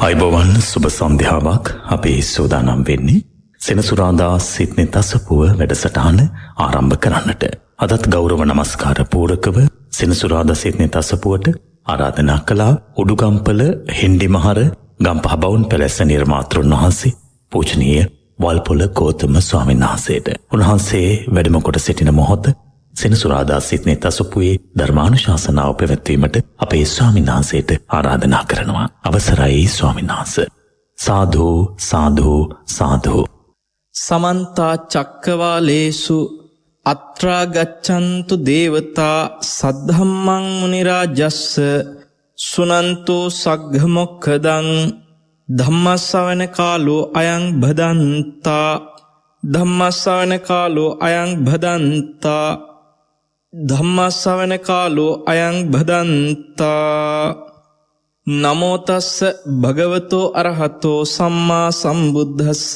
අයිබෝවන් සුබ සන්ධ්‍යාවක් අපි සූදානම් වෙන්නේ සෙනසුරාදා සිත්නේ තසපුව වැඩසටහන ආරම්භ කරන්නට. අදත් ගෞරව නමස්කාර පූරකව සෙනසුරාදා සිත්නේ තසපුවට ආරාධනා කළා උඩුගම්පල හෙන්ඩිමහර ගම්පහ බවුන් පැලැස්ස නිර්මාතෘන් වහන්සේ පූජනීය වල්පොල ගෞතම ස්වාමීන් වහන්සේට. උන්වහන්සේ වැඩම කොට සිටින මොහොත සෙනසුරාදා සිත්නේ තසපුවේ ධර්මානුශාසනාව පැවැත්වීමට අපේ ස්වාමීන් වහන්සේට ආරාධනා කරනවා. අවසරයි ස්වාමීන් වහන්සේ. සාදු සාදු සාදු. සමන්ත චක්කවාලේසු අත්‍රා ගච්ඡන්තු දේවතා සද්ධම්මං මුනි රාජස්ස සුනන්තු සග්ග මොක්ඛදං ධම්මස්සවන කාලෝ අයං භදන්තා ධම්මස්සවන කාලෝ අයං භදන්තා ධම්මස්සවන කාලෝ අයං භදන්තා. නමෝ තස්ස භගවතෝ අරහතෝ සම්මා සම්බුද්දස්ස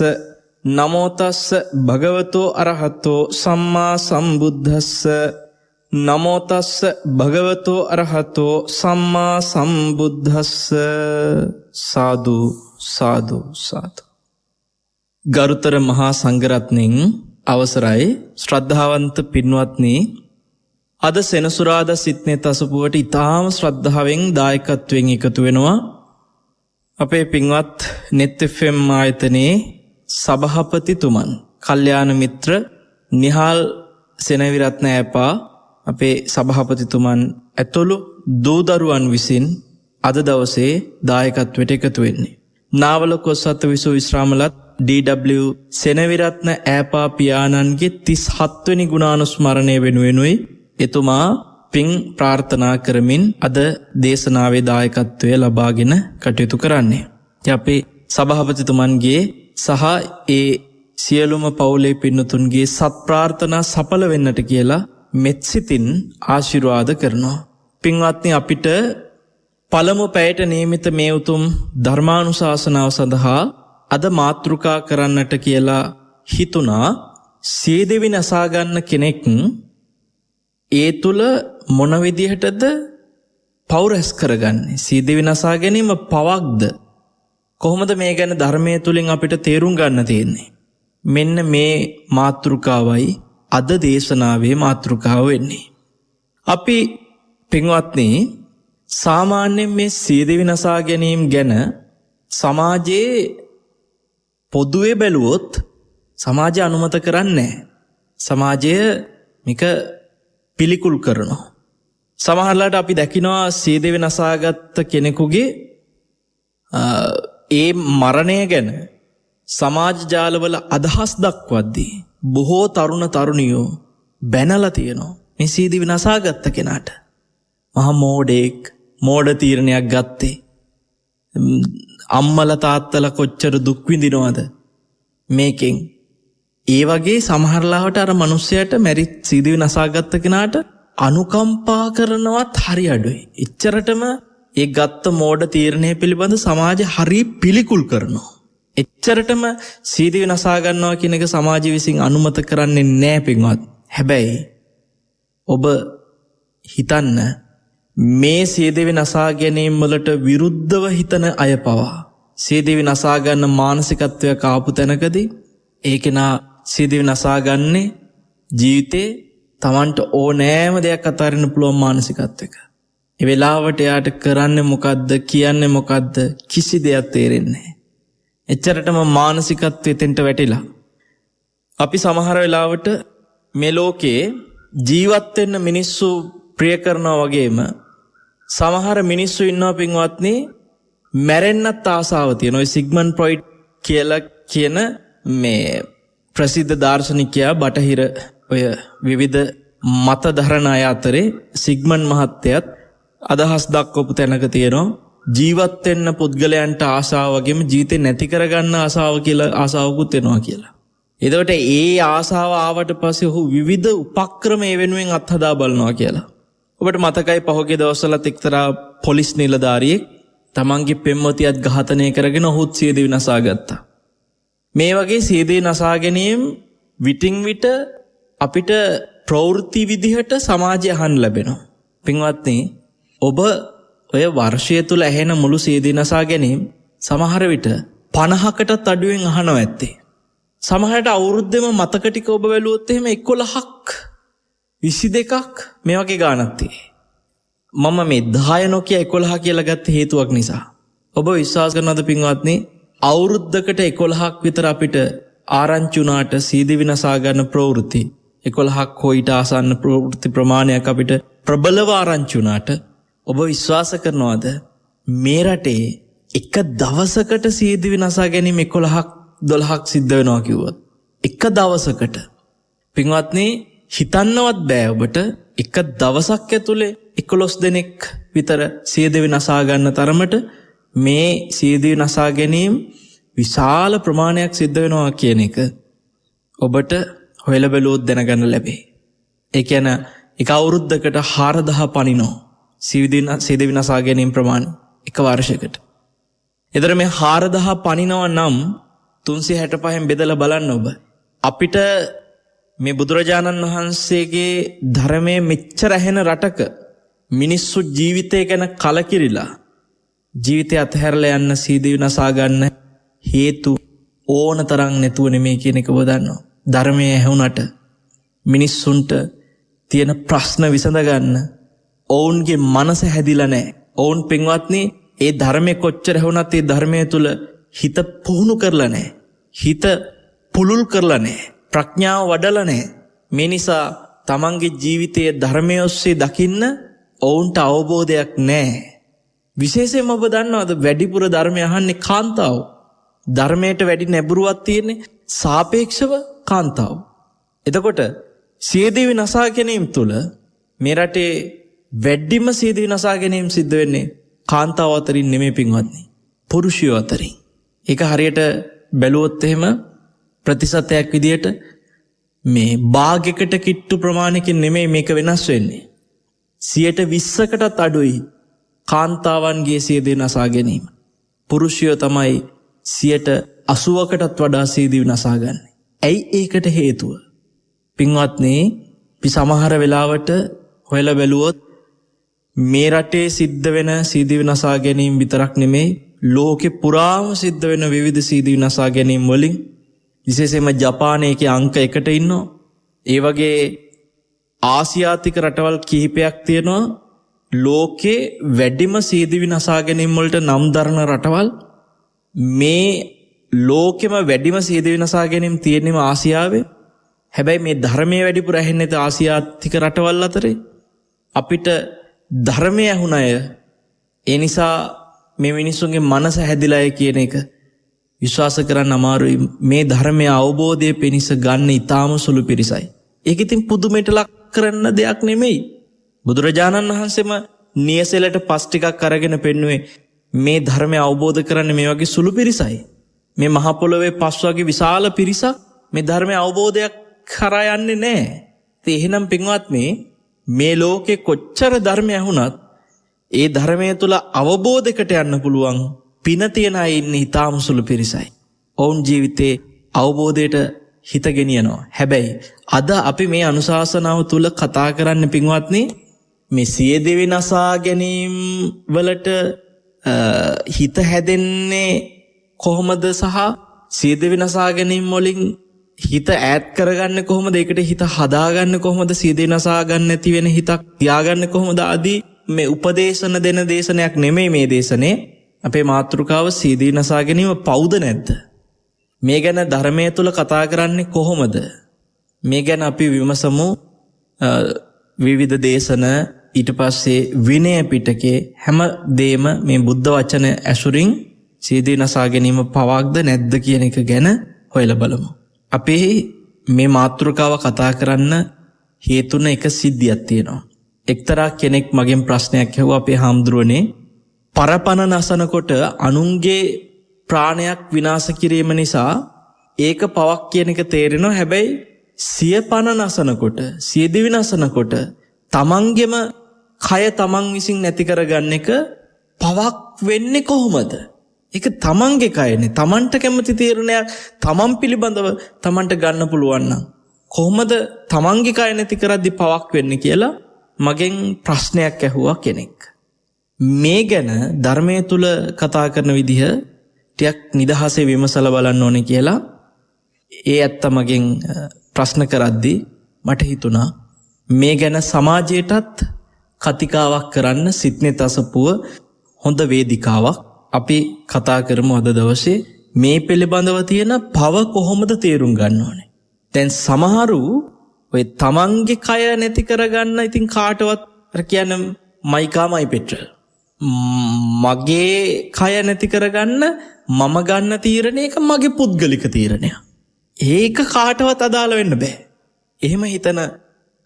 නමෝ තස්ස භගවතෝ අරහතෝ සම්මා සම්බුද්දස්ස නමෝ තස්ස භගවතෝ අරහතෝ සම්මා සම්බුද්දස්ස. සාදු සාදු සාදු. ගරුතර මහා සංඝරත්නයන් අවසරයි ශ්‍රද්ධාවන්ත පින්වත්නි, අද සෙනසුරාදා සිත්නේ තසපුවට ඉතාම ශ්‍රද්ධාවෙන් දායකත්වයෙන් එකතු වෙනවා අපේ පින්වත් net FM ආයතනයේ සභාපතිතුමන් කල්යාණ මිත්‍ර නිහාල් සෙනවිරත්න ඇපා අපේ සභාපතිතුමන් ඇතුළු දූදරුවන් විසින් අද දවසේ දායකත්වයට එකතු වෙන්නේ. නාවල කොස්සත්ත විසු විශ්‍රාමලත් DW සෙනවිරත්න ඇපා පියාණන්ගේ 37 වෙනි ගුණානුස්මරණය වෙනුවෙනුයි එතුමා පින් ප්‍රාර්ථනා කරමින් අද දේශනාවේ දායකත්වය ලබාගෙන කටයුතු කරන්නේ. අපේ සභාපතිතුමන්ගේ සහ ඒ සියලුම පවුලේ පින්නතුන්ගේ සත් ප්‍රාර්ථනා සඵල වෙන්නට කියලා මෙත්සිතින් ආශිර්වාද කරනවා. පින්වත්නි, අපිට පළමු පැයට නියමිත මේ උතුම් ධර්මානුශාසනාව සඳහා අද මාතෘකා කරන්නට කියලා හිතුණා. සීදෙවි නසා ගන්න කෙනෙක් ඒ තුල මොන විදිහටද පව් රැස් කරගන්නේ? සීදෙවි නසා ගැනීම පවක්ද? කොහොමද මේ ගැන ධර්මයේ තුලින් අපිට තේරුම් ගන්න තියෙන්නේ? මෙන්න මේ මාතෘකාවයි අද දේශනාවේ මාතෘකාව වෙන්නේ. අපි පින්වත්නි, සාමාන්‍යයෙන් මේ සීදෙවි නසා ගැනීම ගැන සමාජයේ පොදුවේ බැලුවොත් සමාජය අනුමත කරන්නේ නැහැ. සමාජය මේක පිළිකුල් කරනවා. සමහරලාට අපි දකිනවා සීදෙවි නසාගත් කෙනෙකුගේ ඒ මරණය ගැන සමාජ ජාලවල අදහස් දක්වද්දී බොහෝ තරුණ තරුණියෝ බැනලා තියෙනවා මේ සීදෙවි නසාගත්ත කෙනාට. මහා මෝඩෙක්, මෝඩ තීරණයක් ගත්තේ. අම්මලා තාත්තලා කොච්චර දුක් විඳිනවද මේකෙන්? ඒ වගේ සමහරලාවට අර මිනිස්සයාට මැරිත් සීදෙවි නසාගත්ත කෙනාට අනුකම්පා කරනවත් හරි අඩුයි. එච්චරටම ඒ ගත්ත මෝඩ තීරණය පිළිබඳ සමාජය හරි පිළිකුල් කරනවා. එච්චරටම සීදෙවි නසා ගන්නවා කියන එක සමාජය විසින් අනුමත කරන්නේ නැහැ පින්වත්. හැබැයි ඔබ හිතන්න, මේ සීදෙවි නසා ගැනීම වලට විරුද්ධව හිතන අය පවා සීදෙවි නසා ගන්න මානසිකත්වයක් ආපු තැනකදී ඒ කෙනා සීදෙවි නසා ගන්නේ ජීවිතේ Tamanට ඕනෑම දෙයක් අතාරින්න පුළුවන් මානසිකත්වයක. ඒ වෙලාවට එයාට කරන්නේ මොකද්ද, කියන්නේ මොකද්ද කිසි දෙයක් තේරෙන්නේ නැහැ. එච්චරටම මානසිකත්වයේ තෙන්ට වැටිලා. අපි සමහර වෙලාවට මේ ලෝකේ ජීවත් වෙන්න මිනිස්සු ප්‍රිය කරනවා වගේම සමහර මිනිස්සු ඉන්නවා පින්වත්නි, මැරෙන්නත් ආසාව තියෙන. ඔය සිග්මන්ඩ් ෆ්‍රොයිඩ් කියලා කියන මේ ප්‍රසිද්ධ දාර්ශනිකයා බටහිර ඔය විවිධ මත දරන අය අතරේ සිග්මන්ඩ් මහත්තයත් අදහස් දක්වපු තැනක තියෙනවා ජීවත් වෙන්න පුද්ගලයන්ට ආසාව වගේම ජීවිතේ නැති කරගන්න ආසාව කියලා ආසාවකුත් වෙනවා කියලා. එතකොට ඒ ආසාව ආවට පස්සේ ඔහු විවිධ උපක්‍රම ඒ වෙනුවෙන් අත්හදා බලනවා කියලා. ඔබට මතකයි පහුගිය දවස්වලත් එක්තරා පොලිස් නිලධාරියෙක් තමන්ගේ පෙම්වතියත් ඝාතනය කරගෙන ඔහුත් සියදිවි නසා ගත්තා. මේ වගේ සියදිවි නසා ගැනීම විටින් විට අපිට ප්‍රවෘත්ති විදිහට සමාජය අහන්න ලැබෙනවා. පින්වත්නි, ඔබ ඔය වර්ෂය තුල ඇහෙන මුළු සියදිවි නසා ගැනීම සමහර විට 50කටත් අඩුවෙන් අහනවා ඇත්තේ. සමහරට අවුරුද්දෙම මතක ටික ඔබ බැලුවොත් එහෙම 11ක් 22ක් මේ වගේ ගානක් තියෙයි. මම මේ 10 නොකිය 11 කියලා ගත්ත හේතුවක් නිසා. ඔබ විශ්වාස කරනවද පින්වත්නි, අවුරුද්දකට 11ක් විතර අපිට ආරංචි වුණාට සියදිවි නසා ගන්න ප්‍රවෘත්ති 11ක් හොයිට ආසන්න ප්‍රවෘත්ති ප්‍රමාණයක් අපිට ප්‍රබලව ආරංචි වුණාට ඔබ විශ්වාස කරනවද මේ රටේ එක දවසකට සියදිවි නසා ගැනීම 11ක් 12ක් සිද්ධ වෙනවා කිව්වොත් එක දවසකට? පින්වත්නි, හිතන්නවත් බෑ ඔබට එක දවසක් ඇතුලේ 11 දෙනෙක් විතර සියදිවි නසා ගන්න තරමට මේ සියදිවි නසා ගැනීම විශාල ප්‍රමාණයක් සිද්ධ වෙනවා කියන එක ඔබට හොයලා බැලුවොත් දැනගන්න ලැබේ. ඒ කියන්නේ එක අවුරුද්දකට 4000 පනිනෝ සියදිවි නසා ගැනීම ප්‍රමාණය එක වර්ෂයකට. එතන මේ 4000 පනිනව නම් 365න් බෙදලා බලන්න ඔබ. අපිට මේ බුදුරජාණන් වහන්සේගේ ධර්මයේ මෙච්චර ඇහෙන රටක මිනිස්සු ජීවිතය ගැන කලකිරිලා ජීවිතය අතහැරලා යන්න සියදිවි නසා ගන්න හේතු ඕන තරම් නැතුව නෙමෙයි කියන එක ඔබ දන්නවා. ධර්මයේ ඇහුණට මිනිස්සුන්ට තියෙන ප්‍රශ්න විසඳ ගන්න ඔවුන්ගේ මනස හැදිලා නැහැ. ඔවුන් පින්වත්නි, ඒ ධර්මයේ කොච්චර ඇහුණත් ඒ ධර්මයේ තුල හිත පුහුණු කරලා නැහැ. හිත පුලුල් කරලා නැහැ. ප්‍රඥාව වඩලා නැහැ. මේ නිසා තමන්ගේ ජීවිතයේ ධර්මයේ ඔස්සේ දකින්න ඔවුන්ට අවබෝධයක් නැහැ. විශේෂයෙන්ම ඔබ දන්නවද වැඩිපුර ධර්මය අහන්නේ කාන්තාව. ධර්මයට වැඩි නැඹුරුවක් තියෙන්නේ සාපේක්ෂව කාන්තාව. එතකොට සියදිවි නසා ගැනීම තුළ මේ රටේ වැඩිම සියදිවි නසා ගැනීම සිද්ධ වෙන්නේ කාන්තාව අතරින් නෙමෙයි පින්වත්නි, පුරුෂයෝ අතරින්. ඒක හරියට බැලුවොත් එහෙම ප්‍රතිශතයක් විදියට මේ භාගයකට කිට්ටු ප්‍රමාණයකින් නෙමෙයි මේක වෙනස් වෙන්නේ. 20%කටත් අඩුයි කාන්තාවන්ගේ සියදිවි නසා ගැනීම. පුරුෂයෝ තමයි 80%කටත් වඩා සියදිවි නසා ගන්න. ඇයි ඒකට හේතුව? පින්වත්නි, අපි සමහර වෙලාවට හොයලා බැලුවොත් මේ රටේ සිද්ධ වෙන සියදිවි නසා ගැනීම විතරක් නෙමෙයි, ලෝකේ පුරාම සිද්ධ වෙන විවිධ සියදිවි නසා ගැනීම් වලින් විශේෂයෙන්ම ජපානයේ අංක 1ට ඉන්නවා. ඒ වගේ ආසියාතික රටවල් කිහිපයක් තියෙනවා ලෝකේ වැඩිම සියදිවි නසා ගැනීම් වලට නම් දරන රටවල්. මේ ලෝකෙම වැඩිම සියදිවි නසා ගැනීම් තියෙනම ආසියාවේ. හැබැයි මේ ධර්මයේ වැඩිපුර ඇහෙන්නේ ආසියාතික රටවල් අතරේ. අපිට ධර්මය ඇහුණ අය, ඒ නිසා මේ මිනිස්සුන්ගේ මනස හැදිලා කියන එක විශ්වාස කරන්න අමාරුයි. මේ ධර්මය අවබෝධය පිණිස ගන්න ඊටාම සුළු පිරිසයි. ඒක ඉතින් පුදුමයට ලක් කරන්න දෙයක් නෙමෙයි. බුදුරජාණන් වහන්සේම නියසෙලට පස් ටිකක් අරගෙන පෙන්නුවේ මේ ධර්මය අවබෝධ කරන්න මේ වගේ සුළු පිරිසයි. මේ මහ පොළොවේ පස් වගේ විශාල පිරිසක් මේ ධර්මය අවබෝධයක් කරා යන්නේ නැහැ. ඉතින් එහෙනම් පින්වත්නි, මේ ලෝකේ කොච්චර ධර්මය ඇහුණත් ඒ ධර්මය තුල අවබෝධයකට යන්න පුළුවන් පින තියන අය ඉන්නේ ඊටාම සුළු පිරිසයි. ඔවුන් ජීවිතේ අවබෝධයට හිත ගෙනියනවා. හැබැයි අද අපි මේ අනුශාසනාව තුල කතා කරන්න පින්වත්නි, මේ සියදිවි නසා ගැනීම වලට හිත හැදෙන්නේ කොහොමද සහ සියදිවි නසා ගැනීම වලින් හිත ඈත් කරගන්නේ කොහොමද? ඒකට හිත හදාගන්නේ කොහොමද? සියදිවි නසා ගන්න නැති වෙන හිතක් තියාගන්නේ කොහොමද? ආදී මේ උපදේශන දෙන දේශනයක් නෙමෙයි මේ දේශනේ. අපේ මාතෘකාව සියදිවි නසා ගැනීම පවුද නැද්ද? මේ ගැන ධර්මයේ තුල කතා කරන්නේ කොහොමද? මේ ගැන අපි විමසමු. විවිධ දේශන, ඊට පස්සේ විනය පිටකේ හැම දෙම මේ බුද්ධ වචන ඇසුරින් සියදිවි නසා ගැනීම පවක්ද නැද්ද කියන එක ගැන හොයලා බලමු. අපි මේ මාතෘකාව කතා කරන්න හේතුන එක සිද්ධියක් තියෙනවා. එක්තරා කෙනෙක් මගෙන් ප්‍රශ්නයක් ඇහුවා, අපේ හාමුදුරුවනේ, පරපණ නසනකොට අනුන්ගේ ප්‍රාණයක් විනාශ කිරීම නිසා ඒක පවක් කියන එක තේරෙනවා. හැබැයි සිය පණ නසනකොට, සිය දිවි නසනකොට තමන්ගෙම කය තමන් විසින් නැති කරගන්න එක පවක් වෙන්නේ කොහොමද? ඒක තමන්ගේ කයනේ. තමන්ට කැමති තීරණයක් තමන් පිළිබඳව තමන්ට ගන්න පුළුවන් නම් කොහොමද තමන්ගේ කය නැති කරද්දි පවක් වෙන්නේ කියලා මගෙන් ප්‍රශ්නයක් ඇහුවා කෙනෙක්. මේ ගැන ධර්මයේ තුල කතා කරන විදිහ ටිකක් නිදහසේ විමසලා බලන්න ඕනේ කියලා ඒ ඇත්ත මගෙන් ප්‍රශ්න කරද්දි මට හිතුණා මේ ගැන සමාජයටත් කතිකාවක් කරන්න සිත්නෙත් අසපුව හොඳ වේදිකාවක් අපි කතා කරමු අද දවසේ. මේ පිළිබඳව තියෙන පව කොහොමද තේරුම් ගන්න ඕනේ? දැන් සමහරු ඔය තමන්ගේ කය නැති කරගන්න ඉතින් කාටවත් අර කියන මයි පෙට්‍රල් මගේ කය නැති කරගන්න මම ගන්න තීරණය එක මගේ පුද්ගලික තීරණයක්. ඒක කාටවත් අදාළ වෙන්න බෑ. එහෙම හිතන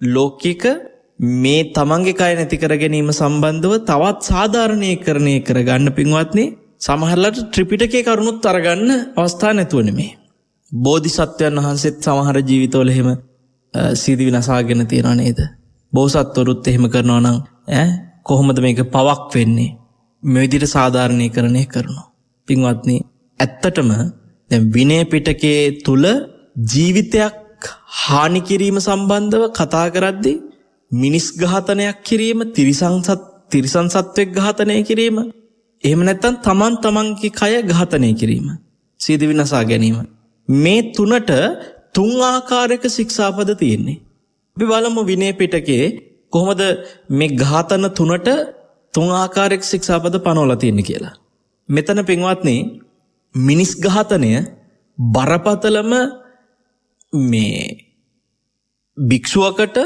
ලෝකික මේ තමන්ගේ කය නැති කර ගැනීම සම්බන්ධව තවත් සාධාරණීකරණය කරගන්න පින්වත්නි සමහරලාට ත්‍රිපිටකයේ කරුණුත් අරගන්න අවස්ථා නැතුව නෙමේ. බෝධිසත්වයන් වහන්සේත් සමහර ජීවිතවල එහෙම සීදි විනාශාගෙන තියනවා නේද? බෝසත්වරුත් එහෙම කරනවා නම් කොහොමද මේක පවක් වෙන්නේ? මේ විදිහට සාධාරණීකරණය කරනවා. පින්වත්නි ඇත්තටම දැන් විනය පිටකයේ තුල ජීවිතයක් හානි කිරීම සම්බන්ධව කතා කරද්දී මිනිස් ඝාතනයක් කිරීම, තිරිසන් සත්වෙක් ඝාතනය කිරීම, එහෙම නැත්නම් තමන්ගේ කය ඝාතනය කිරීම, සීදි විනාශා ගැනීම, මේ තුනට තුන් ආකාරයක ශික්ෂාපද තියෙන්නේ. අපි බලමු විනය පිටකයේ කොහොමද මේ ඝාතන තුනට තුන් ආකාරයක ශික්ෂාපද පනවලා තියෙන්නේ කියලා. මෙතන පින්වත්නි මිනිස් ඝාතනය බරපතලම මේ භික්ෂුවකට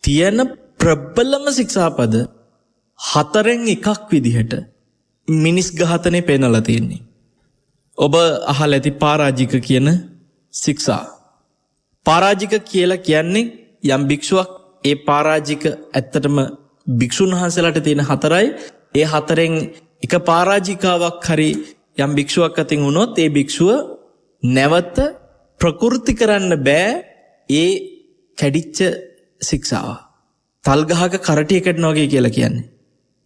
තියෙන ප්‍රබලම ශික්ෂාපද හතරෙන් එකක් විදිහට මිනිස් ඝාතනය පෙන්නලා තියෙන්නේ. ඔබ අහලා ඇති පරාජික කියන ශික්ෂා. පරාජික කියලා කියන්නේ යම් භික්ෂුවක් ඒ පරාජික ඇත්තටම භික්ෂුන් වහන්සේලාට තියෙන හතරයි. ඒ හතරෙන් එක පරාජිකාවක් හරි යම් භික්ෂුවක් අතින් වුණොත් ඒ භික්ෂුව නැවත ප්‍රකෘති කරන්න බෑ ඒ කැඩිච්ච ශික්ෂාව. තල් ගහක කරටිය කැඩනවා වගේ කියලා කියන්නේ.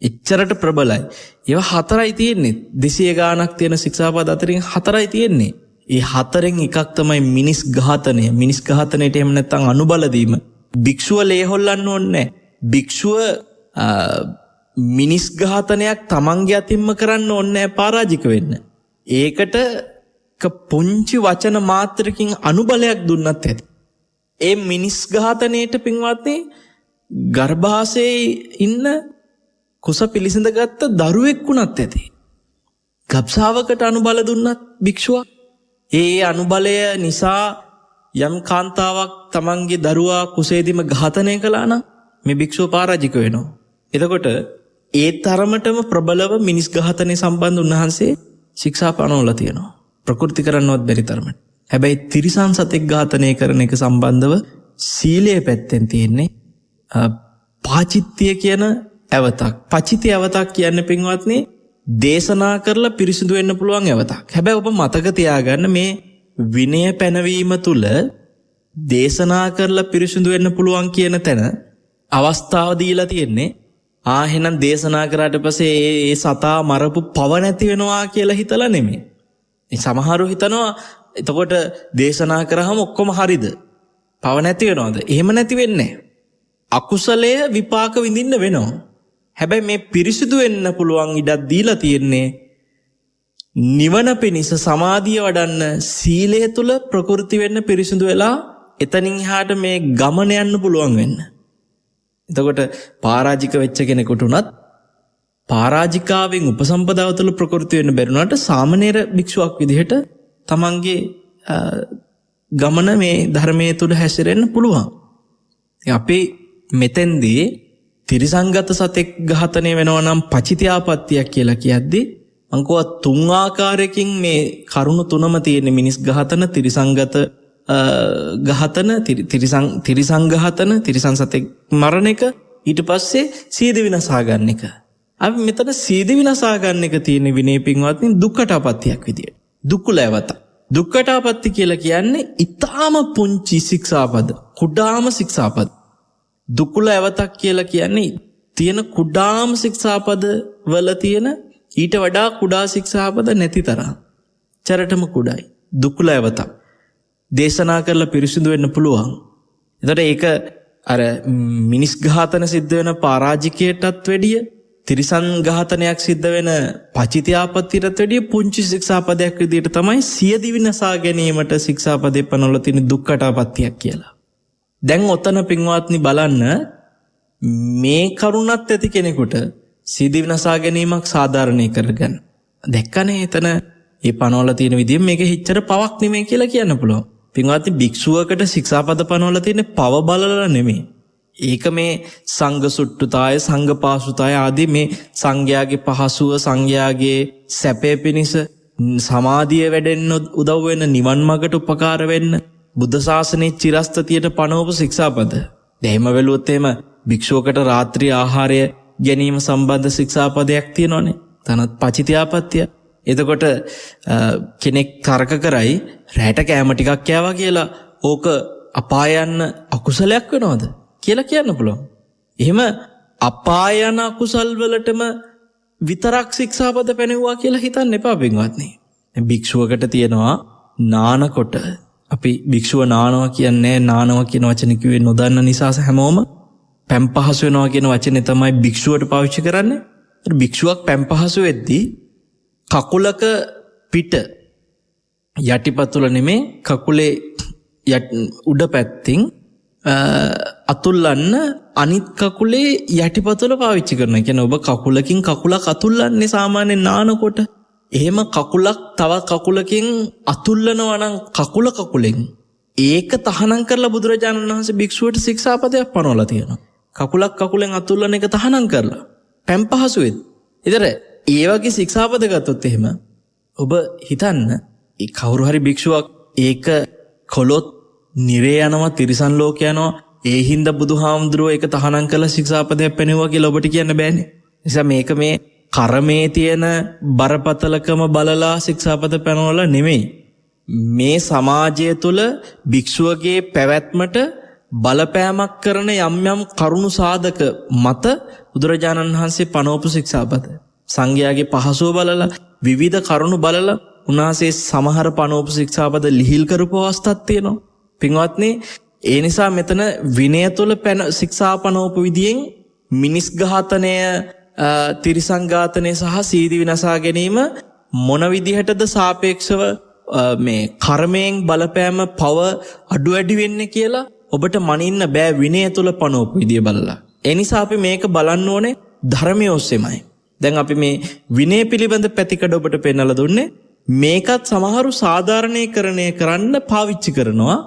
එච්චරට ප්‍රබලයි. ඒවා හතරයි තියෙන්නේ. 200 ගාණක් තියෙන ශික්ෂාපද අතරින් හතරයි තියෙන්නේ. ඒ හතරෙන් එකක් තමයි මිනිස් ඝාතනය. මිනිස් ඝාතනයට එහෙම නැත්නම් අනුබල දීම. භික්ෂුව ලේ හොල්ලන්න ඕනේ. භික්ෂුව මිනිස් ඝාතනයක් තමන්ගේ අතින්ම කරන්න ඕනේ පරාජික වෙන්න. ඒකට පුංචි වචන මාත්‍රකින් අනුබලයක් දුන්නත් ඇති. ඒ මිනිස් ඝාතනයට පින්වත්නි ගර්භාෂයේ ඉන්න කුස පිළිසඳගත්ත දරුවෙක් වුණත් ඇති. ගබ්සාවකට අනුබල දුන්නත් භික්ෂුවක් ඒ අනුබලය නිසා යම් කාන්තාවක් තමන්ගේ දරුවා කුසේදීම ඝාතනය කළා නම් මේ භික්ෂුව පරාජික වෙනවා. එතකොට ඒ තරමටම ප්‍රබලව මිනිස් ඝාතනය සම්බන්ධ උන්වහන්සේ ශික්ෂා පනවලා තියෙනවා. ප්‍රකෘති කරන්නවත් බැරි තරමට. හැබැයි තිරිසන් සතෙක් ඝාතනය කරන එක සම්බන්ධව සීලයේ පැත්තෙන් තියෙන්නේ පාචිත්‍ය කියන ඇවතක්. පචිති ඇවතක් කියන්නේ පින්වත්නි දේශනා කරලා පිරිසිදු වෙන්න පුළුවන් ඇවතක්. හැබැයි ඔබ මතක තියාගන්න මේ විනය පැනවීම තුල දේශනා කරලා පිරිසිදු වෙන්න පුළුවන් කියන තැන අවස්ථාව දීලා තියෙන්නේ එහෙනම් දේශනා කරාට පස්සේ ඒ සතා මරපු පව නැති වෙනවා කියලා හිතලා නෙමෙයි. සමහරව හිතනවා එතකොට දේශනා කරාම ඔක්කොම හරිද? පව නැති වෙනවද? එහෙම නැති වෙන්නේ නැහැ. අකුසලය විපාක විඳින්න වෙනවා. හැබැයි මේ පිරිසිදු වෙන්න පුළුවන් ඉඩක් දීලා තියෙන්නේ නිවන පිණිස සමාධිය වඩන්න සීලය තුල ප්‍රකෘති වෙන්න පිරිසිදු වෙලා එතනින් එහාට මේ ගමන යන්න පුළුවන් වෙන්න. එතකොට පරාජික වෙච්ච කෙනෙකුට උනත් පරාජිකාවෙන් උපසම්පදාව තුළ ප්‍රකෘති වෙන්න බැරුණාට සාමණේර භික්ෂුවක් විදිහට තමන්ගේ ගමන මේ ධර්මයේ තුල හැසිරෙන්න පුළුවන්. අපි මෙතෙන්දී තිරිසංගත සතෙක් ඝාතනය වෙනවා නම් පචිත්‍යාපත්තියක් කියලා කියද්දී මං කෝවා තුන් ආකාරයකින් මේ කරුණු තුනම තියෙන මිනිස් ඝාතන, තිරිසංගත ඝාතන, තිරිසං ඝාතන, තිරිසන් සතෙක් මරණ එක, ඊට පස්සේ සීද විනාශා ගන්න එක. අපි මෙතන සීද විනාශා ගන්න එක තියෙන විනය පින්වත්නි දුක්ඛටපත්තියක් විදියට. දුක්ඛලවත. දුක්ඛටාපත්ති කියලා කියන්නේ ඊටාම පුංචි ශික්ෂාපද, කුඩාම ශික්ෂාපද. දුක්ඛල ඇවතක් කියලා කියන්නේ තියෙන කුඩාම ශික්ෂාපද වල තියෙන ඊට වඩා කුඩා ශික්ෂාපද නැති තරම්. චරටම කුඩායි. දුක්ඛල ඇවතක් දේශනා කරලා පිරිසිදු වෙන්න පුළුවන්. එතකොට ඒක අර මිනිස් ඝාතන සිද්ධ වෙන පරාජිකයටත් වැඩිය, තිරිසන් ඝාතනයක් සිද්ධ වෙන පචිත්‍යාපත්තියට වැඩිය පුංචි ශික්ෂාපදයක් විදිහට තමයි සියදිවි නසා ගැනීමට ශික්ෂාපදේ පනවල තියෙන දුක්ඛටාපත්තියක් කියලා. දැන් ඔතන පින්වත්නි බලන්න, මේ කරුණත් ඇති කෙනෙකුට සියදිවි නසා ගැනීමක් සාධාරණී කරගන්න. දැක්කනේ එතන ඒ පනවල තියෙන විදිහ මේක හිච්චර පවක් නෙමෙයි කියලා කියන්න පුළුවන්. පින්වත්නි භික්ෂුවකට ශික්ෂාපද පනවල තියෙන පව බලලා නෙමෙයි. ඒක මේ සංඝ සුට්ටුතාය, සංඝ පාසුතාය ආදී මේ සංඝයාගේ පහසුව, සංඝයාගේ සැපේ පිණිස, සමාධිය වැඩෙන්න උදව් වෙන, නිවන් මාර්ගට උපකාර වෙන්න බුද්ධ ශාසනයේ චිරස්ථතියට පනවපු ශික්ෂාපද. එහෙම වෙලුවොත් එහෙම භික්ෂුවකට රාත්‍රී ආහාරය ගැනීම සම්බන්ධ ශික්ෂාපදයක් තියෙනවනේ. තනත් පචිත්‍යාපත්තිය. එතකොට කෙනෙක් තර්ක කරයි රැට කෑම ටිකක් කෑවා කියලා ඕක අපාය යන්න අකුසලයක් වෙනවද කියලා කියන්න පුළුවන්. එහෙම අපාය යන අකුසල් වලටම විතරක් ශික්ෂාපද පැනෙවුවා කියලා හිතන්න එපා පින්වත්නි. භික්ෂුවකට තියෙනවා නානකොට, අපි භික්ෂුව නානවා කියන්නේ නානවා කියන වචනේ කිව්වේ නොදන්න නිසා හැමෝම පැම්පහසු වෙනවා කියන වචනේ තමයි භික්ෂුවට පාවිච්චි කරන්නේ. භික්ෂුවක් පැම්පහසු වෙද්දී කකුලක පිට යටිපතුල නෙමේ කකුලේ උඩ පැත්තින් අතුල්ලන්න අනිත් කකුලේ යටිපතුල පාවිච්චි කරන. කියන්නේ ඔබ කකුලකින් කකුලක් අතුල්ලන්නේ සාමාන්‍යයෙන් නානකොට. එහෙම කකුලක් තව කකුලකින් අතුල්ලනවා නම් කකුලෙන් ඒක තහනම් කරලා බුදුරජාණන් වහන්සේ භික්ෂුවට ශික්ෂාපදයක් පනවලා තියෙනවා. කකුලක් කකුලෙන් අතුල්ලන එක තහනම් කරලා පැම්පහසු වෙද්දී. ඒතර ඒ වගේ ශික්ෂාපද ගත්තොත් එහෙම ඔබ හිතන්න, ඒ කවුරු හරි භික්ෂුවක් ඒක කොලොත් නිරේ යනවා, තිරිසන් ලෝක යනවා. ඒ හින්දා බුදුහාමුදුරුවෝ ඒක තහනම් කරලා ශික්ෂාපදයක් පැනෙවුවා කියලා ඔබට කියන්න බෑනේ. නිසා මේක මේ කර්මයේ තියෙන බරපතලකම බලලා ශික්ෂාපද පැනවලා නෙමෙයි. මේ සමාජය තුළ භික්ෂුවගේ පැවැත්මට බලපෑමක් කරන යම් යම් කරුණු සාධක මත බුදුරජාණන් වහන්සේ පනවපු ශික්ෂාපද. සංඝයාගේ පහසුව බලලා, විවිධ කරුණු බලලා උන්වහන්සේ සමහර පනවපු ශික්ෂාපද ලිහිල් කරපු අවස්ථාවක් තියෙනවා. පින්වත්නි, ඒ නිසා මෙතන විනය තුළ ශික්ෂා පනවපු විදියෙන් මිනිස් ඝාතනය, තිරිසන් ඝාතනය සහ සීදී විනාශා ගැනීම මොන විදිහටද සාපේක්ෂව මේ කර්මයෙන් බලපෑම පව අඩු වැඩි වෙන්නේ කියලා ඔබට මනින්න බෑ විනය තුළ පනවපු විදිය බලලා. ඒ නිසා අපි මේක බලන්න ඕනේ ධර්මය ඔස්සේමයි. දැන් අපි මේ විනය පිළිබඳ පැතිකඩ ඔබට පෙන්නලා දුන්නේ. මේකත් සමහරු සාධාරණීකරණය කරන්න පාවිච්චි කරනවා.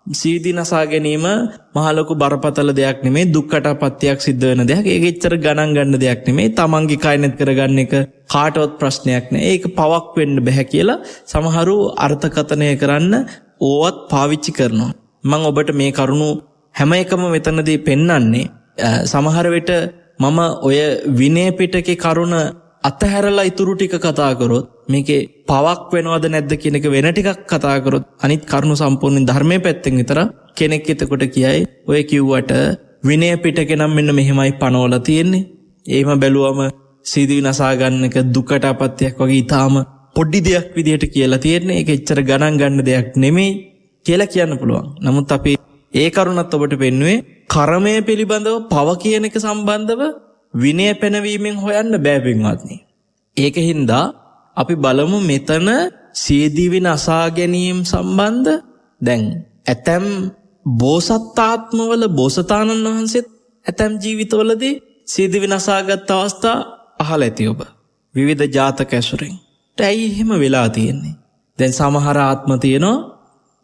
සීදී නසා ගැනීම මහ ලොකු බරපතල දෙයක් නෙමෙයි, දුක්ඛටාපත්තියක් සිද්ධ වෙන දෙයක්. ඒක එච්චර ගණන් ගන්න දෙයක් නෙමෙයි. තමන්ගේ කය නැත් කරගන්න එක කාටවත් ප්‍රශ්නයක් නෑ. ඒක පවක් වෙන්න බෑ කියලා සමහරු අර්ථකථනය කරන්න ඕවත් පාවිච්චි කරනවා. මම ඔබට මේ කරුණු හැම එකම මෙතනදී පෙන්වන්නේ සමහර විට මම ඔය විනය පිටකේ කරුණ අතහැරලා ඉතුරු ටික කතා කරොත් මේකේ පවක් වෙනවද නැද්ද කියන එක වෙන ටිකක් කතා කරොත් අනිත් කරුණු සම්පූර්ණ ධර්මයේ පැත්තෙන් විතර කෙනෙක් එතකොට කියයි ඔය කිව්වට විනය පිටකේ නම් මෙන්න මෙහෙමයි පනවලා තියෙන්නේ. එහෙම බැලුවම සීදී නසා ගන්න එක දුකටපත්තියක් වගේ ඊටාම පොඩි දෙයක් විදිහට කියලා තියෙන්නේ. ඒක එච්චර ගණන් ගන්න දෙයක් නෙමෙයි කියලා කියන්න පුළුවන්. නමුත් අපි ඒ කරුණත් ඔබට පෙන්වුවේ කර්මය පිළිබඳව පව කියන එක සම්බන්ධව විනය පැනවීමෙන් හොයන්න බෑ පින්වත්නි. ඒකින්ද අපි බලමු මෙතන සීදී නසා ගැනීම සම්බන්ධ දැන් ඇතැම් බෝසත්ාත්මවල බෝසතාණන් වහන්සේත් ඇතැම් ජීවිතවලදී සීදී නසාගත් අවස්ථා අහලා ඇති ඔබ විවිධ ජාතක ඇසුරෙන්. ඇයි එහෙම වෙලා තියෙන්නේ? දැන් සමහර ආත්ම තියෙනවා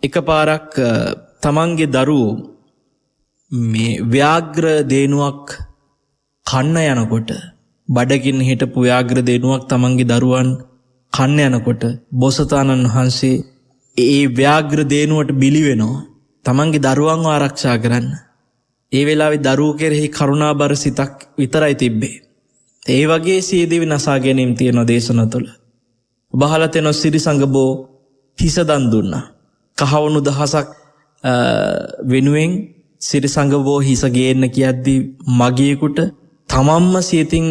එකපාරක් තමන්ගේ දරුවෝ මේ ව්‍යාග්‍ර දේනුවක් කන්න යනකොට, බඩගින්න හිටපු ව්‍යාග්‍ර දේනුවක් තමන්ගේ දරුවන් කන්න යනකොට බෝසතාණන් වහන්සේ ඒ ව්‍යාග්‍ර දේනුවට බිලි වෙනවා තමන්ගේ දරුවන්ව ආරක්ෂා කරන්න. ඒ වෙලාවේ දරුවෝ කෙරෙහි කරුණාබර සිතක් විතරයි තිබ්බේ. ඒ වගේ සීදී නසා ගැනීම තියෙන දේශන තුළ ඔබ අහලා තියෙන සිරිසංගබෝ හිස දන් දුන්නා. කහවණු දහසක් වෙනුවෙන් සිරිසංගවෝ හිස ගේන්න කියද්දී මගියෙකුට තමන්ම සියතින්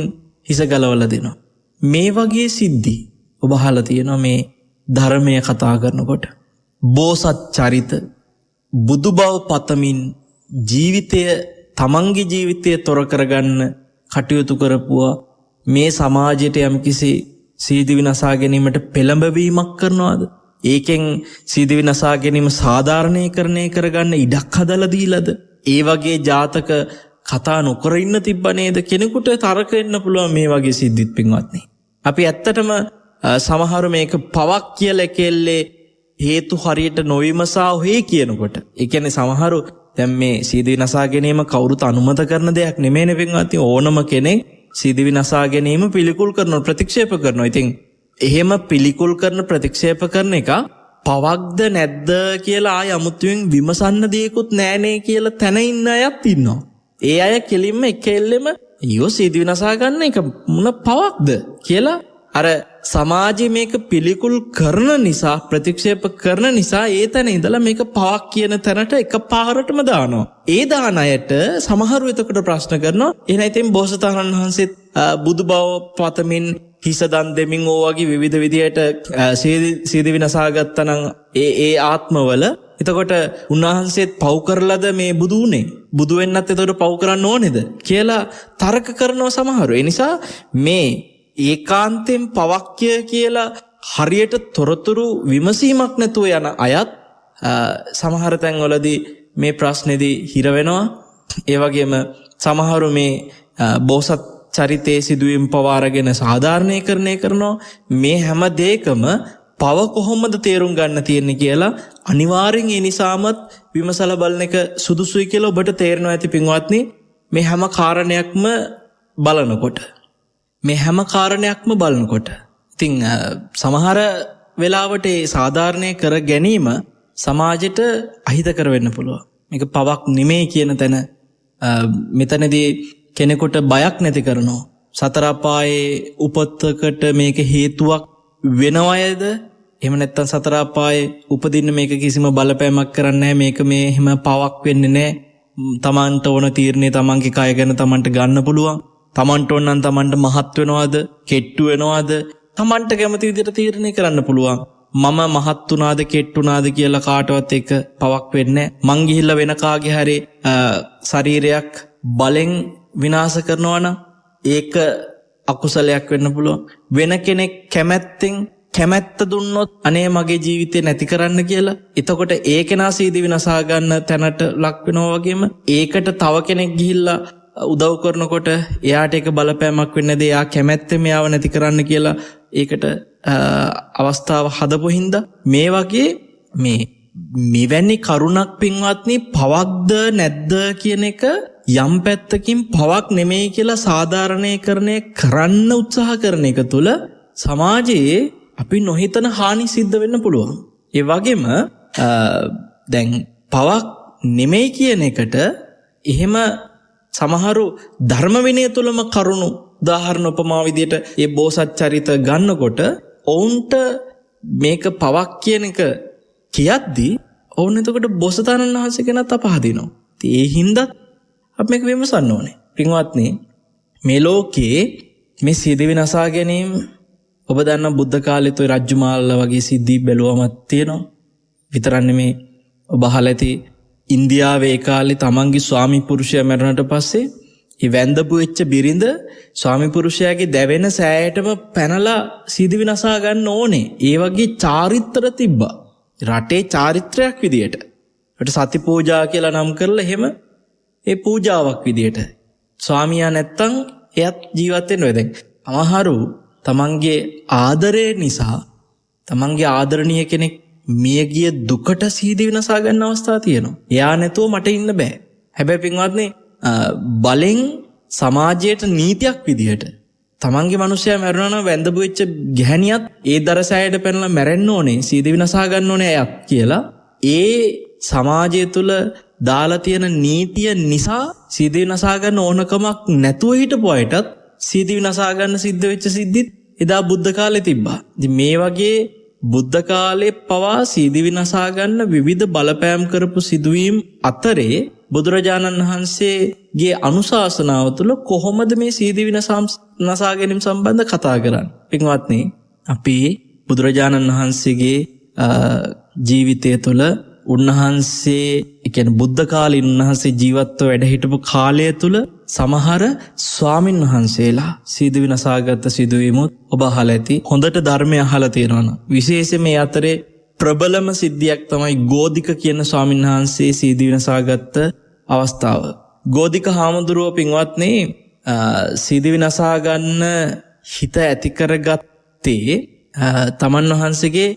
හිස ගලවලා දෙනවා. මේ වගේ සිද්ධි ඔබ අහලා තියෙනවා මේ ධර්මය කතා කරනකොට. බෝසත් චරිත බුදු බව පතමින් ජීවිතය තමන්ගේ ජීවිතය තොර කරගන්න කටයුතු කරපුවා මේ සමාජයට යම්කිසි සීදිවි නසා ගැනීමට පෙළඹවීමක් කරනවාද? ඒකෙන් සීදිවි නසා ගැනීම සාධාරණීකරණය කරගන්න ඉඩක් හදලා දීලාද? ඒ වගේ ජාතක කතා නොකර ඉන්න තිබ්බ නේද? කෙනෙකුට තරක වෙන්න පුළුවන් මේ වගේ සිද්ධිත් පින්වත්නි. අපි ඇත්තටම සමහර මේක පවක් කියලා කෙල්ලේ හේතු හරියට නොවිමසා ඔහේ කියනකොට ඒ කියන්නේ සමහරු දැන් මේ සීදිවි නසා ගැනීම කවුරුත් අනුමත කරන දෙයක් නෙමෙයිනේ පින්වත්නි. ඕනම කෙනෙක් සීදිවි නසා ගැනීම පිළිකුල් කරනවා, ප්‍රතික්ෂේප කරනවා. ඉතින් එහෙම පිළිකුල් කරන ප්‍රතික්ෂේප කරන එක පවක්ද නැද්ද කියලා ආය අමුතුවෙන් විමසන්න දෙයක්වත් නෑනේ කියලා තැන ඉන්න අයත් ඉන්නවා. ඒ අය කෙලින්ම එකෙල්ලෙම ඊයෝ සීදිවි නසා ගන්න එක මොන පවක්ද කියලා අර සමාජයේ මේක පිළිකුල් කරන නිසා, ප්‍රතික්ෂේප කරන නිසා ඒ තැන ඉඳලා මේක පවක් කියන තැනට එකපාරටම දානවා. ඒ දාන අයට සමහරව එතකොට ප්‍රශ්න කරනවා. එහෙනම් ඉතින් බෝසතාණන් වහන්සේත් බුදු බව පතමින් හිස දන් දෙමින් ඕවාගේ විවිධ විදියට සීදිවි නසා ගත්තා නම් ඒ ආත්මවල එතකොට උන්වහන්සේත් පව් කරලාද මේ බුදු උනේ? බුදු වෙන්නත් එතකොට පව් කරන්න ඕනේද කියලා තර්ක කරනවා සමහරව. ඒ නිසා මේ ඒකාන්තයෙන් පවක්ය කියලා හරියට තොරතුරු විමසීමක් නැතුව යන අයත් සමහර තැන්වලදී මේ ප්‍රශ්නේදී හිර වෙනවා. ඒ වගේම සමහරු මේ බෝසත් චරිතයේ සිදුවීම් පවාරගෙන සාධාරණීකරණය කරනවා. මේ හැම දෙයකම පව කොහොමද තේරුම් ගන්න තියෙන්නේ කියලා අනිවාර්යෙන් ඒ නිසාමත් විමසලා බලන එක සුදුසුයි කියලා ඔබට තේරෙනවා ඇති පින්වත්නි. මේ හැම කාරණයක්ම බලනකොට ඉතින් සමහර වෙලාවට ඒ සාධාරණය කර ගැනීම සමාජයට අහිතකර වෙන්න පුළුවන්. මේක පවක් නෙමෙයි කියන තැන මෙතනදී කෙනෙකුට බයක් නැති කරනවා. සතර අපායේ උපතකට මේක හේතුවක් වෙනවයද? එහෙම නැත්නම් සතර අපායේ උපදින්න මේක කිසිම බලපෑමක් කරන්නේ නැහැ. මේක මේ එහෙම පවක් වෙන්නේ නැහැ. තමන්ට ඕන තීරණේ තමන්ගේ කය ගැන තමන්ට ගන්න පුළුවන්. තමන්ට ඕන නම් තමන්ට මහත් වෙනවද, කෙට්ටු වෙනවද, තමන්ට කැමති විදිහට තීරණය කරන්න පුළුවන්. මම මහත් වුණාද කෙට්ටු වුණාද කියලා කාටවත් එක පවක් වෙන්නේ නැහැ. මං ගිහිල්ලා වෙන කාගේ හරි ශරීරයක් බලෙන් විනාශ කරනවා නම් ඒක අකුසලයක් වෙන්න පුළුවන්. වෙන කෙනෙක් කැමැත්ත දුන්නොත් අනේ මගේ ජීවිතේ නැති කරන්න කියලා එතකොට ඒ කෙනා සීදිවි නසා ගන්න තැනට ලක් වෙනවා. වගේම ඒකට තව කෙනෙක් ගිහිල්ලා උදව් කරනකොට එයාට ඒක බලපෑමක් වෙන්නේ නැද? එයා කැමැත්තෙන් මෙයාව නැති කරන්න කියලා ඒකට අවස්ථාව හදපු හින්දා මේ වගේ මෙවැනි කරුණක් පින්වත්නි පවක්ද නැද්ද කියන එක යම් පැත්තකින් පවක් නෙමෙයි කියලා සාධාරණීකරණය කරන්න උත්සාහ කරන එක තුළ සමාජයේ අපි නොහිතන හානි සිද්ධ වෙන්න පුළුවන්. ඒ වගේම දැන් පවක් නෙමෙයි කියන එකට එහෙම සමහරු ධර්ම විනය තුලම කරුණු උදාහරණ උපමා විදියට ඒ බෝසත් චරිත ගන්නකොට ඔවුන්ට මේක පවක් කියන එක කියද්දී ඔවුන් එතකොට බෝසතාණන් වහන්සේ කෙනත් අපහදිනවා. ඉතින් ඒ හින්දා අපි මේක විමසන්න ඕනේ. පින්වත්නි, මේ ලෝකයේ මේ සීදිවි නසා ගැනීම ඔබ දන්න බුද්ධ කාලෙත් ඔය රජ්ජුමාල්ල වගේ සිද්ධි බැලුවමත් තියෙනවා. විතරක් නෙමේ ඔබ අහලා ඇති ඉන්දියාවේ ඒ කාලේ තමන්ගේ ස්වාමි පුරුෂයා මැරුණට පස්සේ ඒ වැඳපු වෙච්ච බිරිඳ ස්වාමි පුරුෂයාගේ දැවෙන සෑයටම පැනලා සීදිවි නසා ගන්න ඕනේ. ඒ වගේ චාරිත්‍ර තිබ්බා. රටේ චාරිත්‍රයක් විදියට. ඒකට සති පූජා කියලා නම් කරලා එහෙම ඒ පූජාවක් විදියට. ස්වාමියා නැත්තම් එයත් ජීවත් වෙන්න වෙයි. දැන් අමහරු තමන්ගේ ආදරය නිසා තමන්ගේ ආදරණීය කෙනෙක් මියගිය දුකට සීදිවි නසා ගන්න අවස්ථා තියෙනවා. එයා නැතුව මට ඉන්න බෑ. හැබැයි පින්වත්නි බලෙන් සමාජයට නීතියක් විදියට තමන්ගේ මිනිස්සයා මැරුණා නම් වැඳපු වෙච්ච ගැහණියත් ඒ දරසෑයට පැනලා මැරෙන්න ඕනේ, සීදිවි නසා ගන්න ඕනේ අයත් කියලා ඒ සමාජය තුල දාලා තියෙන නීතිය නිසා සීදිවි නසා ගන්න ඕනකමක් නැතුව හිටපු අයටත් සීදිවි නසා ගන්න සිද්ධ වෙච්ච සිද්ධිත් එදා බුද්ධ කාලේ තිබ්බා. ඉතින් මේ වගේ බුද්ධ කාලේ පවා සීදිවි නසා ගන්න විවිධ බලපෑම් කරපු සිදුවීම් අතරේ බුදුරජාණන් වහන්සේගේ අනුශාසනාව තුළ කොහොමද මේ සීදිවි නසා ගැනීම සම්බන්ධ කතා කරන්නේ? පින්වත්නි, අපි බුදුරජාණන් වහන්සේගේ ජීවිතය තුළ උන්වහන්සේ කියන්නේ බුද්ධ කාලේ උන්වහන්සේ ජීවත්ව වැඩ හිටපු කාලය තුළ සමහර ස්වාමින් වහන්සේලා සීදිවි නසාගත් සිදුවීමුත් ඔබ අහලා ඇති. හොඳට ධර්මය අහලා තියෙනවා. විශේෂයෙන් මේ අතරේ ප්‍රබලම සිද්ධියක් තමයි ගෝධික කියන ස්වාමින් වහන්සේ සීදිවි නසාගත් අවස්ථාව. ගෝධික හාමුදුරුවෝ පින්වත්නි සීදිවි නසා ගන්න හිත ඇති කරගත්තේ තමන් වහන්සේගේ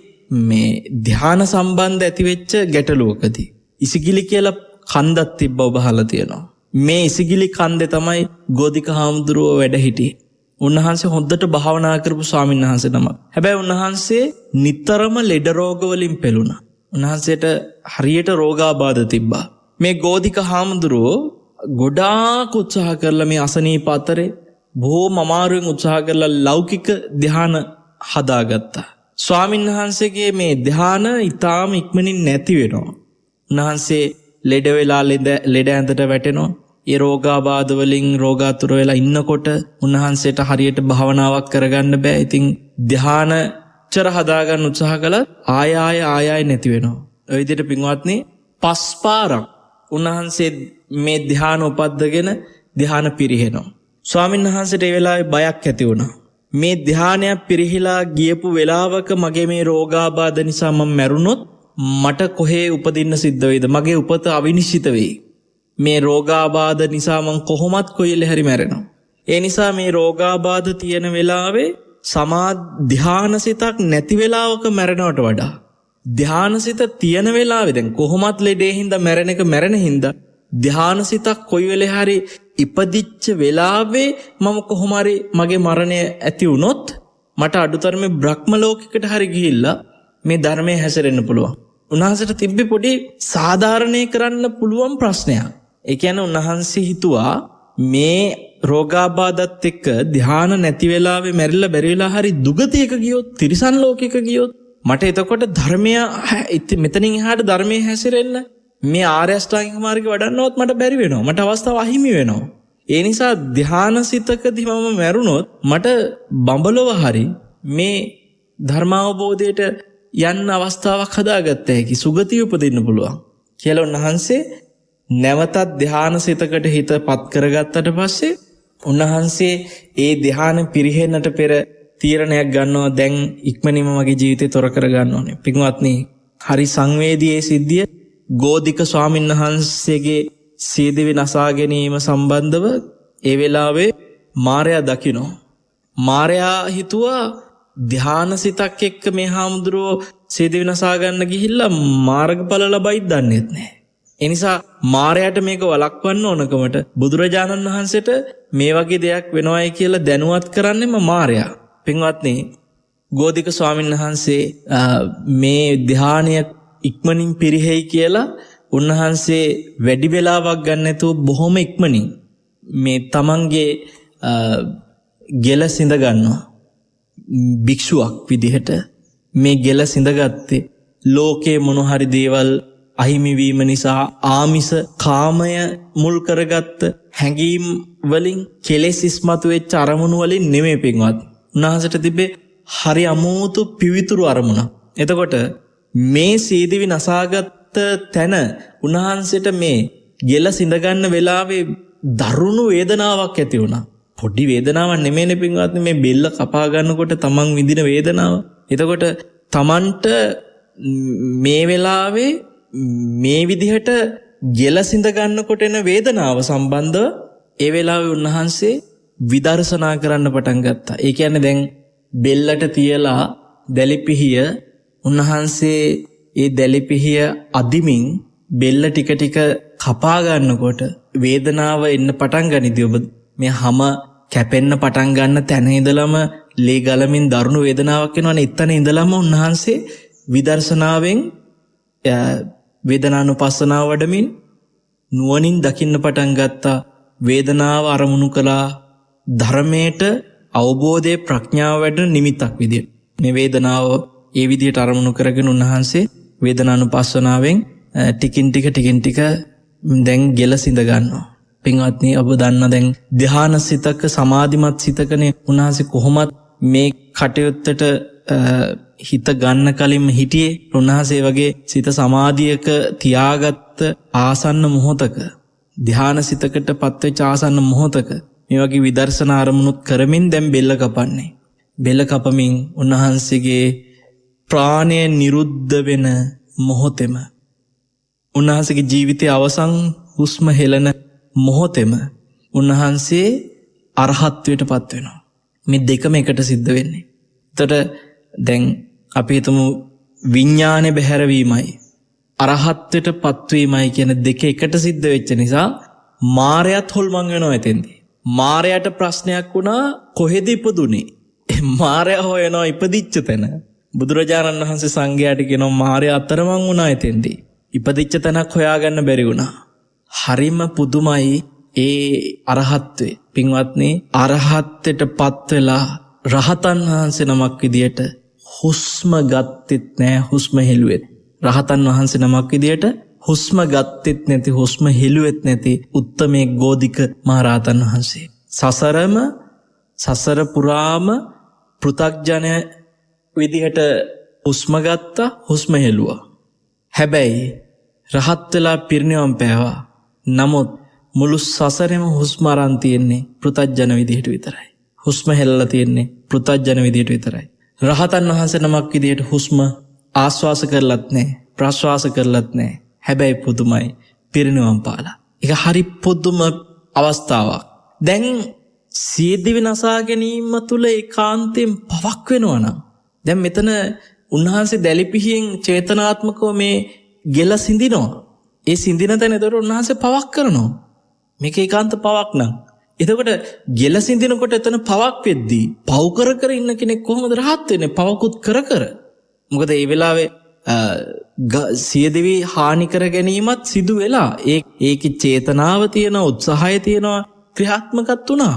මේ ධ්‍යාන සම්බන්ධ ඇතිවෙච්ච ගැටලුවකදී. ඉසිගිලි කියලා කන්දක් තිබ්බ ඔබ අහලා තියෙනවා. මේ ඉසිගිලි කන්දේ තමයි ගෝධික හාමුදුරුවෝ වැඩ හිටියේ. උන්වහන්සේ හොඳට භාවනා කරපු ස්වාමීන් වහන්සේ නමක්. හැබැයි උන්වහන්සේ නිතරම ලෙඩ රෝග වලින් පෙළුණා. උන්වහන්සේට හරියට රෝගාබාධ තිබ්බා. මේ ගෝධික හාමුදුරුවෝ ගොඩාක් උත්සාහ කරලා මේ අසනීප අතරේ බොහොම අමාරුවෙන් උත්සාහ කරලා ලෞකික ධ්‍යාන හදාගත්තා. ස්වාමීන් වහන්සේගේ මේ ධ්‍යාන ඊටාම ඉක්මනින් නැති වෙනවා. උන්වහන්සේ ලෙඩ වෙලා ලෙඩ ඇඳට වැටෙනවා. ඒ රෝගාබාධ වලින් රෝගාතුර වෙලා ඉන්නකොට උන්වහන්සේට හරියට භාවනාවක් කරගන්න බෑ. ඉතින් ධ්‍යානචර හදාගන්න උත්සාහ කළත් ආය නැති වෙනවා. ඔය විදිහට පින්වත්නි 5 පාරක් උන්වහන්සේ මේ ධ්‍යාන උපද්දගෙන ධ්‍යාන පිරිහෙනවා. ස්වාමීන් වහන්සේට ඒ වෙලාවේ බයක් ඇති වුණා. මේ ධ්‍යානයක් පිරිහිලා ගියපු වෙලාවක මගේ මේ රෝගාබාධ නිසා මම මැරුණොත් මට කොහේ උපදින්න සිද්ධ වෙයිද? මගේ උපත අවිනිශ්චිත වෙයි. මේ රෝගාබාධ නිසා මං කොහොමත් කොයිල හැරි මැරෙනවා. ඒ නිසා මේ රෝගාබාධ තියෙන වෙලාවේ ධ්‍යානසිතක් නැති වෙලාවක මැරෙනවට වඩා ධ්‍යානසිත තියෙන වෙලාවේ දැන් කොහොමත් ලෙඩේ හින්දා මැරෙන එක මැරෙන හින්දා ධ්‍යානසිතක් කොයි වෙලේ හරි ඉපදිච්ච වෙලාවේ මම කොහොම හරි මගේ මරණය ඇති වුණොත් මට අඩුතරමේ බ්‍රහ්ම ලෝකයකට හරි ගිහිල්ලා මේ ධර්මයේ හැසිරෙන්න පුළුවන්. උන්වහන්සේට තිබ්බේ පොඩි සාධාරණේ කරන්න පුළුවන් ප්‍රශ්නයක්. ඒ කියන්නේ උන්වහන්සේ හිතුවා මේ රෝගාබාධත් එක්ක ධ්‍යාන නැති වෙලාවේ මැරිලා බැරිලා හරි දුගතියක ගියොත් තිරිසන් ලෝකයක ගියොත් මට එතකොට ධර්මය මෙතනින් එහාට ධර්මයේ හැසිරෙන්න මේ ආර්ය අෂ්ටාංගික මාර්ගය වඩන්නවත් මට බැරි වෙනවා. මට අවස්ථාව අහිමි වෙනවා. ඒ නිසා ධ්‍යානසිතකදී මම මැරුණොත් මට බඹලව හරි මේ ධර්මාවබෝධයට යන්න අවස්ථාවක් හදාගත්ත හැකි සුගතිය උපදින්න පුළුවන් කියලා උන්වහන්සේ නැවතත් ධ්‍යානසිතකට හිතපත් කරගත්තට පස්සේ උන්වහන්සේ ඒ ධ්‍යාන පිරිහෙන්නට පෙර තීරණයක් ගන්නවා. දැන් ඉක්මනින්ම මගේ ජීවිතේ තොර කර ගන්න ඕනේ. පින්වත්නි, හරි සංවේදී ඒ සිද්ධිය ගෝධික ස්වාමීන් වහන්සේගේ සීදිවි නසා ගැනීම සම්බන්ධව ඒ වෙලාවේ මාරයා දකිනවා. මාරයා හිතුවා ධ්‍යානසිතක් එක්ක මේ හාමුදුරුවෝ සීදිවි නසා ගන්න ගිහිල්ලා මාර්ගඵල ලබයිද දන්නේත් නැහැ. ඒ නිසා මාරයාට මේක වළක්වන්න ඕනකමට බුදුරජාණන් වහන්සේට මේ වගේ දෙයක් වෙනවයි කියලා දැනුවත් කරන්නෙම මාරයා. පින්වත්නි, ගෝධික ස්වාමීන් වහන්සේ මේ ධ්‍යානය ඉක්මනින් පිරිහෙයි කියලා උන්වහන්සේ වැඩි වෙලාවක් ගන්න නැතුව බොහොම ඉක්මනින් මේ තමන්ගේ ගෙල සිඳ ගන්නවා. භික්ෂුවක් විදිහට මේ ගෙල සිඳගත්තේ ලෝකේ මොන හරි දේවල් අහිමි වීම නිසා ආමිස කාමය මුල් කරගත්ත හැඟීම් වලින් කෙලෙස් ඉස්මතු වෙච්ච අරමුණු වලින් නෙමෙයි පින්වත්. උන්වහන්සේට තිබේ හරි අමෝතු පිවිතුරු අරමුණක්. එතකොට මේ සීදිවි නසාගත් තැන උන්වහන්සේට මේ ගෙල සිඳගන්න වෙලාවේ දරුණු වේදනාවක් ඇති වුණා. පොඩි වේදනාවක් නෙමෙයිනේ පින්වත්නි, මේ බෙල්ල කපා ගන්නකොට තමන් විඳින වේදනාව. එතකොට තමන්ට මේ වෙලාවේ මේ විදිහට ගෙල සිඳ ගන්නකොට එන වේදනාව සම්බන්ධව ඒ වෙලාවේ උන්වහන්සේ විදර්ශනා කරන්න පටන් ගත්තා. ඒ කියන්නේ දැන් බෙල්ලට තියලා දැලිපිහිය උන්වහන්සේ ඒ දැලිපිහිය අදිමින් බෙල්ල ටික ටික කපා ගන්නකොට වේදනාව එන්න පටන් ගනිදී ඔබ මේ හැම කැපෙන්න පටන් ගන්න තැන ඉඳලම ලේ ගලමින් දරුණු වේදනාවක් එනවනේ. එතන ඉඳලම උන්වහන්සේ විදර්ශනාවෙන් වේදනානුපස්සනාව වඩමින් නුවණින් දකින්න පටන් ගත්තා. වේදනාව අරමුණු කළා ධර්මයට අවබෝධයේ ප්‍රඥාව වැඩෙන නිමිත්තක් විදියට. මේ වේදනාව ඒ විදිහට අරමුණු කරගෙන උන්වහන්සේ වේදනානුපස්සනාවෙන් ටිකින් ටික දැන් ගෙලසිඳ ගන්නවා. පින්වත්නි ඔබ දන්න දැන් ධ්‍යාන සිතක සමාධිමත් සිතකනේ උන්වහන්සේ කොහොමත් මේ කටයුත්තට හිත ගන්න කලින්ම හිටියේ. උන්වහන්සේ වගේ සිත සමාධියක තියාගත්ත ආසන්න මොහොතක ධ්‍යාන සිතකට පත්වෙච්ච ආසන්න මොහොතක මේ වගේ විදර්ශනා අරමුණුත් කරමින් දැන් බෙල්ල කපන්නේ. බෙල්ල කපමින් උන්වහන්සේගේ ප්‍රාණය නිරුද්ධ වෙන මොහොතෙම උන්වහන්සේගේ ජීවිතයේ අවසන් හුස්ම හෙළන මොහොතෙම උන්වහන්සේ අරහත්වයට පත් වෙනවා. මේ දෙකම එකට සිද්ධ වෙන්නේ. එතකොට දැන් අපි හිතමු විඥානේ බැහැරවීමයි අරහත්වයට පත්වීමයි කියන දෙක එකට සිද්ධ වෙච්ච නිසා මායයත් හොල්මන් වෙනවා එතෙන්දී. මායයට ප්‍රශ්නයක් වුණා කොහෙද ඉපදුනේ? මායය හොයනවා ඉපදිච්ච තැන. බුදුරජාණන් වහන්සේ සංඝයාට කියනවා මායය අතරමං වුණා එතෙන්දී. ඉපදිච්ච තැනක් හොයාගන්න බැරි වුණා. හරිම පුදුමයි ඒ අරහත්වේ. පින්වත්නි අරහත්ත්වයට පත් වෙලා රහතන් වහන්සේ නමක් විදියට හුස්ම ගත්තෙත් නෑ හුස්ම හෙළුවෙත්. රහතන් වහන්සේ නමක් විදියට හුස්ම ගත්තෙත් නැති හුස්ම හෙළුවෙත් නැති උත්තමේ ගෝධික මහරහතන් වහන්සේ. සසර පුරාම පෘථග්ජන විදිහට හුස්ම ගත්තා හුස්ම හෙළුවා. හැබැයි රහත් වෙලා පිරිනිවන් පෑවා. නමුත් මුළු සසරෙම හුස්ම අරන් තියෙන්නේ පෘථග්ජන විදිහට විතරයි. හුස්ම හෙළලා තියෙන්නේ පෘථග්ජන විදිහට විතරයි. රහතන් වහන්සේ නමක් විදිහට හුස්ම ආශ්වාස කරලත් නැහැ ප්‍රශ්වාස කරලත් නැහැ. හැබැයි පුදුමයි පිරිනිවන් පාලා. ඒක හරි පුදුම අවස්ථාවක්. දැන් සියදිවි නසා ගැනීම තුළ ඒකාන්තයෙන් පවක් වෙනවා නම් දැන් මෙතන උන්වහන්සේ දැලිපිහියෙන් චේතනාත්මකව මේ ගෙල සිඳිනවා. ඒ සිඳින තැන එතකොට උන්වහන්සේ පවක් කරනවා. මේක ඒකාන්ත පවක් නම්. එතකොට ගෙල සිඳිනකොට එතන පවක් වෙද්දී පව් කර ඉන්න කෙනෙක් කොහොමද රහත් වෙන්නේ? පවකුත් කර. මොකද ඒ වෙලාවේ සියදිවි හානි කර ගැනීමත් සිදු වෙලා ඒකේ චේතනාව තියෙනවා උත්සාහය තියෙනවා ක්‍රියාත්මකත් වුණා.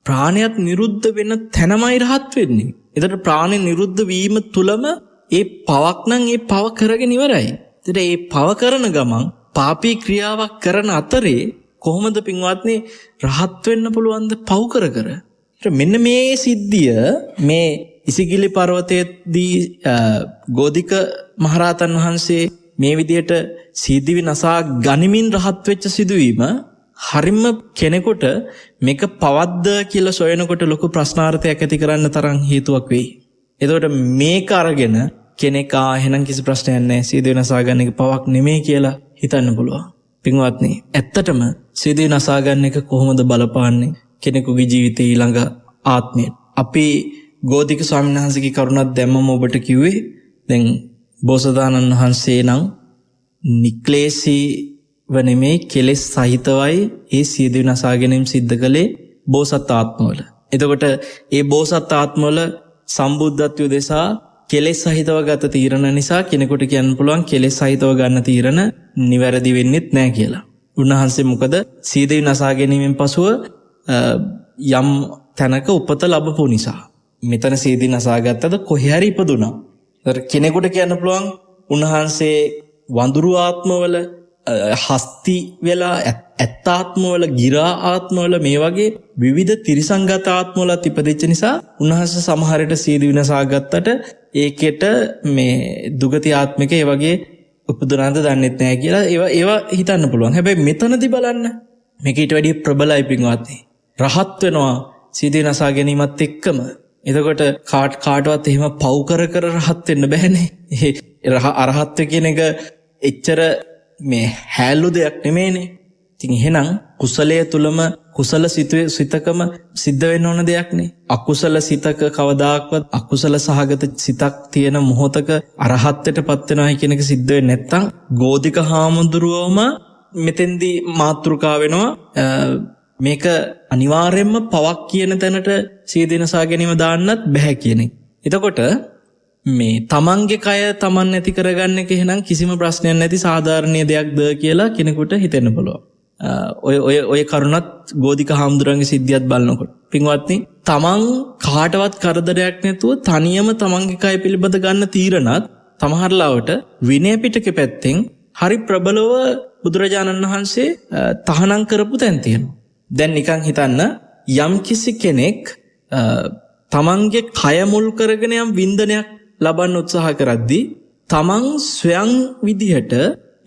ප්‍රාණයත් නිරුද්ධ වෙන තැනමයි රහත් වෙන්නේ. එතකොට ප්‍රාණය නිරුද්ධ වීම තුලම ඒ පවක් නම් ඒ පව කරගෙන ඉවරයි. එතකොට ඒ පව කරන ගමන් පාපී ක්‍රියාවක් කරන අතරේ කොහොමද පින්වත්නි රහත් වෙන්න පුළුවන්ද පව් කර? මෙන්න මේ සිද්ධිය මේ ඉසිගිලි පර්වතයේදී ගෝධික මහරහතන් වහන්සේ මේ විදියට සීදිවි නසා ගනිමින් රහත් වෙච්ච සිදුවීම හරිම කෙනෙකුට මේක පවද්ද කියලා සොයනකොට ලොකු ප්‍රශ්නාර්ථයක් ඇති කරන්න තරම් හේතුවක් වෙයි. එතකොට මේක අරගෙන කෙනෙක් එහෙනම් කිසි ප්‍රශ්නයක් නැහැ සීදිවි නසා ගන්න එක පවක් නෙමෙයි කියලා හිතන්න පුළුවන්. පින්වත්නි ඇත්තටම සීදිවි නසා ගන්න එක කොහොමද බලපාන්නේ කෙනෙකුගේ ජීවිතේ ඊළඟ ආත්මයට? අපි ගෝධික ස්වාමීන් වහන්සේගේ කරුණක් දැම්මම ඔබට කිව්වේ දැන් බෝසතාණන් වහන්සේ නම් නික්ලේශී වනෙමේ කෙලෙස් සහිතවයි ඒ සියදිවි නසා ගැනීම සිද්ධ කළේ බෝසත් ආත්මවල. එතකොට ඒ බෝසත් ආත්මවල සම්බුද්ධත්වය දෙසා කෙලෙස් සහිතව ගත තීරණ නිසා කෙනෙකුට කියන්න පුළුවන් කෙලෙස් සහිතව ගන්න තීරණ නිවැරදි වෙන්නෙත් නැහැ කියලා. උන්වහන්සේ මොකද සියදිවි නසා ගැනීමෙන් පසුව යම් තැනක උපත ලැබපු නිසා මෙතන සියදිවි නසා ගත්තද කොහේ හරි ඉපදුනා. කෙනෙකුට කියන්න පුළුවන් උන්වහන්සේ වඳුරු ආත්මවල හස්ති වෙලා ඇත්තාත්මවල ගිරා ආත්මවල මේ වගේ විවිධ තිරිසංගත ආත්මවලත් ඉපදෙච්ච නිසා උන්වහන්සේ සමහරට සියදිවි නසා ගත්තට ඒකෙට මේ දුගති ආත්මික ඒ වගේ උපදුනාද දන්නෙත් නැහැ කියලා ඒවා හිතන්න පුළුවන්. හැබැයි මෙතනදී බලන්න මේක ඊට වැඩිය ප්‍රබලයි පින්වත්නි. රහත් වෙනවා සියදිවි නසා ගැනීමත් එක්කම. එතකොට කාටවත් එහෙම පව් කර රහත් වෙන්න බෑනේ. අරහත් කියන එක එච්චර මේ හැලු දෙයක් නෙමෙයිනේ. ඉතින් එහෙනම් කුසලයේ තුලම කුසල සිතකම සිද්ධ වෙන්න ඕන දෙයක් නේ. අකුසල සිතක කවදාක්වත් අකුසල සහගත සිතක් තියෙන මොහොතක අරහත්ත්වයටපත් වෙනවා කියන එක සිද්ධ වෙන්නේ නැත්නම් ගෝධික හාමුදුරුවෝම මෙතෙන්දී මාතෘකා වෙනවා මේක අනිවාර්යයෙන්ම පවක් කියන තැනට සියදිවි නසා ගැනීම දාන්නත් බෑ කියන එක. එතකොට මේ තමන්ගේ කය තමන් නැති කරගන්න එක එහෙනම් කිසිම ප්‍රශ්නයක් නැති සාධාරණීය දෙයක්ද කියලා කෙනෙකුට හිතෙන්න පුළුවන්. ඔය කරුණත් ගෝධික හාමුදුරන්ගේ සිද්ධියත් බලනකොට පින්වත්නි තමන් කාටවත් කරදරයක් නැතුව තනියම තමන්ගේ කය පිළිබඳ ගන්න තීරණත් සමහරලාවට විනය පිටකේ පැත්තෙන් හරි ප්‍රබලව බුදුරජාණන් වහන්සේ තහනම් කරපු තැන් තියෙනවා. දැන් නිකන් හිතන්න යම් කිසි කෙනෙක් තමන්ගේ කය මුල් කරගෙන යම් වින්දනයක් ලබන්න උත්සාහ කරද්දී තමන් ස්වයං විදිහට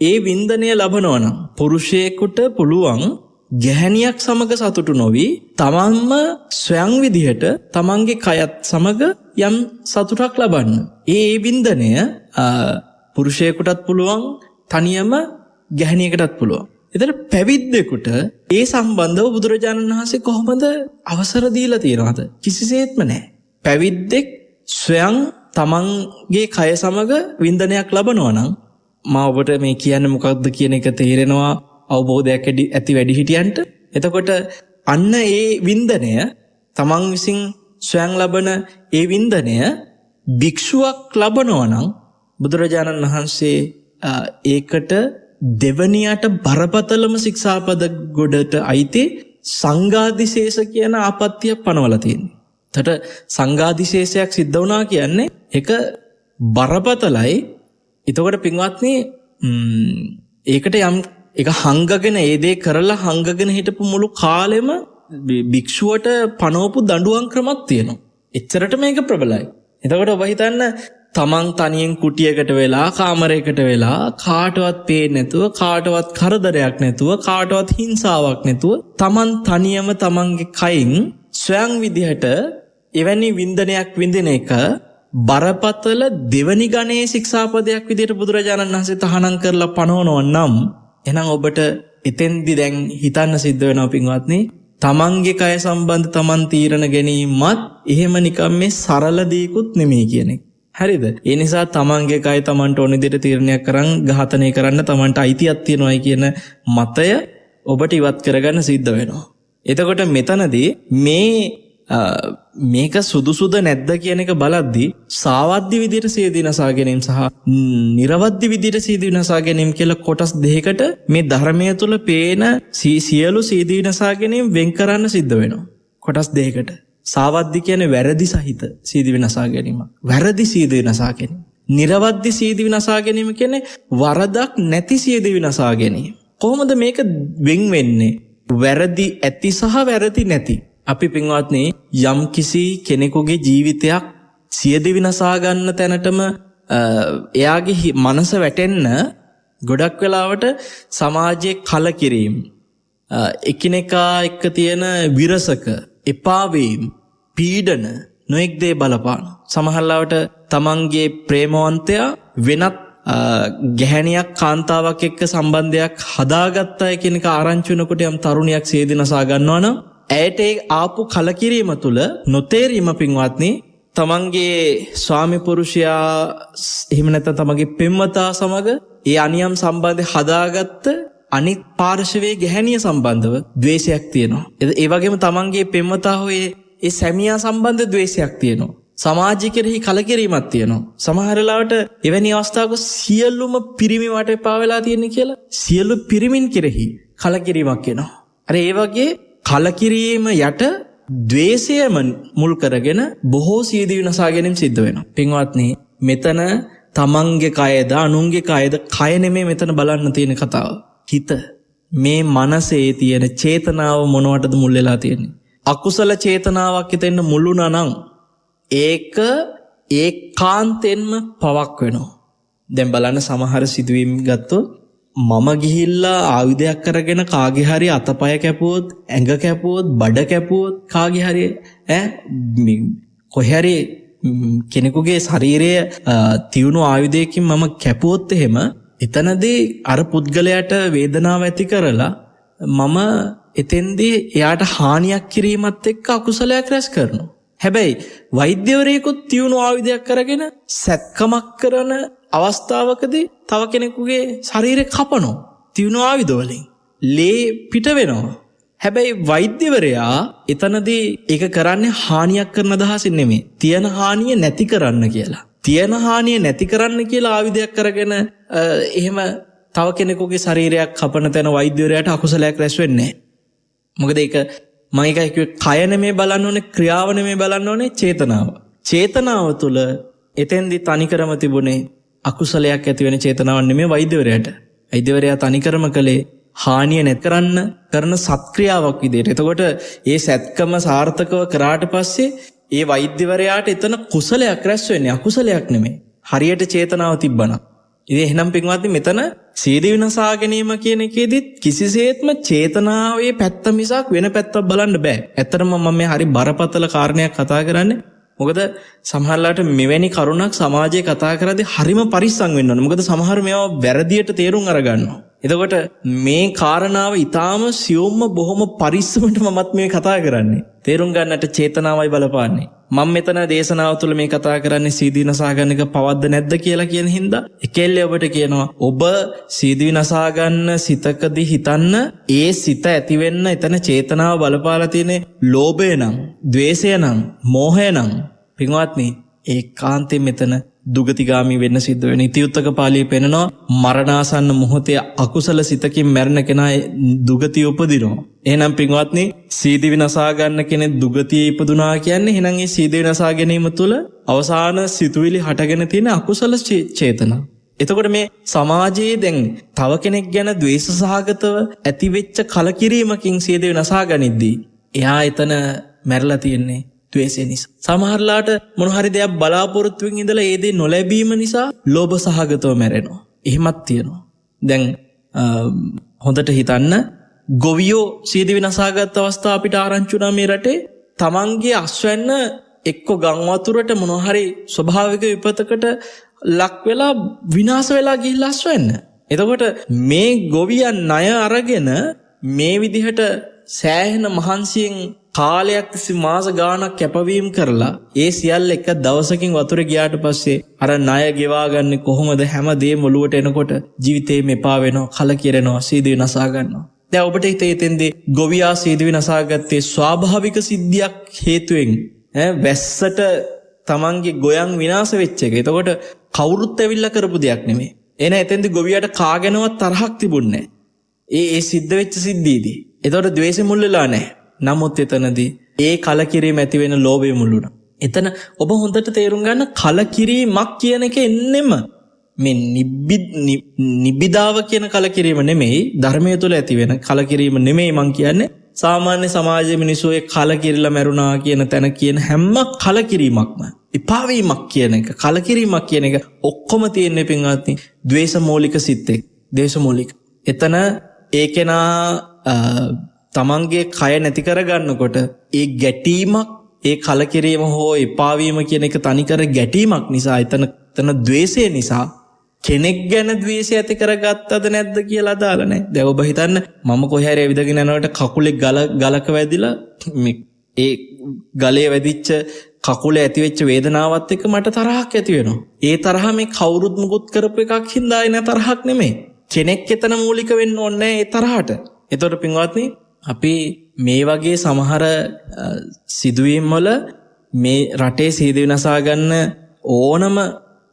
ඒ වින්දනය ලබනවා නම් පුරුෂයෙකුට පුළුවන් ගැහණියක් සමග සතුටු නොවි තමන්ම ස්වයං විදිහට තමන්ගේ කයත් සමග යම් සතුටක් ලබන්න. ඒ වින්දනය පුරුෂයෙකුටත් පුළුවන් තනියම ගැහණියකටත් පුළුවන්. එතන පැවිද්දෙකුට ඒ සම්බන්ධව බුදුරජාණන් වහන්සේ කොහොමද අවසර දීලා තියෙනවද? කිසිසේත්ම නැහැ. පැවිද්දෙක් ස්වයං තමන්ගේ කය සමග වින්දනයක් ලබනවා නම් මා ඔබට මේ කියන්නේ මොකක්ද කියන එක තේරෙනවා අවබෝධයක් ඇති වැඩිහිටියන්ට. එතකොට අන්න ඒ වින්දනය තමන් විසින් ස්වයං ලබන ඒ වින්දනය භික්ෂුවක් ලබනවා නම් බුදුරජාණන් වහන්සේ ඒකට දෙවනියට බරපතලම ශික්ෂාපද ගොඩට අයිති සංඝාදිශේෂ කියන ආපත්‍ය පනවලා තියෙනවා. එතකොට සංඝාදිශේෂයක් සිද්ධ වුණා කියන්නේ ඒක බරපතලයි. එතකොට පින්වත්නි ඒකට යම් ඒක හංගගෙන ඒ දේ කරලා හංගගෙන හිටපු මුළු කාලෙම භික්ෂුවට පනවපු දඬුවම් ක්‍රමක් තියෙනවා. එච්චරට මේක ප්‍රබලයි. එතකොට ඔබ හිතන්න තමන් තනියෙන් කුටියකට වෙලා කාමරයකට වෙලා කාටවත් පේන්නේ නැතුව කාටවත් කරදරයක් නැතුව කාටවත් හිංසාවක් නැතුව තමන් තනියම තමන්ගේ කයින් ස්වයං විදිහට එවැනි වින්දනයක් විඳින එක බරපතල දෙවනි ගණයේ ශික්ෂාපදයක් විදිහට බුදුරජාණන් වහන්සේ තහනම් කරලා පනවනවා නම් එහෙනම් ඔබට එතෙන්දි දැන් හිතන්න සිද්ධ වෙනවා පින්වත්නි තමන්ගේ කය සම්බන්ධ තමන් තීරණ ගැනීමත් එහෙම නිකම් මේ සරල දෙයක්ුත් නෙමෙයි කියන එක. හරිද? ඒ නිසා තමන්ගේ කය තමන්ට ඕන විදිහට තීරණයක් කරන් ඝාතනය කරන්න තමන්ට අයිතියක් තියෙනවායි කියන මතය ඔබට ඉවත් කරගන්න සිද්ධ වෙනවා. එතකොට මෙතනදී මේක සුදුසුද නැද්ද කියන එක බලද්දී සාවද්දි විදිහට සීදී නසා ගැනීම සහ නිර්වද්දි විදිහට සීදී නසා ගැනීම කියලා කොටස් දෙකකට මේ ධර්මය තුල පේන සියලු සීදී නසා ගැනීම වෙන් කරන්න සිද්ධ වෙනවා. කොටස් දෙකකට. සාවද්දි කියන්නේ වැරදි සහිත සීදී විනාශා ගැනීම. වැරදි සීදී විනාශා ගැනීම. නිර්වද්දි සීදී විනාශා ගැනීම කියන්නේ වරදක් නැති සීදී විනාශා ගැනීම. කොහොමද මේක වෙන් වෙන්නේ? වැරදි ඇති සහ වැරදි නැති. අපි පින්වත්නි යම් කිසි කෙනෙකුගේ ජීවිතයක් සියදි විනාශා ගන්න තැනටම එයාගේ මනස වැටෙන්න ගොඩක් වෙලාවට සමාජයේ කලකිරීම එකිනෙකා එක්ක තියෙන විරසක එපා වීම පීඩන නොඑක් දේ බලපාන. සමහරවිට තමන්ගේ ප්‍රේමවන්තයා වෙනත් ගැහණියක් කාන්තාවක් එක්ක සම්බන්ධයක් හදාගත්තා කියන එක ආරංචි වෙනකොට යම් තරුණියක් සියදිනසා ගන්නවා නම් ඇයට ඒ ආපු කලකිරීම තුළ නොතේරීම පින්වත්නි තමන්ගේ ස්වාමි පුරුෂයා එහෙම නැත්නම් තමන්ගේ පෙම්වතා සමග ඒ අනියම් සම්බන්ධය හදාගත්ත අනිත් පාර්ශවයේ ගැහණිය සම්බන්ධව ද්වේෂයක් තියෙනවා. ඒ වගේම තමන්ගේ පෙම්වතා හෝ ඒ සැමියා සම්බන්ධ ද්වේෂයක් තියෙනවා. සමාජය කෙරෙහි කලකිරීමක් තියෙනවා. සමහර වෙලාවට එවැනි අවස්ථාවක සියලුම පිරිමි වට එපා වෙලා තියෙන්නේ කියලා සියලු පිරිමින් කෙරෙහි කලකිරීමක් එනවා. අර ඒ වගේ කලකිරීම යට ද්වේෂයම මුල් කරගෙන බොහෝ සීදී විනාශා ගැනීම සිද්ධ වෙනවා. පින්වත්නි මෙතන තමන්ගේ කයද අනුන්ගේ කයද කය නෙමෙයි මෙතන බලන්න තියෙන කතාව. හිත මේ මනසේ තියෙන චේතනාව මොනවටද මුල් වෙලා තියෙන්නේ? අකුසල චේතනාවක් හිතෙන්න මුල් වුණා නම් ඒක ඒකාන්තයෙන්ම පවක් වෙනවා. දැන් බලන්න සමහර සිදුවීම් ගත්තොත් මම ගිහිල්ලා ආයුධයක් කරගෙන කාගේ හරි අතපය කැපුවොත් ඇඟ කැපුවොත් බඩ කැපුවොත් කාගේ හරි කොහේ හරි කෙනෙකුගේ ශරීරයේ තියුණු ආයුධයකින් මම කැපුවොත් එහෙම එතනදී අර පුද්ගලයාට වේදනාව ඇති කරලා මම එතෙන්දී එයාට හානියක් කිරීමත් එක්ක අකුසලයක් රැස් කරනවා. හැබැයි වෛද්‍යවරයෙකුත් තියුණු ආයුධයක් කරගෙන සැත්කමක් කරන අවස්ථාවකදී තව කෙනෙකුගේ ශරීරය කපනවා තියුණු ආයුධ වලින්. ලේ පිට වෙනවා. හැබැයි වෛද්‍යවරයා එතනදී ඒක කරන්නේ හානියක් කරන අදහසින් නෙමෙයි. තියෙන හානිය නැති කරන්න කියලා. තියෙන හානිය නැති කරන්න කියලා ආයුධයක් කරගෙන එහෙම තව කෙනෙකුගේ ශරීරයක් කපන තැන වෛද්‍යවරයාට අකුසලයක් රැස් වෙන්නේ නැහැ. මොකද ඒක මම එකයි කිව්වේ කය නෙමෙයි බලන්න ඕනේ, ක්‍රියාව නෙමෙයි බලන්න ඕනේ, චේතනාව. චේතනාව තුළ එතෙන්දි තනිකරම තිබුණේ අකුසලයක් ඇති වෙන චේතනාවක් නෙමෙයි වෛද්‍යවරයාට. වෛද්‍යවරයා තනිකරම කළේ හානිය නැති කරන්න කරන සත්ක්‍රියාවක් විදියට. එතකොට ඒ සත්කම සාර්ථකව කරාට පස්සේ ඒ වෛද්‍යවරයාට එතන කුසලයක් රැස් වෙන්නේ, අකුසලයක් නෙමෙයි. හරියට චේතනාව තිබ්බනම්. ඉතින් එහෙනම් පින්වත්නි මෙතන සීදී විනාශා ගැනීම කියන එකේදීත් කිසිසේත්ම චේතනාවේ පැත්ත මිසක් වෙන පැත්තක් බලන්න බෑ. ඇත්තටම මම මේ හරි බරපතල කාරණයක් කතා කරන්නේ. මොකද සමහරලාට මෙවැනි කරුණක් සමාජයේ කතා කරද්දී හරිම පරිස්සම් වෙන්න ඕනේ. මොකද සමහර මේවා වැරදියට තේරුම් අරගන්නවා. එතකොට මේ කාරණාව ඊටාම සියුම්ම බොහොම පරිස්සමට මමත් මේ කතා කරන්නේ. තේරුම් ගන්නට චේතනාවයි බලපාන්නේ. මම මෙතන දේශනාව තුළ මේ කතා කරන්නේ සීදී නසා ගන්න එක පවද්ද නැද්ද කියලා කියන හින්දා එකෙල්ලේ ඔබට කියනවා ඔබ සීදී නසා ගන්න සිතකදී හිතන්න ඒ සිත ඇති වෙන්න එතන චේතනාව බලපාලා තියෙන්නේ ලෝභය නම්, ద్వේෂය නම්, මෝහය නම් පින්වත්නි ඒකාන්තයෙන් මෙතන දුගතිගාමී වෙන්න සිද්ධ වෙන. ඉතිඋත්තක පාළියේ පෙන්නනවා මරණාසන්න මොහොතේ අකුසල සිතකින් මැරෙන කෙනා දුගතිය උපදිනවා. එහෙනම් පින්වත්නි සීදී විනාශා ගන්න කෙනෙක් දුගතියේ ඉපදුනා කියන්නේ එහෙනම් ඒ සීදී විනාශා ගැනීම තුළ අවසාන සිතුවිලි හටගෙන තියෙන අකුසල චේතනා. එතකොට මේ සමාජයේ දැන් තව කෙනෙක් ගැන ද්වේෂ සහගතව ඇතිවෙච්ච කලකිරීමකින් සීදී විනාශා ගනිද්දී එයා එතන මැරලා තියෙන්නේ ද්වේෂය නිසා. සමහරලාට මොන හරි දෙයක් බලාපොරොත්තුවෙන් ඉඳලා ඒ දේ නොලැබීම නිසා ලෝභ සහගතව මැරෙනවා. එහෙමත් තියෙනවා. දැන් හොඳට හිතන්න ගොවියෝ සීදී විනාශාගත් අවස්ථා අපිට ආරංචි වුණා මේ රටේ. තමන්ගේ අස්වැන්න එක්ක ගම් වතුරට මොන හරි ස්වභාවික විපතකට ලක් වෙලා විනාශ වෙලා ගිහිල්ලා අස්වැන්න. එතකොට මේ ගොවියන් ණය අරගෙන මේ විදිහට සෑහෙන මහන්සියෙන් කාලයක් තිස්සේ මාස ගාණක් කැපවීම කරලා ඒ සියල්ල එක දවසකින් වතුරේ ගියාට පස්සේ අර ණය ගෙවා ගන්න කොහොමද? හැමදේම ඔලුවට එනකොට ජීවිතේ මෙපා වෙනවා, කලකිරෙනවා, සීදී විනාශා ගන්නවා. දැන් ඔබට හිතෙන්දී ගොවියා සීදී විනාශා ගත්තේ ස්වාභාවික සිද්ධියක් හේතුවෙන් වැස්සට තමන්ගේ ගොයන් විනාශ වෙච්ච එක. එතකොට කවුරුත් ඇවිල්ලා කරපු දෙයක් නෙමෙයි. එන එතෙන්දී ගොවියාට කාගෙනවත් තරහක් තිබුණේ නැහැ. ඒ සිද්ධ වෙච්ච සිද්ධියේදී. එතකොට ද්වේෂෙ මුල් වෙලා නැහැ. නමුත් එතනදී ඒ කලකිරීම ඇති වෙන ලෝභය මුල් වුණා. එතන ඔබ හොඳට තේරුම් ගන්න කලකිරීමක් කියන එක එන්නෙම මේ නිබ්බිදාව කියන කලකිරීම නෙමෙයි, ධර්මයේ තුල ඇති වෙන කලකිරීම නෙමෙයි මං කියන්නේ. සාමාන්‍ය සමාජයේ මිනිස්සු ඒ කලකිරිලා මැරුණා කියන තැන කියන හැම කලකිරීමක්ම ඉපාවීමක් කියන එක, කලකිරීමක් කියන එක ඔක්කොම තියෙන්නේ පින්වත්නි ද්වේෂ මූලික සිත්තේ. දේශ මූලික. එතන ඒකේනා තමන්ගේ කය නැති කරගන්නකොට ඒ ගැටීමක්, ඒ කලකිරීම හෝ එපාවීම කියන එක තනිකර ගැටීමක් නිසා එතන ද්වේෂය නිසා කෙනෙක් ගැන ද්වේෂය ඇති කරගත්තද නැද්ද කියලා දාලා නැහැ. දැන් ඔබ හිතන්න මම කොහේ හරි ඇවිදගෙන යනකොට කකුලේ ගලක වැදිලා ඒ ගලේ වැදිච්ච කකුලේ ඇතිවෙච්ච වේදනාවත් එක්ක මට තරහක් ඇති වෙනවා. ඒ තරහ මේ කවුරුත් මුකුත් කරපු එකක් හින්දා එන තරහක් නෙමෙයි. කෙනෙක් එතන මූලික වෙන්න ඕනේ ඒ තරහට. එතකොට පින්වත්නි අපි මේ වගේ සමහර සිදුවීම් වල මේ රටේ සීදී විනාශා ගන්න ඕනම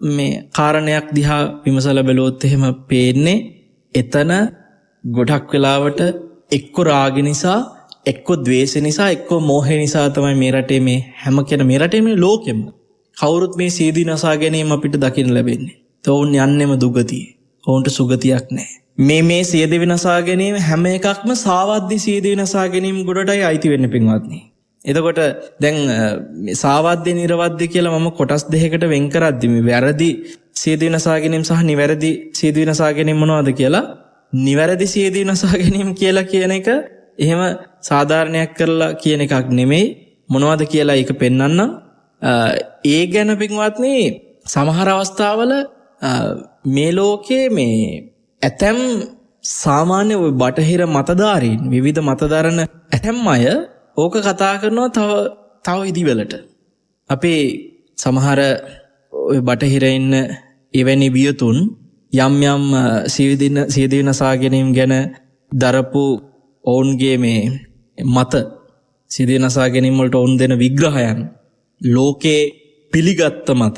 මේ කාරණයක් දිහා විමසලා බැලුවොත් එහෙම පේන්නේ එතන ගොඩක් වෙලාවට එක්ක රාග නිසා, එක්ක ද්වේෂ නිසා, එක්ක මෝහය නිසා තමයි මේ රටේ මේ හැම කෙනා මේ රටේ මේ ලෝකෙම කවුරුත් මේ සීදී විනාශා ගැනීම අපිට දකින්න ලැබෙන්නේ. තෝන් යන්නෙම දුගතිය. ඔවුන්ට සුගතියක් නැහැ. මේ සීදී විනාශා ගැනීම හැම එකක්ම සාවද්දි සීදී විනාශා ගැනීම ගොඩටයි අයිති වෙන්නේ පින්වත්නි. එතකොට දැන් සාවද්දේ නිර්වද්දේ කියලා මම කොටස් දෙකකට වෙන් කරද්දි මේ වැරදි සීදී විනාශා ගැනීම සහ නිවැරදි සීදී විනාශා ගැනීම මොනවද කියලා නිවැරදි සීදී විනාශා ගැනීම කියලා කියන එක එහෙම සාධාරණයක් කරලා කියන එකක් නෙමෙයි. මොනවද කියලා ඒක පෙන්වන්නම්. ඒ ගැන පින්වත්නි සමහර අවස්ථාවල මේ ලෝකයේ මේ ඇතැම් සාමාන්‍ය බටහිර මතධාරීන් විවිධ මතධාරණ ඇතැම් අය ඕක කතා කරනවා තව විදිවලට. අපේ සමහර ඔය බටහිර ඉන්න එවැනි වියතුන් යම් යම් සීදී විනාශා ගැනීම ගැන දරපු ඔවුන්ගේ මේ මත සීදී විනාශා ගැනීම වලට ඔවුන් දෙන විග්‍රහයන් ලෝකේ පිළිගත්ත මත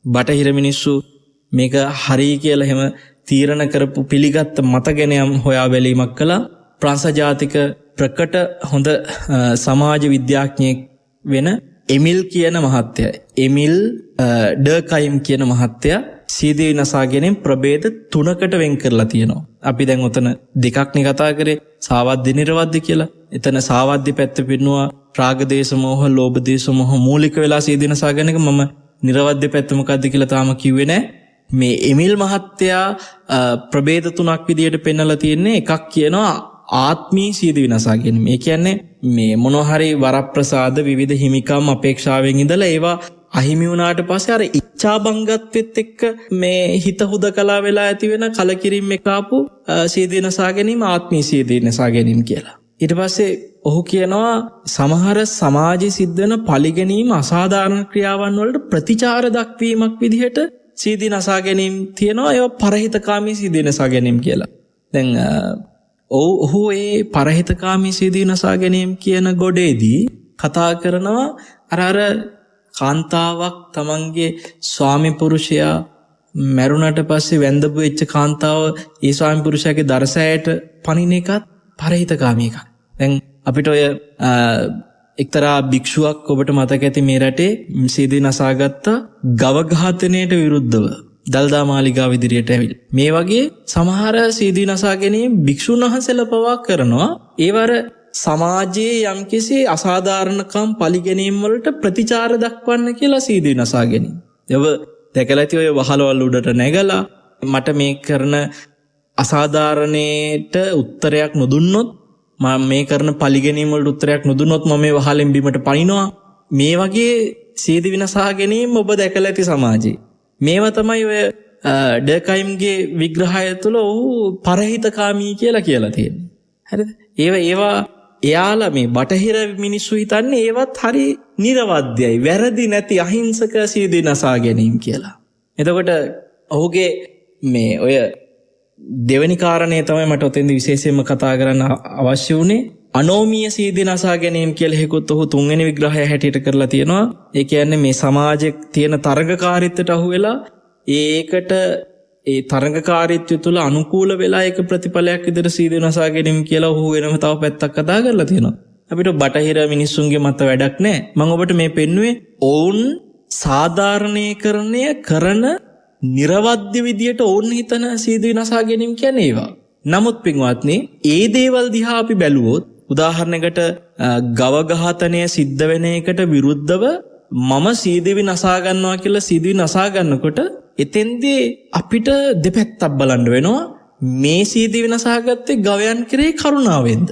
බටහිර මිනිස්සු මේක හරි කියලා එහෙම තීරණ කරපු පිළිගත්ත මත ගැන හොයා බැලීමක් කළා. ප්‍රංශ ජාතික ප්‍රකට හොඳ සමාජ විද්‍යාඥයෙක් වෙන එමිල් කියන මහත්තයා එමිල් ඩර්කයිම් කියන මහත්තයා සීදී නසා ගැනීම ප්‍රභේද 3කට වෙන් කරලා තියෙනවා. අපි දැන් උතන දෙකක් නේ කතා කරේ සාවද්‍ය නිර්වද්‍ය කියලා. එතන සාවද්‍ය පැත්ත පින්නවා රාග දේශ මොහ ලෝභ දේශ මොහ මූලික වෙලා සීදී නසා ගැනීම මම නිර්වද්‍ය පැත්ත මොකද්ද කියලා තාම කිව්වේ නැහැ. මේ එමිල් මහත්තයා ප්‍රභේද 3ක් විදියට පෙන්වලා තියෙන්නේ. එකක් කියනවා ආත්මී සීදී විනාසා ගැනීම. ඒ කියන්නේ මේ මොනවා හරි වරප්‍රසාද විවිධ හිමිකම් අපේක්ෂාවෙන් ඉඳලා ඒවා අහිමි වුණාට පස්සේ අර ඉච්ඡාබංගත්වෙත් එක්ක මේ හිත හුදකලා වෙලා ඇති වෙන කලකිරීම එක ආපු සීදී විනාසා ගැනීම ආත්මී සීදී විනාසා ගැනීම කියලා. ඊට පස්සේ ඔහු කියනවා සමහර සමාජයේ සිද්ධ වෙන පරිගැනීම අසාධාරණ ක්‍රියාවන් වලට ප්‍රතිචාර දක්වීමක් විදිහට සීදී විනාසා ගැනීම තියෙනවා. ඒවා පරහිතකාමී සීදී විනාසා ගැනීම කියලා. දැන් ඔහු ඒ පරහිතකාමී සීදී විනාසා ගැනීම කියන ගොඩේදී කතා කරනවා අර කාන්තාවක් තමන්ගේ ස්වාමි පුරුෂයා මැරුණට පස්සේ වැඳපු වෙච්ච කාන්තාව ඒ ස්වාමි පුරුෂයාගේ දරසෑයට පනින එකත් පරහිතකාමී එකක්. දැන් අපිට ඔය එක්තරා භික්ෂුවක් ඔබට මතක ඇති මේ රටේ සීදී නසාගත්ත ගව ඝාතනයට විරුද්ධව දල්දා මාලිගාව ඉදිරියට ඇවිල්ලා මේ වගේ සමහර සීදී නසා ගැනීම භික්ෂුන් වහන්සේලා පවා කරනවා. ඒවර සමාජයේ යම්කිසි අසාධාරණකම් පරිගැනීම් වලට ප්‍රතිචාර දක්වන්න කියලා සීදී නසා ගැනීම. ඒව දැකලා ඇති ඔය වහලවල් උඩට නැගලා මට මේ කරන අසාධාරණේට උත්තරයක් නොදුන්නොත් මම මේ කරන පරිගැනීම් වලට උත්තරයක් නොදුන්නොත් මම මේ වහලෙන් බිමට පනිනවා. මේ වගේ සීදී විනාසා ගැනීම ඔබ දැකලා ඇති සමාජයේ. මේවා තමයි ඔය ඩර්කයිම්ගේ විග්‍රහය තුළ ඔහු පරහිතකාමී කියලා තියෙන්නේ. හරිද? ඒවා එයාලා මේ බටහිර මිනිස්සු හිතන්නේ ඒවත් හරි නිර්වද්‍යයි, වැරදි නැති අහිංසක සීදී නසා ගැනීම කියලා. එතකොට ඔහුගේ මේ ඔය දෙවෙනි කාරණේ තමයි මට ඔතෙන්දී විශේෂයෙන්ම කතා කරන්න අවශ්‍ය වුණේ. අනෝමීය සීදී නසා ගැනීම කියලා හේකුත් ඔහු තුන්වෙනි විග්‍රහය හැටියට කරලා තියෙනවා. ඒ කියන්නේ මේ සමාජයේ තියෙන තරඟකාරීත්වයට අහු වෙලා ඒකට ඒ තරඟකාරීත්වය තුළ අනුකූල වෙලා ඒක ප්‍රතිඵලයක් විදිහට සීදී නසා ගැනීම කියලා ඔහු වෙනම තව පැත්තක් කතා කරලා තියෙනවා. අපිට බටහිර මිනිස්සුන්ගේ මත වැඩක් නැහැ. මම ඔබට මේ පෙන්නුවේ ඔවුන් සාධාරණීකරණය කරන නිර්වද්‍ය විදියට ඔවුන් හිතන සීදී නසා ගැනීම කියන්නේ ඒවා. නමුත් පින්වත්නි, ඒ දේවල් දිහා අපි බැලුවොත් උදාහරණයකට ගව ඝාතනය සිද්ධ වෙන එකට විරුද්ධව මම සීදී නසා ගන්නවා කියලා සීදී නසා ගන්නකොට එතෙන්දී අපිට දෙපැත්තක් බලන්න වෙනවා. මේ සීදී නසාගත්තේ ගවයන් කෙරේ කරුණාවෙන්ද?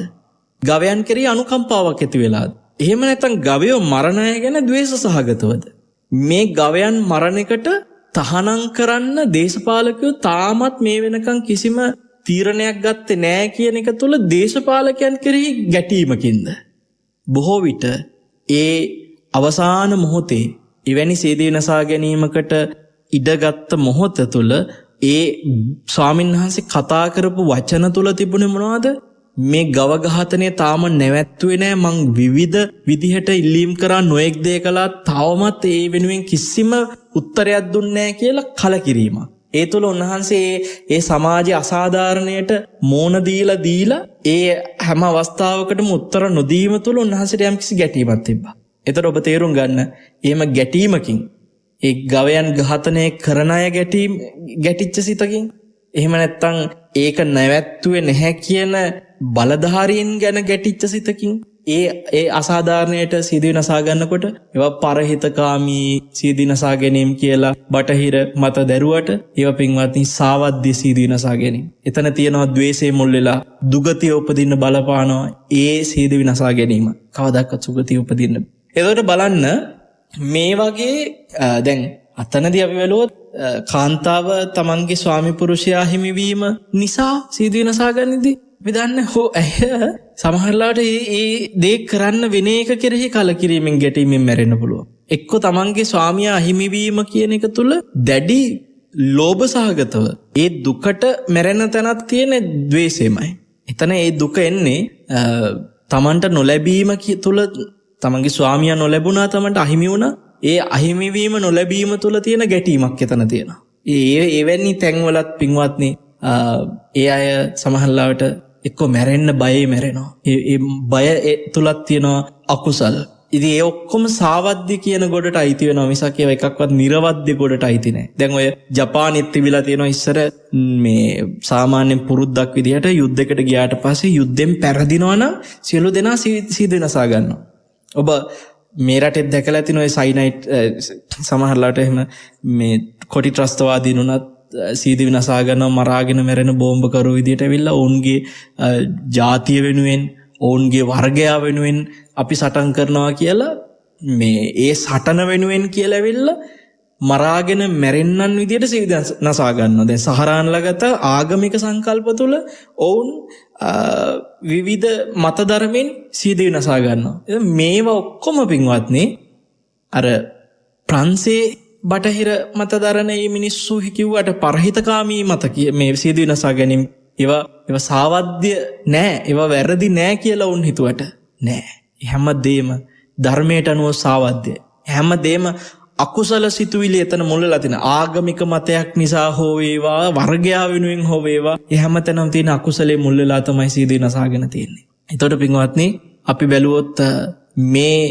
ගවයන් කෙරේ අනුකම්පාවක් ඇති වෙලාද? එහෙම නැත්නම් ගවයෝ මරණය ගැන ද්වේෂ සහගතවද? මේ ගවයන් මරණයකට තහනම් කරන්න දේශපාලකයෝ තාමත් මේ වෙනකන් කිසිම තීරණයක් ගත්තේ නැහැ කියන එක තුළ දේශපාලකයන් කෙරෙහි ගැටීමකින්ද? බොහෝ විට ඒ අවසාන මොහොතේ එවැනි සීදී නසා ගැනීමකට ඉඩගත් මොහොත තුළ ඒ ස්වාමීන් වහන්සේ කතා කරපු වචන තුළ තිබුණේ මොනවද? මේ ගව ඝාතනය තාම නැවැත්තුවේ නෑ, මං විවිධ විදිහට ඉල්ලීම් කරා, නොඑක් දේ කළා, තවමත් ඒ වෙනුවෙන් කිසිම උත්තරයක් දුන්නේ නෑ කියලා කලකිරීමක්. ඒ තුළ උන්වහන්සේ ඒ සමාජයේ අසාධාරණයට මෝන දීලා ඒ හැම අවස්ථාවකටම උත්තර නොදීම තුළ උන්වහන්සේට යම්කිසි ගැටීමක් තිබ්බා. ඒතර ඔබ තේරුම් ගන්න, එහෙම ගැටීමකින් ඒ ගවයන් ඝාතනය කරන අය ගැටිච්ච සිතකින්, එහෙම නැත්නම් ඒක නැවැත්තුවේ නැහැ කියන බලධාරීන් ගැන ගැටිච්ච සිතකින් ඒ අසාධාරණයට සීදී නසා ගන්නකොට ඒවා පරහිතකාමී සීදී නසා ගැනීම කියලා බටහිර මත දැරුවට ඒවා පින්වත්නි සාවද්‍ය සීදී නසා ගැනීම. එතන තියෙනවා ද්වේෂයේ මුල් වෙලා දුගතිය උපදින්න බලපානවා. ඒ සීදී නසා ගැනීම කවදාකවත් සුගතිය උපදින්න. එතකොට බලන්න මේ වගේ දැන් අතනදී අපි බලුවොත් කාන්තාව තමන්ගේ ස්වාමි පුරුෂයා හිමිවීම නිසා සීදී නසා ගන්නදී අපි දන්නේ සමහරලාට ඒ දේ කරන්න වෙන එක කෙරෙහි කලකිරීමෙන් ගැටීමෙන් මැරෙන්න පුළුවන්. එක්ක තමන්ගේ ස්වාමියා අහිමිවීම කියන එක තුළ දැඩි ලෝභ සහගතව ඒ දුකට මැරෙන තැනක් තියෙන ද්වේෂයමයි. එතන ඒ දුක එන්නේ තමන්ට නොලැබීම තුළ, තමන්ගේ ස්වාමියා නොලැබුණා, තමන්ට අහිමි වුණා, ඒ අහිමිවීම නොලැබීම තුළ තියෙන ගැටීමක් එතන තියෙනවා. එවැනි තැන්වලත් පින්වත්නි ඒ අය සමහරලාට එක්ක මැරෙන්න බයේ මැරෙනවා. ඒ බය තුලත් තියෙනවා අකුසල්. ඉතින් ඒ ඔක්කොම සාවද්‍ය කියන ගොඩට අයිති වෙනවා මිසක් ඒවා එකක්වත් නිර්වද්‍ය ගොඩට අයිති නැහැ. දැන් ඔය ජපානෙත් තිබිලා තියෙනවා ඉස්සර මේ සාමාන්‍ය පුරුද්දක් විදිහට යුද්ධයකට ගියාට පස්සේ යුද්ධෙන් පෙරදිනවා නම් සියලු දෙනා සීද වෙනසා ගන්නවා. ඔබ මේ රටෙත් දැකලා තින ඔය සයිනයිට් සමහරලාට එහෙම මේ කොටි ත්‍රස්තවාදීන් උනත් සීද විනාශා ගන්නවා මරාගෙන මැරෙන බෝම්බකරු විදිහට ඇවිල්ලා ඔවුන්ගේ ජාතිය වෙනුවෙන් ඔවුන්ගේ වර්ගයා වෙනුවෙන් අපි සටන් කරනවා කියලා මේ ඒ සටන වෙනුවෙන් කියලා ඇවිල්ලා මරාගෙන මැරෙන්නන් විදියට සීද නසා ගන්නවා. දැන් සහරාන්ලා ගත ආගමික සංකල්ප තුළ ඔවුන් විවිධ මත ධර්මෙන් සීද විනාශා ගන්නවා. මේවා ඔක්කොම පින්වත්නි අර ප්‍රංශේ බටහිර මත දරන මේ මිනිස්සු කිව්වට පරහිතකාමී මත මේ සීද විනාශා ගැනීම ඒවා සාවද්‍ය නෑ, ඒවා වැරදි නෑ කියලා උන් හිතුවට නෑ. හැමදේම ධර්මයට අනුව සාවද්‍යයි. හැමදේම අකුසල සිතුවිලි එතන මුල්ලලා තියෙන ආගමික මතයක් නිසා හෝ වේවා වර්ගයා වෙනුවෙන් හෝ වේවා ඒ හැමතැනම තියෙන අකුසලේ මුල්ලලා තමයි සීද විනාශාගෙන තියෙන්නේ. එතකොට පින්වත්නි අපි බැලුවොත් මේ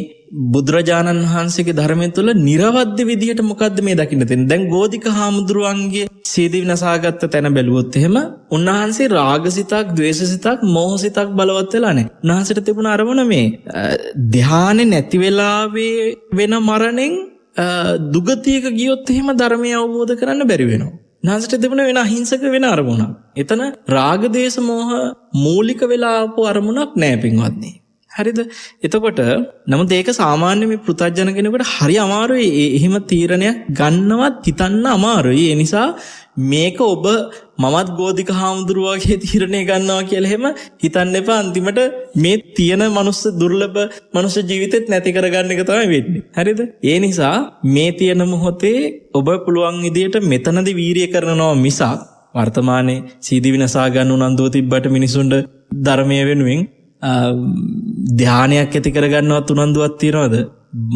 බුදුරජාණන් වහන්සේගේ ධර්මය තුළ නිර්වද්‍ය විදිහට මොකද්ද මේ දකින්න තියෙන්නේ. දැන් ගෝධික හාමුදුරුවන්ගේ සීද විනාශාගත්ත තැන බැලුවොත් එහෙම උන්වහන්සේ රාගසිතක්, ද්වේෂසිතක්, මෝහසිතක් බලවත් වෙලා නැහැ. උන්වහන්සේට තිබුණ අරමුණ මේ ධානය නැති වෙලාවේ වෙන මරණෙන් දුගතියක ගියොත් එහෙම ධර්මය අවබෝධ කරන්න බැරි වෙනවා. උන්වහන්සේට තිබුණ වෙන අහිංසක වෙන අරමුණක්. එතන රාග, ද්වේෂ, මෝහ මූලික වෙලා ආපු අරමුණක් නැහැ පින්වත්නි. හරිද? එතකොට නමුත් ඒක සාමාන්‍ය මේ පෘථග්ජන කෙනෙකුට හරි අමාරුයි. එහෙම තීරණයක් ගන්නවත් හිතන්න අමාරුයි. ඒ නිසා මේක ඔබ මමත් ගෝධික හාමුදුරුවගේ තීරණය ගන්නවා කියලා එහෙම හිතන්න එපා. අන්තිමට මේ තියෙන මනුස්ස දුර්ලභ මනුස්ස ජීවිතෙත් නැති කරගන්න එක තමයි වෙන්නේ. හරිද? ඒ නිසා මේ තියෙන මොහොතේ ඔබ පුළුවන් විදියට මෙතනදී වීරිය කරනවා මිසක් වර්තමානයේ සීදි විනාශා ගන්න උනන්දුව තිබ්බට මිනිසුන්ට ධර්මයේ වෙනුවෙන් ධානයක් ඇති කරගන්නවත් උනන්දුවක් තියනවද?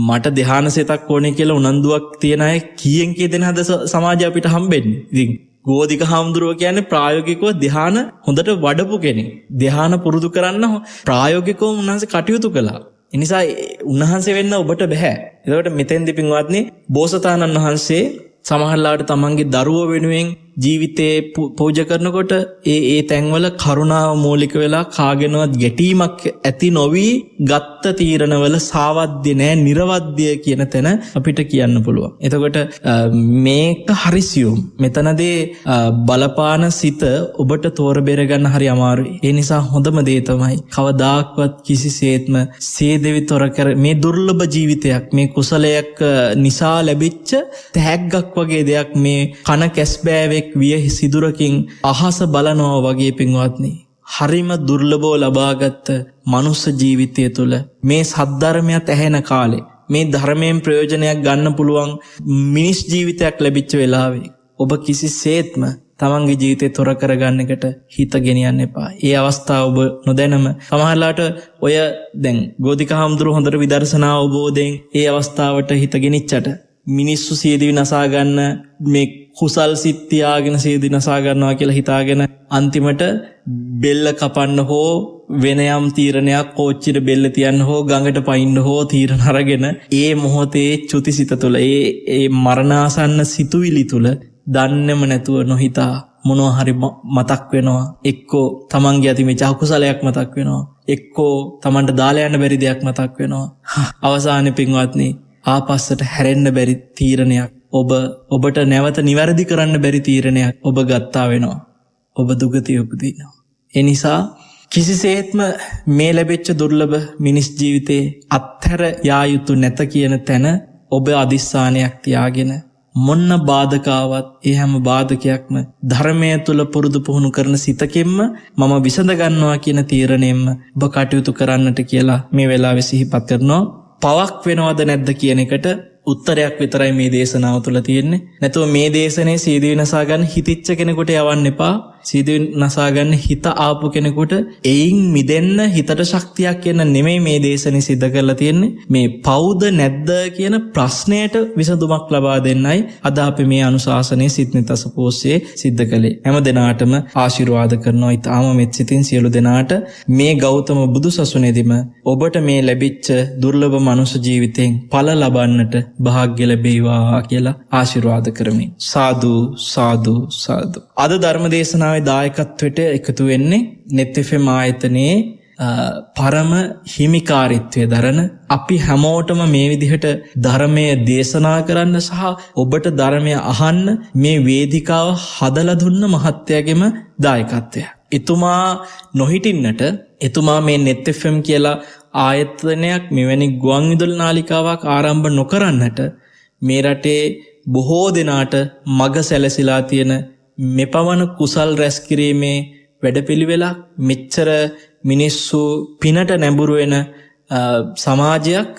මට ධාන සෙතක් ඕනේ කියලා උනන්දුවක් තියන අය කීයෙන් කී දෙනාද සමාජය අපිට හම්බෙන්නේ? ඉතින් ගෝධික හාමුදුරුවෝ කියන්නේ ප්‍රායෝගිකව ධාන හොඳට වඩපු කෙනෙක්. ධාන පුරුදු කරන්න ප්‍රායෝගිකව උන්වහන්සේ කටයුතු කළා. ඒ නිසා උන්වහන්සේ වෙන්න ඔබට බෑ. ඒකට මෙතෙන්දි පින්වත්නි බෝසතාණන් වහන්සේ සමහරලාට තමන්ගේ දරුවෝ වෙනුවෙන් ජීවිතේ පූජා කරනකොට ඒ තැන්වල කරුණාව මූලික වෙලා කාගෙනවත් ගැටීමක් ඇති නොවි ගත්ත තීරණවල සාවද්‍ය නෑ, නිර්වද්‍ය කියන තැන අපිට කියන්න පුළුවන්. එතකොට මේක හරිසියුම්. මෙතනදී බලපාන සිත ඔබට තෝර බේර ගන්න හරි අමාරුයි. ඒ නිසා හොඳම දේ තමයි කවදාක්වත් කිසිසේත්ම සේදෙවි තොර කර මේ දුර්ලභ ජීවිතයක්, මේ කුසලයක් නිසා ලැබිච්ච තෑග්ගක් වගේ දෙයක් මේ කන කැස්බෑවේ විය සිදුරකින් අහස බලනවා වගේ පින්වත්නි, හරිම දුර්ලභව ලබාගත් මනුස්ස ජීවිතය තුළ මේ සද්ධර්මයත් ඇහෙන කාලේ මේ ධර්මයෙන් ප්‍රයෝජනයක් ගන්න පුළුවන් මිනිස් ජීවිතයක් ලැබිච්ච වෙලාවේ ඔබ කිසිසේත්ම තමන්ගේ ජීවිතේ තොර කරගන්න එකට හිත ගෙනියන්න එපා. ඒ අවස්ථාව ඔබ නොදැනම සමහරලාට ඔය දැන් ගෝධික හාමුදුරුවෝ හොඳට විදර්ශනා අවබෝධයෙන් ඒ අවස්ථාවට හිත ගෙනිච්චට මිනිස්සු සීදි විනාශා ගන්න මේ කුසල් සිත් තියාගෙන සීදි විනාශා ගන්නවා කියලා හිතාගෙන අන්තිමට බෙල්ල කපන්න හෝ වෙන යම් තීරණයක් කෝච්චියට බෙල්ල තියන්න හෝ ගඟට පයින්න හෝ තීරණ අරගෙන ඒ මොහොතේ චුතිසිත තුළ ඒ මරණාසන්න සිතුවිලි තුළ දන්නේම නැතුව නොහිතා මොනවා හරි මතක් වෙනවා. එක්කෝ තමන්ගේ අතිමේ අකුසලයක් මතක් වෙනවා, එක්කෝ තමන්ට දාලා යන්න බැරි දෙයක් මතක් වෙනවා. අවසානයේ පින්වත්නි ආපස්සට හැරෙන්න බැරි තීරණයක් ඔබට නැවත නිවැරදි කරන්න බැරි තීරණයක් ඔබ ගත්තා වෙනවා. ඔබ දුගතිය උපදිනවා. ඒ නිසා කිසිසේත්ම මේ ලැබෙච්ච දුර්ලභ මිනිස් ජීවිතේ අත්හැර යා යුතු නැත කියන තැන ඔබ අදිස්ථානයක් තියාගෙන මොන්න බාධකාවත් ඒ හැම බාධකයක්ම ධර්මය තුල පුරුදු පුහුණු කරන සිතකින්ම මම විසඳ ගන්නවා කියන තීරණයෙන්ම ඔබ කටයුතු කරන්නට කියලා මේ වෙලාවේ සිහිපත් කරනවා. පවක් වෙනවද නැද්ද කියන එකට උත්තරයක් විතරයි මේ දේශනාව තුළ තියෙන්නේ. නැතුව මේ දේශනේ සීදි විනාශා ගන්න හිතිච්ච කෙනෙකුට යවන්න එපා. සිදුවීම් නසා ගන්න හිත ආපු කෙනෙකුට එයින් මිදෙන්න හිතට ශක්තියක් කියන නෙමෙයි මේ දේශනේ සිද්ධ කරලා තියෙන්නේ. මේ පවුද නැද්ද කියන ප්‍රශ්නයට විසඳුමක් ලබා දෙන්නයි අද අපි මේ අනුශාසනයේ සිත්නිතස පෝස්සේ සිද්ධ කළේ. හැම දිනාටම ආශිර්වාද කරනවා. ඊටාම මෙත් සිතින් සියලු දෙනාට මේ ගෞතම බුදුසසුනේදීම ඔබට මේ ලැබිච්ච දුර්ලභ මනුෂ්‍ය ජීවිතයෙන් ඵල ලබන්නට වාග්ය ලැබේවා කියලා ආශිර්වාද කරමි. සාදු සාදු සාදු. අද ධර්ම දේශනාවේ දායකත්වයට එකතු වෙන්නේ net fm ආයතනයේ පරම හිමිකාරීත්වය දරන අපි හැමෝටම මේ විදිහට ධර්මය දේශනා කරන්න සහ ඔබට ධර්මය අහන්න මේ වේදිකාව හදලා දුන්න මහත්තයාගේම දායකත්වය. එතුමා නොහිටින්නට එතුමා මේ net fm කියලා ආයතනයක් මෙවැනි ගුවන් විදුලි නාලිකාවක් ආරම්භ නොකරන්නට මේ රටේ බොහෝ දෙනාට මග සැලසීලා තියෙන මෙපමණ කුසල් රැස් කිරීමේ වැඩපිළිවෙලක් මෙච්චර මිනිස්සු පිනට නැඹුරු වෙන සමාජයක්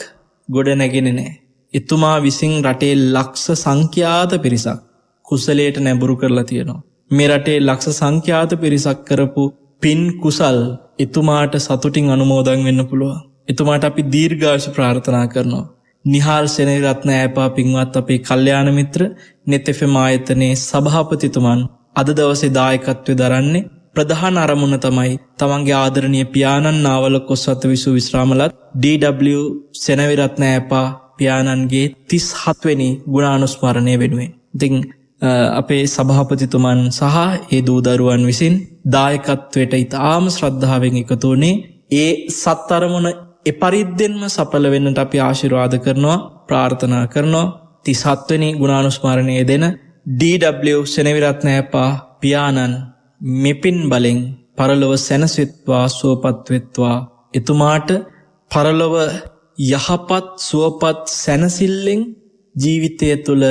ගොඩ නැගෙන්නේ නැහැ. එතුමා විසින් රටේ ලක්ෂ සංඛ්‍යාත පිරිසක් කුසලයට නැඹුරු කරලා තියෙනවා. මේ රටේ ලක්ෂ සංඛ්‍යාත පිරිසක් කරපු පින් කුසල් එතුමාට සතුටින් අනුමෝදන් වෙන්න පුළුවන්. එතුමාට අපි දීර්ඝායුෂ ප්‍රාර්ථනා කරනවා. නිහාල් සෙනවිරත්න ඈපා පින්වත් අපේ කල්යාණ මිත්‍ර net fm ආයතනයේ සභාපතිතුමන් අද දවසේ දායකත්වයේ දරන්නේ. ප්‍රධාන අරමුණ තමයි තමන්ගේ ආදරණීය පියාණන් නාවල කොස්වත්ත විසු විශ්‍රාමලත් DW සෙනවිරත්න ඈපා පියාණන්ගේ 37 වෙනි ගුණානුස්මරණය වෙනුවෙන්. ඉතින් අපේ සභාපතිතුමන් සහ ඒ දූ දරුවන් විසින් දායකත්වයට ඉතාම ශ්‍රද්ධාවෙන් එකතු වුණේ. ඒ සත් අරමුණ එපරිද්දෙන්ම සඵල වෙන්නට අපි ආශිර්වාද කරනවා, ප්‍රාර්ථනා කරනවා. 37 වෙනි ගුණානුස්මරණය දෙන DW සෙනවිරත්න ඈපා පියාණන් මෙපින් බලෙන් පරලොව සැනසෙත්වා සුවපත් වෙත්වා. එතුමාට පරලොව යහපත් සුවපත් සැනසිල්ලෙන් ජීවිතය තුළ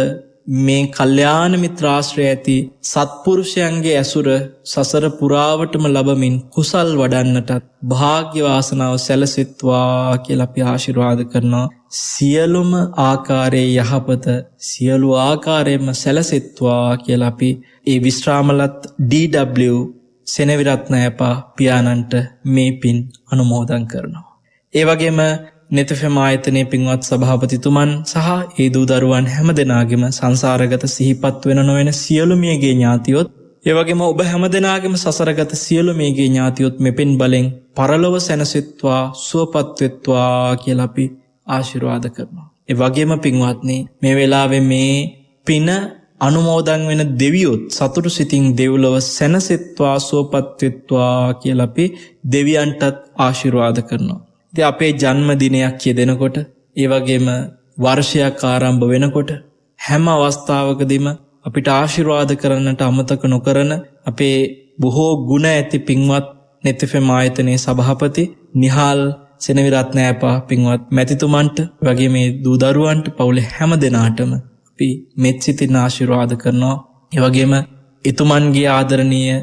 මේ කල්යාණ මිත්‍රාශ්‍රය ඇති සත්පුරුෂයන්ගේ ඇසුර සසර පුරාවටම ලබමින් කුසල් වඩන්නටත් භාග්‍ය වාසනාව සැලසෙත්වා කියලා අපි ආශිර්වාද කරනවා. සියලුම ආකාරයේ යහපත සියලු ආකාරයෙන්ම සැලසෙත්වා කියලා අපි ඒ විශ්‍රාමලත් DW සෙනවිරත්න ඈපා පියාණන්ට මේ පින් අනුමෝදන් කරනවා. ඒ වගේම net fm ආයතනයේ පින්වත් සභාපතිතුමන් සහ ඒ දූ දරුවන් හැම දෙනාගේම සංසාරගත සිහිපත් වෙන නොවන සියලු මියගේ ඥාතියොත් ඒ වගේම ඔබ හැම දෙනාගේම සසරගත සියලු මියගේ ඥාතියොත් මෙපින් බලෙන් පරලොව සැනසෙත්වා සුවපත් වෙත්වා කියලා අපි ආශිර්වාද කරනවා. ඒ වගේම පින්වත්නි මේ වෙලාවේ මේ පින අනුමෝදන් වෙන දෙවියොත් සතුටු සිතින් දෙව්ලොව සැනසෙත්වා සුවපත් වෙත්වා කියලා අපි දෙවියන්ටත් ආශිර්වාද කරනවා. ඉතින් අපේ ජන්මදිනයක් කියදෙනකොට ඒ වගේම වර්ෂයක් ආරම්භ වෙනකොට හැම අවස්ථාවකදීම අපිට ආශිර්වාද කරන්නට අමතක නොකරන අපේ බොහෝ ගුණ ඇති පින්වත් net fm ආයතනයේ සභාපති නිහාල් සෙනවිරත්න ඈපා පින්වත් මැතිතුමන්ට වගේ මේ දූ දරුවන්ට පවුලේ හැම දෙනාටම අපි මෙත් සිතින් ආශිර්වාද කරනවා. ඒ වගේම එතුමන්ගේ ආදරණීය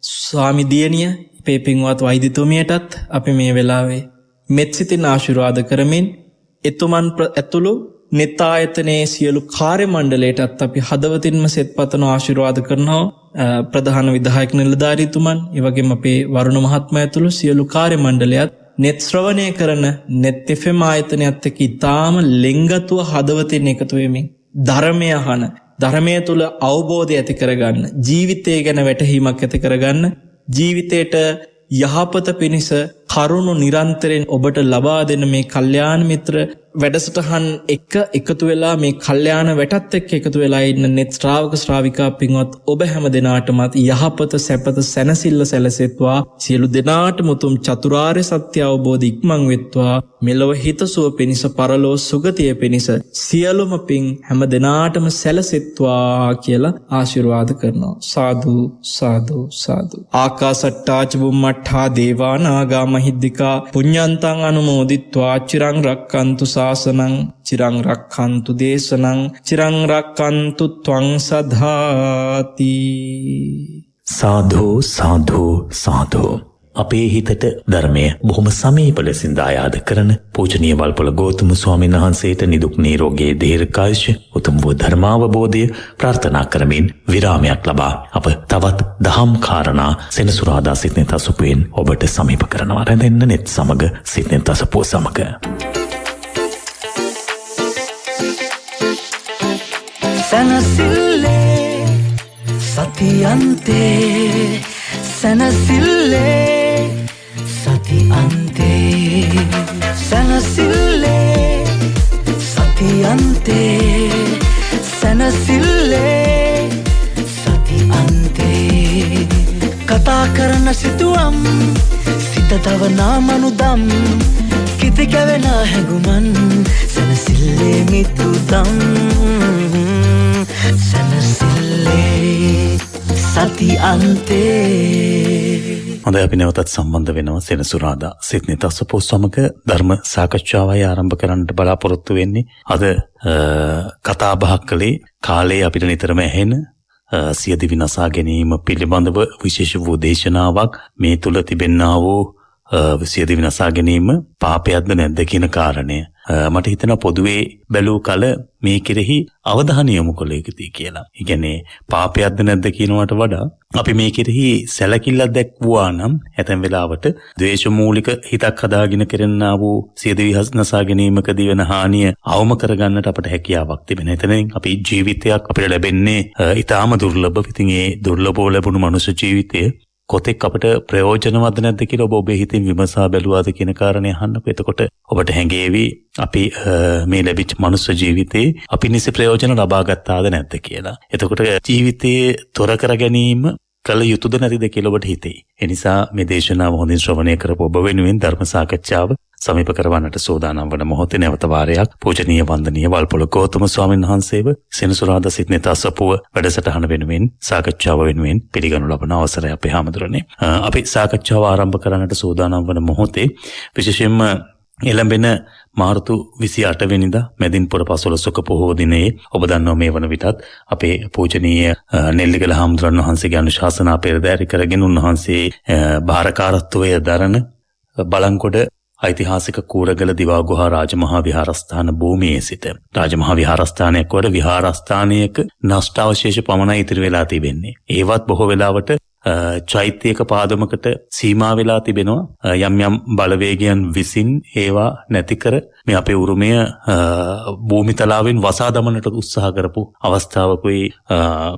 ස්වාමි දියණිය අපේ පින්වත් වෛද්‍යතුමියටත් අපි මේ වෙලාවේ මෙත් සිතින් ආශිර්වාද කරමින් එතුමන් ඇතුළු net ආයතනයේ සියලු කාර්ය මණ්ඩලයටත් අපි හදවතින්ම සෙත්පතන ආශිර්වාද කරනවා. ප්‍රධාන විධායක නිලධාරීතුමන් ඒ වගේම අපේ වරුණ මහත්මයා ඇතුළු සියලු කාර්ය මණ්ඩලයත් net ශ්‍රවණය කරන net fm ආයතනයත් එක්ක ඊටාම ලෙන්ගතුව හදවතින් එකතු වෙමින් ධර්මය අහන ධර්මය තුල අවබෝධය ඇති කරගන්න ජීවිතය ගැන වැටහීමක් ඇති කරගන්න ජීවිතයට යහපත පිණිස කරුණු නිරන්තරයෙන් ඔබට ලබා දෙන මේ කල්යාණ මිත්‍ර වැඩසටහන් එක එකතු වෙලා මේ කල්යාණ වැටත් එක්ක එකතු වෙලා ඉන්න net ශ්‍රාවක ශ්‍රාවිකා පින්වත් ඔබ හැම දෙනාටමත් යහපත සැපත සැනසෙල්ල සැලසෙත්වා. සියලු දෙනාටම උතුම් චතුරාර්ය සත්‍ය අවබෝධ ඉක්මන් වෙත්වා. මෙලොව හිතසුව පිණිස පරලොව සුගතිය පිණිස සියලුම පින් හැම දෙනාටම සැලසෙත්වා කියලා ආශිර්වාද කරනවා. සාදු සාදු සාදු. ආකාසට්ටා චුම්මට්ඨා දේවා නාග මහිද්దికා පුඤ්ඤන්තං අනුමෝදිත්වා චිරං රක්칸තු ශාසනං චිරං රක්칸තු දේශනං චිරං රක්칸තු ත්වං සදාති. සාධු සාධු සාධු. අපේ හිතට ධර්මය බොහොම සමීප ලෙසින් දායාද කරන පූජනීය වල්පොළ ගෞතම ස්වාමීන් වහන්සේට නිදුක් නිරෝගී දීර්ඝායුෂ උතුම් වූ ධර්මාවබෝධය ප්‍රාර්ථනා කරමින් විරාමයක් ලබා අප තවත් දහම් කාරණා සෙනසුරාදා සිත්නෙත් අසපුවෙන් ඔබට සමීප කරනවා. රැඳෙන්න නෙත් සමග සිත්නෙත් අසපුව සමග. සනසිල්ලේ සතියන්තේ සනසිල්ලේ සතියන්තේ සනසිල්ලේ සතියන්තේ සනසිල්ලේ සතියන්තේ කතා කරන සිතුවම් සිත තවනා මනුදම් කිති කැවෙන හැඟුමන් සනසිල්ලේ මිතුදම් සනසිල්ලේ සතියන්තේ. හොඳයි, අපි නැවතත් සම්බන්ධ වෙනවා සෙනසුරාදා සිත්නෙත් අසපුව සමග ධර්ම සාකච්ඡාවයි ආරම්භ කරන්නට බලාපොරොත්තු වෙන්නේ. අද කතා බහක් කළේ කාලේ අපිට නිතරම ඇහෙන සියදිවි නසා ගැනීම පිළිබඳව විශේෂ වූ දේශනාවක්. මේ තුල තිබෙන්නා වූ සියදිවි නසා ගැනීම පාපයක්ද නැද්ද කියන කාරණය මට හිතෙනවා පොදුවේ බැලූ කල මේ කෙරෙහි අවධානය යොමු කළ යුතුයි කියලා. ඒ කියන්නේ පාපයක්ද නැද්ද කියනවට වඩා අපි මේ කෙරෙහි සැලකිල්ලක් දැක්වුවා නම් ඇතැම් වෙලාවට ද්වේෂ මූලික හිතක් හදාගෙන කරන්නා වූ සියදිවි නසා ගැනීමකදී වෙන හානිය අවම කරගන්නට අපට හැකියාවක් තිබෙන. එතනින් අපි ජීවිතයක් අපිට ලැබෙන්නේ ඊටාම දුර්ලභ. ඉතින් ඒ දුර්ලභව ලැබුණු මනුෂ්‍ය ජීවිතය කොතෙක් අපට ප්‍රයෝජනවත් නැද්ද කියලා ඔබේ හිතින් විමසා බැලුවාද කියන කාරණේ අහන්නකො. එතකොට ඔබට හැඟේවි අපි මේ ලැබිච්ච මනුස්ස ජීවිතේ අපි නිසි ප්‍රයෝජන ලබා ගත්තාද නැද්ද කියලා. එතකොට ජීවිතයේ තොර කර ගැනීම කළ යුතුද නැතිද කියලා ඔබට හිතේ. ඒ නිසා මේ දේශනාව හොඳින් ශ්‍රවණය කරපු ඔබ වෙනුවෙන් ධර්ම සාකච්ඡාව සමීප කරවන්නට සූදානම් වන මොහොතේ නැවත වාරයක් පූජනීය වන්දනීය වල්පොළ ගෞතම ස්වාමීන් වහන්සේව සෙනසුරාදා සිත්නෙත් අසපුව වැඩසටහන වෙනුවෙන් සාකච්ඡාව වෙනුවෙන් පිළිගනු ලබන අවසරය අපේ හැමදෙරනේ. අපි සාකච්ඡාව ආරම්භ කරන්නට සූදානම් වන මොහොතේ විශේෂයෙන්ම එළඹෙන මාර්තු 28 වෙනිදා මැදින්පුර පසළොස්වක පොහෝ දිනයේ ඔබ දන්නවා මේ වන විටත් අපේ පූජනීය නෙල්ලිගල හාමුදුරන් වහන්සේගේ අනුශාසනා පෙරදැරි කරගෙන උන්වහන්සේ භාරකාරත්වය දරන බලංගොඩ ඓතිහාසික කූරගල දිවාගුහා රාජමහා විහාරස්ථාන භූමියේ සිට රාජමහා විහාරස්ථානයක් වල විහාරස්ථානයක නෂ්ටාවශේෂ පමණයි ඉතිරි වෙලා තිබෙන්නේ. ඒවත් බොහෝ වෙලාවට චෛත්‍යයක පාදමකට සීමා වෙලා තිබෙනවා. යම් යම් බලවේගයන් විසින් ඒවා නැති කර මේ අපේ උරුමය භූමිතලාවෙන් වසා දමන්නට උත්සාහ කරපු අවස්ථාවකුයි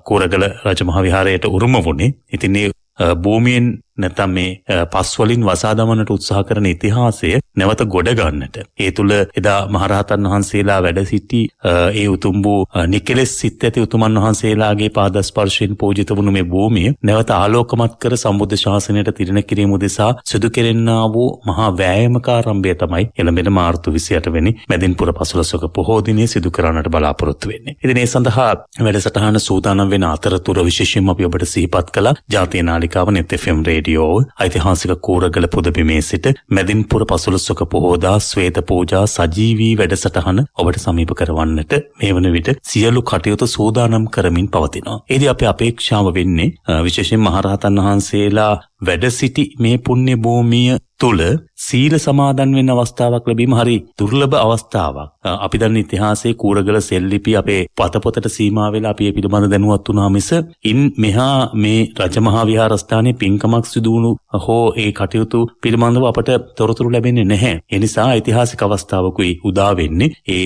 කූරගල රාජමහා විහාරයට උරුම වුණේ. ඉතින් මේ භූමියෙන් නැත්නම් මේ පස් වලින් වසා දමන්නට උත්සාහ කරන ඉතිහාසය නැවත ගොඩ ගන්නට ඒ තුල එදා මහරහතන් වහන්සේලා වැඩ සිටි ඒ උතුම් වූ නිකලෙස් සිත් ඇති උතුමන් වහන්සේලාගේ පාද ස්පර්ශයෙන් පූජිත වුණු මේ භූමිය නැවත ආලෝකමත් කර සම්බුද්ධ ශාසනයට තිරණ කිරීම උදෙසා සිදු කෙරෙන්නා වූ මහා වෑයමක ආරම්භය තමයි එළඹෙන මාර්තු 28 වෙනි මැදින්පුර පසළොස්වක පොහෝ දිනේ සිදු කරන්නට බලාපොරොත්තු වෙන්නේ. ඉතින් ඒ සඳහා වැඩසටහන සූදානම් වෙන අතරතුර විශේෂයෙන්ම අපි ඔබට සිහිපත් කළා ජාතිය නාලිකාව net fm ඓතිහාසික කූරගල පුදබිමේ සිට මැදින්පුර පසළොස්වක පොහෝදා ශ්වේත පූජා සජීවී වැඩසටහන ඔබට සමීප කරවන්නට මේ වන විට සියලු කටයුතු සූදානම් කරමින් පවතිනවා. ඒදී අපේ අපේක්ෂාව වෙන්නේ විශේෂයෙන් මහරහතන් වහන්සේලා වැඩ සිටි මේ පුණ්‍ය භූමිය තුල සීල සමාදන් වෙන්න අවස්ථාවක් ලැබීම හරි දුර්ලභ අවස්ථාවක්. අපි දන්න ඉතිහාසයේ කූරගල සෙල්ලිපි අපේ පතපොතට සීමා වෙලා අපි ඒ පිළිබඳ දැනුවත් වුණා මිස ඉන් මෙහා මේ රජමහා විහාරස්ථානයේ පින්කමක් සිදු වුණු හෝ ඒ කටයුතු පිළිබඳව අපට තොරතුරු ලැබෙන්නේ නැහැ. ඒ නිසා ඓතිහාසික අවස්ථාවකුයි උදා වෙන්නේ ඒ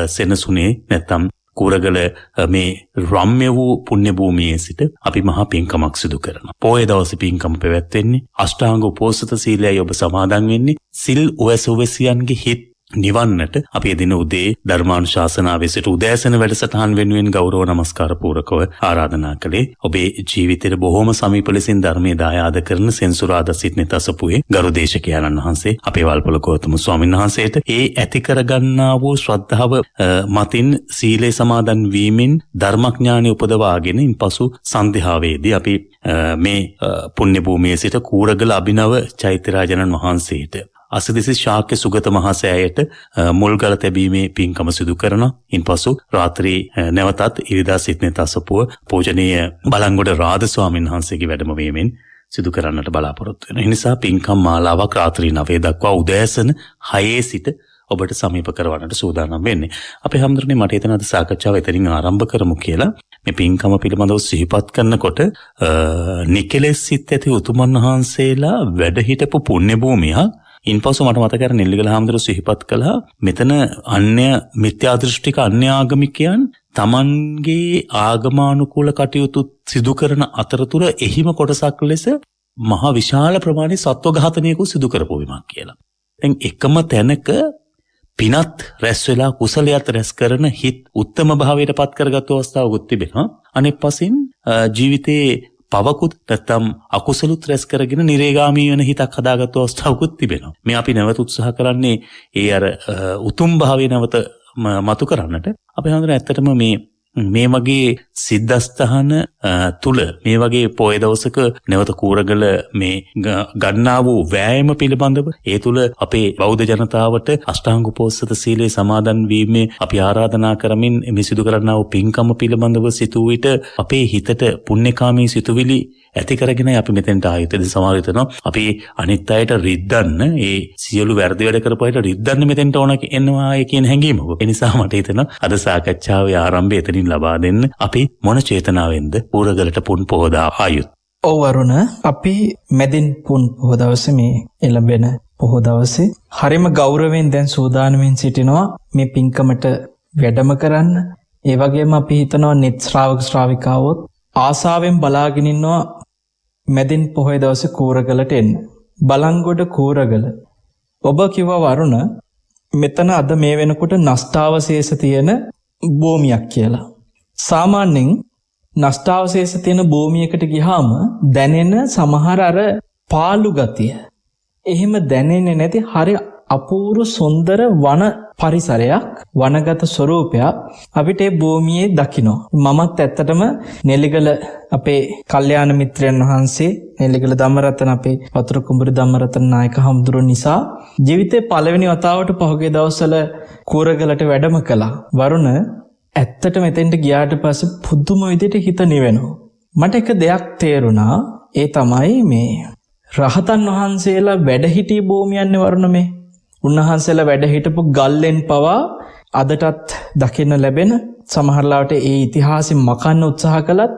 සෙනසුනේ නැත්තම් කූරගල මේ රම්‍ය වූ පුණ්‍ය භූමියේ සිට අපි මහා පින්කමක් සිදු කරනවා. පොයේ දවසේ පින්කම පැවැත්වෙන්නේ අෂ්ටාංග උපෝසත සීලයයි ඔබ සමාදන් වෙන්නේ. සිල් උවැසුවැසියන්ගේ හිත් නිවන්නට අපි එදින උදේ ධර්මානුශාසනාවේ සිට උදෑසන වැඩසටහන් වෙනුවෙන් ගෞරව නමස්කාර පූරකව ආරාධනා කළේ ඔබේ ජීවිතයට බොහොම සමීප ලෙසින් ධර්මයේ දායාද කරන සෙන්සුරාදා සිට්නෙත් අසපුවේ ගරු දේශකයන්න් වහන්සේ අපේ වල්පොළ ගෞතම ස්වාමීන් වහන්සේට ඒ ඇති කරගන්නා වූ ශ්‍රද්ධාව මතින් සීලේ සමාදන් වීමෙන් ධර්මඥානෙ උපදවාගෙන ඉන්පසු සන්ධ්‍යාවේදී අපි මේ පුණ්‍ය භූමියේ සිට කූරගල අභිනව චෛත්‍යරාජනන් වහන්සේට අසදිසි ශාක්‍ය සුගත මහසෑයට මුල්ගල තැබීමේ පින්කම සිදු කරනවා. ඉන්පසු රාත්‍රී නැවතත් ඉරිදා සිට්නෙත් අසපුව පූජනීය බලංගොඩ රාද ස්වාමීන් වහන්සේගේ වැඩම වීමෙන් සිදු කරන්නට බලාපොරොත්තු වෙනවා. ඒ නිසා පින්කම් මාලාවක් රාත්‍රී 9 දක්වා උදෑසන 6 සිට ඔබට සමීප කරවන්නට සූදානම් වෙන්නේ. අපේ හැමදෙරනේ මට හිතෙන අද සාකච්ඡාව එතනින් ආරම්භ කරමු කියලා. මේ පින්කම පිළිබඳව සිහිපත් කරනකොට නිකලෙස් සිත් ඇති උතුමන් වහන්සේලා වැඩ හිටපු පුණ්‍ය භූමියක්. ඉන්පසු මට මතක කර නෙල්ලිගල හාමුදුරුවෝ සිහිපත් කළා මෙතන අන්‍ය මිත්‍යා දෘෂ්ටික අන්‍ය ආගමිකයන් තමන්ගේ ආගමානුකූල කටයුතු සිදු කරන අතරතුර එහිම කොටසක් ලෙස මහා විශාල ප්‍රමාණයේ සත්ව ඝාතනයක සිදු කරපු විමක් කියලා. දැන් එකම තැනක පිනත් රැස් වෙලා කුසලයට රැස් කරන හිත් උත්තම භාවයට පත් කරගත් අවස්ථාවකුත් තිබෙනවා. අනෙක් පසින් ජීවිතේ පවකුත් නැත්තම් අකුසලුත් රැස් කරගෙන නිරේගාමී වෙන හිතක් හදාගත් අවස්ථාවකුත් තිබෙනවා. මේ අපි නැවත උත්සාහ කරන්නේ ඒ අර උතුම් භාවය නැවත මතු කරන්නට. අපි හඳුනන ඇත්තටම මේ වගේ සිද්ධාස්තහන තුල මේ වගේ පොය දවසක නැවත කූරගල මේ ගන්නා වූ වෑයම පිළිබඳව ඒ තුල අපේ බෞද්ධ ජනතාවට අෂ්ටාංග උපෝසථ සීලේ සමාදන් වීමේ අපි ආරාධනා කරමින් මේ සිදු කරන්නා වූ පින්කම පිළිබඳව සිතූ විට අපේ හිතට පුණ්‍යකාමී සිතුවිලි ඇති කරගෙන අපි මෙතෙන්ට ආයතද සමාරිතනවා. අපි අනිත් අයට රිද්දන්න ඒ සියලු වැරදි වැඩ කරපුවාට රිද්දන්න මෙතෙන්ට ඕන එනවා කියන හැඟීමක. ඒ නිසා මට හිතෙනවා අද සාකච්ඡාවේ ආරම්භය එතනින් ලබා දෙන්න අපි මොන චේතනාවෙන්ද කූරගලට පුන් පොහොදා ආයුත්. ඔව් වරුණ අපි මැදින් පුන් පොහොය දවසේ මේ එළඹෙන පොහොය දවසේ හරිම ගෞරවයෙන් දැන් සූදානමින් සිටිනවා මේ පින්කමට වැඩම කරන්න. ඒ වගේම අපි හිතනවා නිත් ශ්‍රාවක ශ්‍රාවිකාවොත් ආසාවෙන් බලාගෙන ඉන්නවා මැදින් පොහොය දවසේ කූරගලට එන්න. බලංගොඩ කූරගල. ඔබ කිව්වා වරුණ මෙතන අද මේ වෙනකොට නෂ්ටාවශේෂ තියෙන භූමියක් කියලා. සාමාන්‍යයෙන් නෂ්ටාවශේෂ තියෙන භූමියකට ගියාම දැනෙන සමහර අර පාළු ගතිය. එහෙම දැනෙන්නේ නැති හරි අපූර්ව සුන්දර වන පරිසරයක් වනගත ස්වරූපයක් අපිට ඒ භූමියේ දකින්න. මමත් ඇත්තටම නෙල්ලිගල අපේ කල්යාණ මිත්‍රයන් වහන්සේ නෙල්ලිගල ධම්මරතන අපේ වතුර කුඹුරු ධම්මරතන නායක හමුදුරුවෝ නිසා ජීවිතේ පළවෙනි වතාවට පහුගිය දවස්වල කූරගලට වැඩම කළා. වරුණ ඇත්තට මෙතෙන්ට ගියාට පස්සේ පුදුම විදිහට හිත නිවෙනවා. මට එක දෙයක් තේරුණා. ඒ තමයි මේ රහතන් වහන්සේලා වැඩ හිටි භූමියන්නේ වරුණ මේ. උන්වහන්සේලා වැඩ හිටපු ගල්ලෙන් පවා අදටත් දකින්න ලැබෙන සමහරලාට ඒ ඉතිහාසෙ මකන්න උත්සාහ කළත්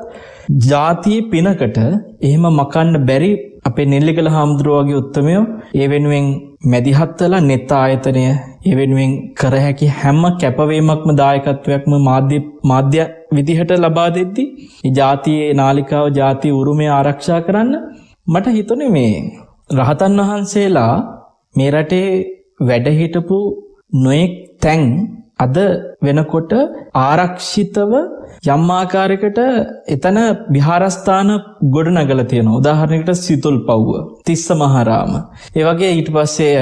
ජාතියේ පිනකට එහෙම මකන්න බැරි අපේ නෙල්ලිගල හාමුදුරුවෝ වගේ උත්තමයෝ ඒ වෙනුවෙන් මැදිහත් වෙලා නෙත් ආයතනය ඒ වෙනුවෙන් කර හැකි හැම කැපවීමක්ම දායකත්වයක්ම මාධ්‍ය විදිහට ලබා දෙද්දී මේ ජාතියේ නාලිකාව ජාතිය උරුමය ආරක්ෂා කරන්න මට හිතුනේ මේ රහතන් වහන්සේලා මේ රටේ වැඩ හිටපු නොයෙක් තැන් අද වෙනකොට ආරක්ෂිතව යම් ආකාරයකට එතන විහාරස්ථාන ගොඩනගලා තියෙනවා. උදාහරණයකට සිතුල්පව්ව, තිස්ස මහරාම. ඒ වගේ ඊට පස්සේ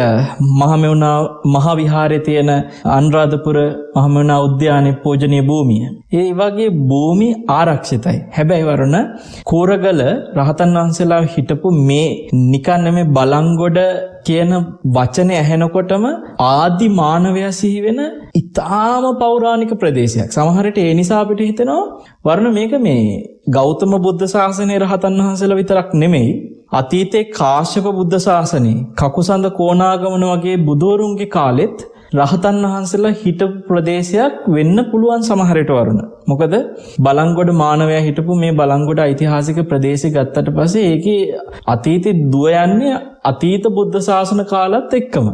මහමෙවුනා මහ විහාරයේ තියෙන අනුරාධපුර මහමෙවුනා උද්‍යානයේ පූජනීය භූමිය. ඒ වගේ භූමි ආරක්ෂිතයි. හැබැයි වරුණ කූරගල රහතන් වහන්සේලා හිටපු මේ නිකන් නෙමෙයි බලංගොඩ කියන වචනේ ඇහෙනකොටම ආදි මානවයා සිහි වෙන ඉතාම පෞරාණික ප්‍රදේශයක්. සමහරට ඒ නිසා අපිට හිතෙනවා වර්ණ මේක මේ ගෞතම බුද්ධ ශාසනයේ රහතන් වහන්සේලා විතරක් නෙමෙයි අතීතේ කාශ්‍යප බුද්ධ ශාසනයේ කකුසඳ කොණාගමන වගේ බුදුවරුන්ගේ කාලෙත් රහතන් වහන්සේලා හිටපු ප්‍රදේශයක් වෙන්න පුළුවන් සමහරට වරුණ. මොකද බලංගොඩ මානවයා හිටපු මේ බලංගොඩ ඓතිහාසික ප්‍රදේශය ගත්තට පස්සේ ඒකේ අතීතේ දුව යන්නේ අතීත බුද්ධ ශාසන කාලත් එක්කම.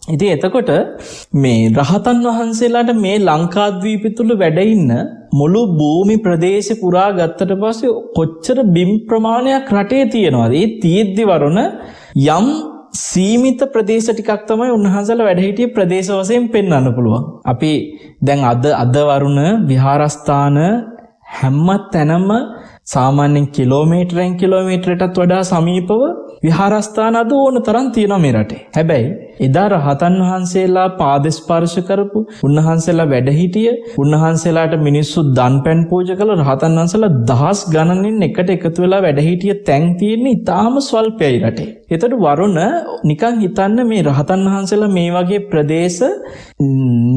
ඉතින් එතකොට මේ රහතන් වහන්සේලාට මේ ලංකාද්වීපය තුල වැඩ ඉන්න මුළු භූමි ප්‍රදේශ පුරා ගත්තට පස්සේ කොච්චර බිම් ප්‍රමාණයක් රටේ තියෙනවද? ඒ තියෙද්දි වරුණ යම් සීමිත ප්‍රදේශ ටිකක් තමයි උන්වහන්සේලා වැඩ සිටියේ ප්‍රදේශ වශයෙන් පෙන්වන්න පුළුවන්. අපි දැන් අද වරුණ විහාරස්ථාන හැම තැනම සාමාන්‍යයෙන් කිලෝමීටරෙන් කිලෝමීටරයටත් වඩා සමීපව විහාරස්ථාන අද ඕන තරම් තියෙනවා මේ රටේ. හැබැයි එදා රහතන් වහන්සේලා පාද ස්පර්ශ කරපු උන්වහන්සේලා වැඩ සිටිය උන්වහන්සේලාට මිනිස්සු දන් පැන් පූජා කළ රහතන් වහන්සේලා දහස් ගණනින් එකට එකතු වෙලා වැඩ සිටිය තැන් තියෙන්නේ ඊටාම ස්වල්පයි රටේ. ඒතට වරුණ නිකන් හිතන්න මේ රහතන් වහන්සේලා මේ වගේ ප්‍රදේශ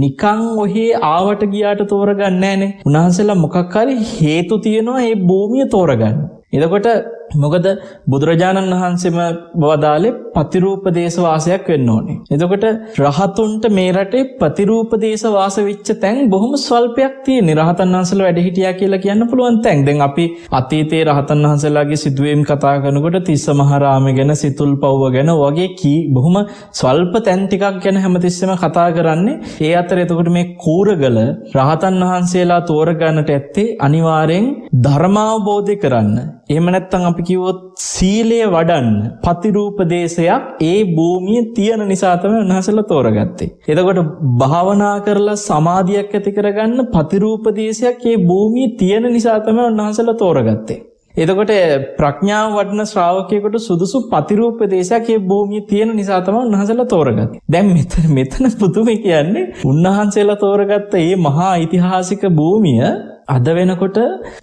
නිකන් ඔහේ ආවට ගියාට තෝරගන්නේ නැහනේ. උන්වහන්සේලා මොකක් හරි හේතු තියෙනවා මේ භූමිය තෝරගන්න. එතකොට මොකද බුදුරජාණන් වහන්සේම වදාළේ ප්‍රතිරූපදේශ වාසයක් වෙන්න ඕනේ. එතකොට රහතුන්ට මේ රටේ ප්‍රතිරූපදේශ වාස වෙච්ච තැන් බොහොම ස්වල්පයක් තියෙන්නේ. රහතන් වහන්සේලා වැඩ හිටියා කියලා කියන්න පුළුවන් තැන්. දැන් අපි අතීතයේ රහතන් වහන්සේලාගේ සිදුවීම් කතා කරනකොට තිස්ස මහරාම ගැන, සිතුල් පව්ව ගැන වගේ බොහොම ස්වල්ප තැන් ටිකක් ගැන හැමතිස්සෙම කතා කරන්නේ. ඒ අතර එතකොට මේ කූරගල රහතන් වහන්සේලා තෝරගන්නට ඇත්තේ අනිවාර්යෙන් ධර්මාවබෝධය කරන්න. එහෙම නැත්නම් අපි කිව්වොත් සීලය වඩන්න ප්‍රතිරූපදේශයක් ඒ භූමියේ තියෙන නිසා තමයි උන්වහන්සේලා තෝරගත්තේ. එතකොට භාවනා කරලා සමාධියක් ඇති කරගන්න ප්‍රතිරූපදේශයක් ඒ භූමියේ තියෙන නිසා තමයි උන්වහන්සේලා තෝරගත්තේ. එතකොට ප්‍රඥාව වඩන ශ්‍රාවකයෙකුට සුදුසු ප්‍රතිරූපදේශයක් ඒ භූමියේ තියෙන නිසා තමයි උන්වහන්සේලා තෝරගත්තේ. දැන් මෙතන පුදුමයි කියන්නේ උන්වහන්සේලා තෝරගත්ත මේ මහා ඓතිහාසික භූමිය අද වෙනකොට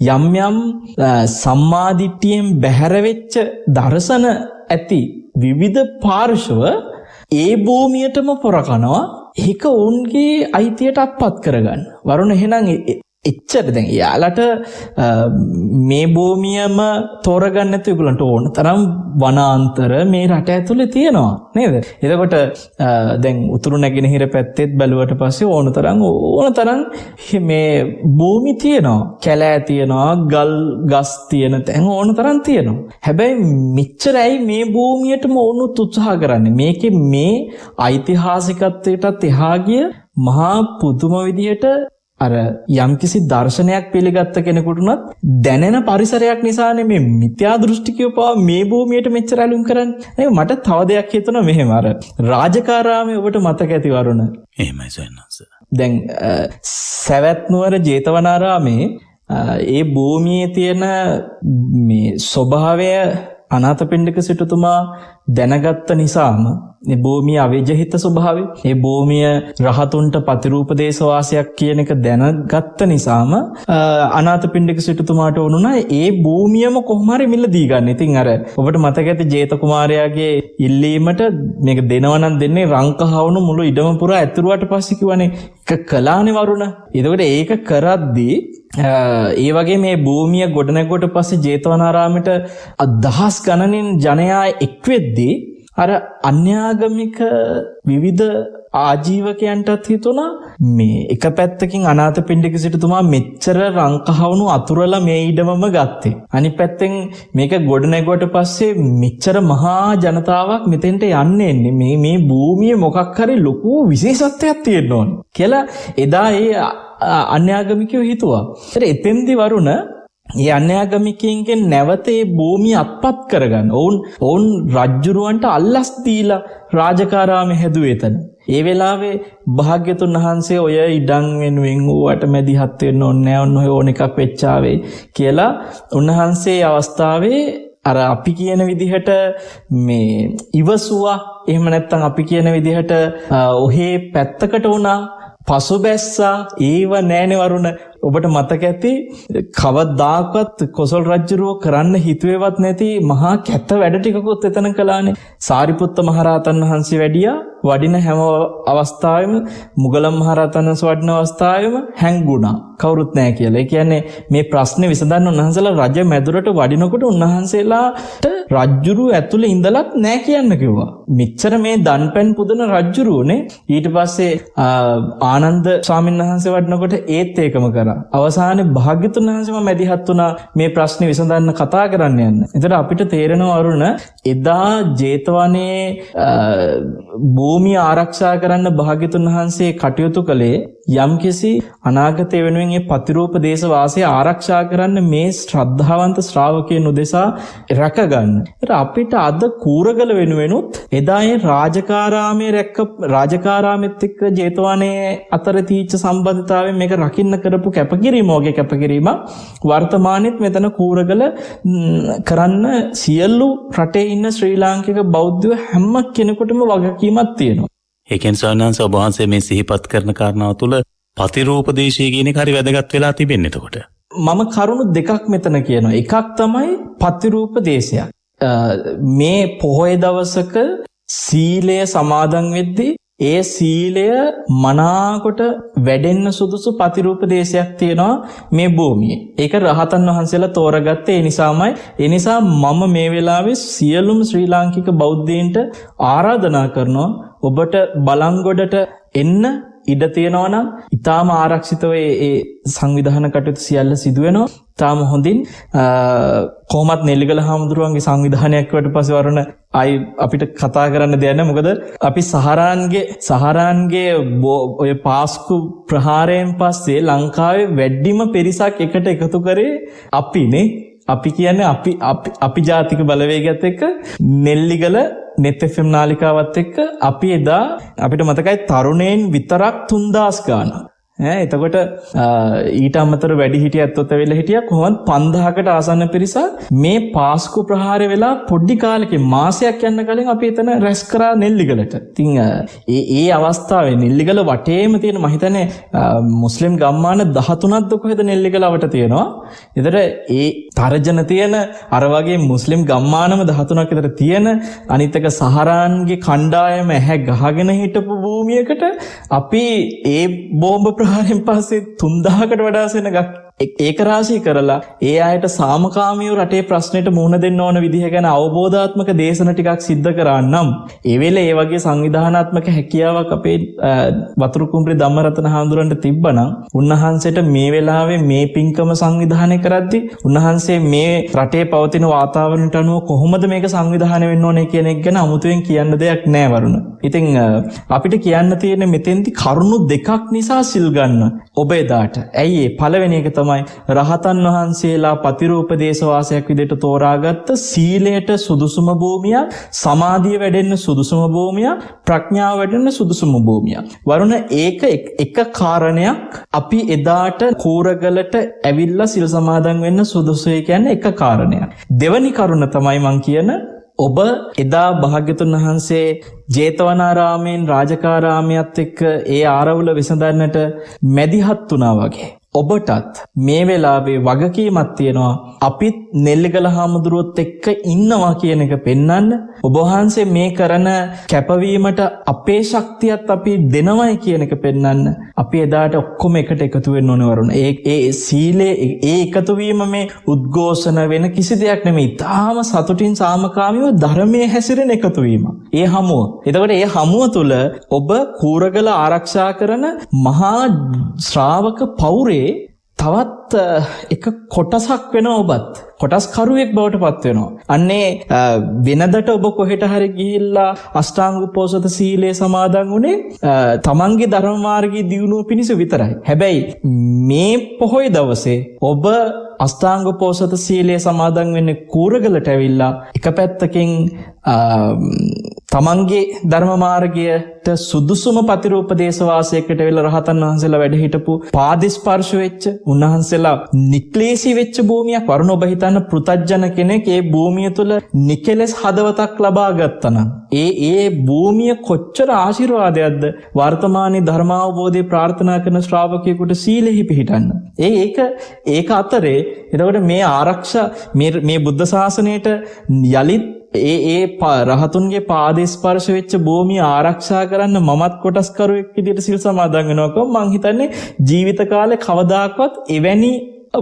යම් යම් සම්මාදිට්ඨියෙන් බැහැර වෙච්ච දර්ශන ඇති විවිධ පාර්ශව ඒ භූමියටම පොරකනවා. ඒක උන්ගේ අයිතියට අත්පත් කරගන්න. වරුණ එහෙනම් එච්චර දැන් යාලට මේ භූමියම තෝරගන්න නැතුව ඒගොල්ලන්ට ඕන තරම් වනාන්තර මේ රට ඇතුලේ තියෙනවා නේද? එතකොට දැන් උතුරු නැගෙනහිර පැත්තෙත් බැලුවට පස්සේ ඕන තරම් මේ භූමි තියෙනවා. කැලෑ තියෙනවා, ගල් ගස් තියෙන තැන් ඕන තරම් තියෙනවා. හැබැයි මෙච්චරයි මේ භූමියටම ඕනුත් උත්සාහ කරන්නේ. මේකේ මේ ඓතිහාසිකත්වයටත් එහා ගිය මහා පුදුම විදියට අර යම්කිසි දර්ශනයක් පිළිගත්ත කෙනෙකුටුනත් දැනෙන පරිසරයක් නිසානේ මේ මිත්‍යා දෘෂ්ටිකයෝ පවා මේ භූමියට මෙච්චර ඇලුම් කරන්නේ. මට තව දෙයක් හිතුණා මෙහෙම අර රාජකාරාමයේ ඔබට මතක ඇති වරුණ. එහෙමයි සයන්ස. දැන් සවැත් නුවර ජේතවනාරාමේ ඒ භූමියේ තියෙන මේ ස්වභාවය අනාථපිණ්ඩික සිටුතුමා දැනගත්ත නිසාම මේ භූමිය අවේජහිත ස්වභාවය, ඒ භූමිය රහතුන්ට ප්‍රතිරූපදේශ වාසයක් කියන එක දැනගත්ත නිසාම අනාථපිණ්ඩික සිටුතුමාට වුණා ඒ භූමියම කොහොම හරි මිලදී ගන්න. ඉතින් අර ඔබට මතක ඇති ජේත කුමාරයාගේ ඉල්ලීමට මේක දෙනවනම් දෙන්නේ රංකහවණු මුළු ඉඩම පුරා ඇතුරුවට පස්සේ කිව්වනේ එක කලානේ වරුණ. එතකොට ඒක කරද්දී ඒ වගේ මේ භූමිය ගොඩනැගුවට පස්සේ ජේතවනාරාමයට දහස් ගණනින් ජනයා එක්වෙද්දී අර අන්‍යාගමික විවිධ ආජීවකයන්ටත් හිතුණා මේ එක පැත්තකින් අනාථපිණ්ඩික සිටුතුමා මෙච්චර රංකහවණු අතුරලා මේ ඉඩමම ගත්තේ. අනිත් පැත්තෙන් මේක ගොඩනැගුවට පස්සේ මෙච්චර මහා ජනතාවක් මෙතෙන්ට යන්නේ මේ භූමියේ මොකක් හරි ලොකු විශේෂත්වයක් තියෙන්න ඕන කියලා එදා ඒ අන්‍යාගමිකයෝ හිතුවා. එතෙන්දි වරුණ ඒ අන්‍යාගමිකයන්ගෙන් නැවත ඒ භූමිය අත්පත් කරගන්න ඔවුන් රජ්ජුරුවන්ට අල්ලස් දීලා රාජකාරාමේ හැදුවේ එතන. ඒ වෙලාවේ භාග්‍යතුන් වහන්සේ ඔය ඉඩම් වෙනුවෙන් ඌට මැදිහත් වෙන්න ඕනේ නැහැ ඕන එකක් වෙච්චාවේ කියලා උන්වහන්සේ අවස්ථාවේ අර අපි කියන විදිහට මේ ඉවසුවා. එහෙම නැත්නම් අපි කියන විදිහට ඔහේ පැත්තකට වුණා, පසුබැස්සා. ඒව නෑනේ වරුණ. ඔබට මතක ඇති කවදාකවත් කොසල් රජුරෝ කරන්න හිතුවේවත් නැති මහා කැත වැඩ ටිකකුත් එතන කළානේ. සාරිපුත්ත මහරහතන් වහන්සේ වඩින හැම අවස්ථාවෙම මුගලන් මහරහතන් වහන්සේ වඩින අවස්ථාවෙම හැංගුණා. කවුරුත් නැහැ කියලා. ඒ කියන්නේ මේ ප්‍රශ්නේ විසඳන්න උන්වහන්සේලා රජ මැදුරට වඩිනකොට උන්වහන්සේලාට රජුරු ඇතුලේ ඉඳලත් නැහැ කියන්න කිව්වා. මෙච්චර මේ දන්පැන් පුදන රජුරුනේ. ඊට පස්සේ ආනන්ද ස්වාමීන් වහන්සේ වඩිනකොට ඒත් ඒකම කරා. අවසානයේ භාග්‍යතුන් වහන්සේම මැදිහත් වුණා මේ ප්‍රශ්නේ විසඳන්න කතා කරන්න යන්න. එතකොට අපිට තේරෙනවා අරුණ එදා ජේතවනයේ භූමිය ආරක්ෂා කරන්න භාග්‍යතුන් වහන්සේ කටයුතු කළේ යම්කිසි අනාගතය වෙනුවෙන් මේ ප්‍රතිරූප දේශ වාසය ආරක්ෂා කරන්න මේ ශ්‍රද්ධාවන්ත ශ්‍රාවකයන් උදෙසා රැකගන්න. ඒත් අපිට අද කූරගල වෙනුවෙනුත් එදා ඒ රාජකාරාමෙත් එක්ක ජේතවනයේ අතර තීච්ච සම්බන්ධතාවයෙන් මේක රකින්න කරපු කැපකිරීම වගේ කැපකිරීම වර්තමානෙත් මෙතන කූරගල කරන්න සියලු රටේ ඉන්න ශ්‍රී ලාංකික බෞද්ධයෝ හැම කෙනෙකුටම වගකීමක් තියෙනවා. ඒකෙන් සවනන්ස ඔබ වහන්සේ මේ සිහිපත් කරන කාරණාව තුළ ප්‍රතිරූපදේශය කියන එක හරි වැදගත් වෙලා තිබෙන්නේ. එතකොට මම කරුණු දෙකක් මෙතන කියනවා. එකක් තමයි ප්‍රතිරූපදේශයක්. මේ පොහොය දවසක සීලය සමාදන් වෙද්දී ඒ සීලය මනාකොට වැඩෙන්න සුදුසු ප්‍රතිරූප දේශයක් තියෙනවා මේ භූමියේ. ඒක රහතන් වහන්සේලා තෝරගත්තේ ඒ නිසාමයි. ඒ නිසා මම මේ වෙලාවේ සියලුම ශ්‍රී ලාංකික බෞද්ධයින්ට ආරාධනා කරනවා ඔබට බලංගොඩට එන්න ඉඩ තියෙනවා නම් ඊටාම ආරක්ෂිතව ඒ සංවිධාන කටයුතු සියල්ල සිදු වෙනවා. ඊටාම හොඳින් කොහොමත් නෙල්ලිගල හාමුදුරුවන්ගේ සංවිධානයක් වට පස්සේ වරුණ අපිට කතා කරන්න දෙයක් නැහැ. මොකද අපි සහරාන්ගේ ඔය පාස්කු ප්‍රහාරයෙන් පස්සේ ලංකාවේ වැඩිම පිරිසක් එකට එකතු කරේ අපිනේ. අපි කියන්නේ අපි ජාතික බලවේගයත් එක්ක නෙල්ලිගල net FM නාලිකාවත් එක්ක අපි එදා අපිට මතකයි තරුණයන් විතරක් 3000 ගානක්. එතකොට ඊට අමතර වැඩි හිටියත් ඔතවෙලා හිටියා කොහොමද 5000කට ආසන්න පිරිසක් මේ පාස්කු ප්‍රහාරය වෙලා පොඩි කාලෙකින් මාසයක් යන කලින් අපි එතන රැස් කරා නෙල්ලිගලට. ඉතින් ඒ අවස්ථාවේ නෙල්ලිගල වටේම තියෙන මම හිතන්නේ මුස්ලිම් ගම්මාන 13ක්ද කොහෙද නෙල්ලිගලවට තියෙනවා. ඒතර ඒ තරජන තියෙන අර වගේ මුස්ලිම් ගම්මානම 13ක් විතර තියෙන අනිත් එක සහරාන්ගේ කණ්ඩායම ඇහැ ගහගෙන හිටපු භූමියකට අපි ඒ බෝම්බ ප්‍රහාරයෙන් පස්සේ 3000කට වඩා සෙනගක් ඒක රාශී කරලා ඒ අයට සාමකාමීව රටේ ප්‍රශ්නෙට මුහුණ දෙන්න ඕන විදිහ ගැන අවබෝධාත්මක දේශන ටිකක් සිද්ධ කරා නම් ඒ වෙලේ ඒ වගේ සංවිධානාත්මක හැකියාවක් අපේ වතුරු කුඹුරේ ධම්මරතන හාමුදුරන්ට තිබ්බනම් උන්වහන්සේට මේ වෙලාවේ මේ පින්කම සංවිධානය කරද්දී උන්වහන්සේ මේ රටේ පවතින වාතාවරණයට අනුව කොහොමද මේක සංවිධානය වෙන්න ඕනේ කියන එක ගැන අමුතුවෙන් කියන්න දෙයක් නැහැ වරුණ. ඉතින් අපිට කියන්න තියෙන්නේ මෙතෙන්දි කරුණු දෙකක් නිසා සිල් ගන්න ඔබ එදාට. ඇයි ඒ පළවෙනි එක තමයි රහතන් වහන්සේලා ප්‍රතිරූපදේශ වාසයක් විදිහට තෝරාගත්ත සීලයට සුදුසුම භූමිය, සමාධිය වැඩෙන්න සුදුසුම භූමිය, ප්‍රඥාව වැඩෙන්න සුදුසුම භූමිය. වරුණ ඒක එක කාරණයක් අපි එදාට කූරගලට ඇවිල්ලා සිල් සමාදන් වෙන්න සුදුසුයි කියන්නේ එක කාරණයක්. දෙවැනි කරුණ තමයි මං කියන ඔබ එදා භාග්‍යතුන් වහන්සේ ජේතවනාරාමයෙන් රාජකාරාමයත් එක්ක ඒ ආරවුල විසඳන්නට මැදිහත් වුණා වගේ ඔබටත් මේ වෙලාවේ වගකීමක් තියෙනවා අපිත් නෙල්ලිගල හාමුදුරුවොත් එක්ක ඉන්නවා කියන එක පෙන්වන්න. ඔබ වහන්සේ මේ කරන කැපවීමට අපේ ශක්තියත් අපි දෙනවයි කියන එක පෙන්වන්න. අපි එදාට ඔක්කොම එකට එකතු වෙන්න ඕනේ වරුණ. ඒ සීලේ ඒ එකතු වීම මේ උද්ඝෝෂණ වෙන කිසි දෙයක් නෙමෙයි. තාම සතුටින් සාමකාමීව ධර්මයේ හැසිරෙන එකතු වීම. ඒ හමුව. එතකොට ඒ හමුව තුළ ඔබ කූරගල ආරක්ෂා කරන මහා ශ්‍රාවක පවුරේ තවත් එක කොටසක් වෙන ඔබත් කොටස්කරුවෙක් බවට පත් වෙනවා. අන්නේ වෙනදට ඔබ කොහෙට හරි ගිහිල්ලා අෂ්ටාංග උපෝසත සීලය සමාදන් වුණේ තමන්ගේ ධර්ම මාර්ගයේ දියුණුව පිණිස විතරයි. හැබැයි මේ පොහොය දවසේ ඔබ අෂ්ටාංග උපෝසත සීලය සමාදන් වෙන්නේ කූරගලට ඇවිල්ලා එක පැත්තකින් තමන්ගේ ධර්ම මාර්ගයට සුදුසුම ප්‍රතිරූපදේශ වාසයකට වෙලා රහතන් වහන්සේලා වැඩ හිටපු පාදිස්පර්ශ වෙච්ච උන්වහන්සේලා නික්ලේශී වෙච්ච භූමියක් වරුණ. ඔබ හිතන්න පෘතජ්ජන කෙනෙක් ඒ භූමිය තුල නිකලස් හදවතක් ලබා ගත්තා නම් ඒ භූමිය කොච්චර ආශිර්වාදයක්ද වර්තමානයේ ධර්මාවබෝධය ප්‍රාර්ථනා කරන ශ්‍රාවකයෙකුට සීලෙහි පිහිටන්න. ඒක අතරේ එතකොට මේ ආරක්ෂා මේ බුද්ධ ශාසනයට යලිත් ඒ රහතුන්ගේ පාදස්පර්ශ වෙච්ච භූමිය ආරක්ෂා කරන්න මමත් කොටස්කරුවෙක් විදිහට සිල් සමාදන් වෙනවා කොහොම මං හිතන්නේ ජීවිත කාලේ කවදාකවත් එවැනි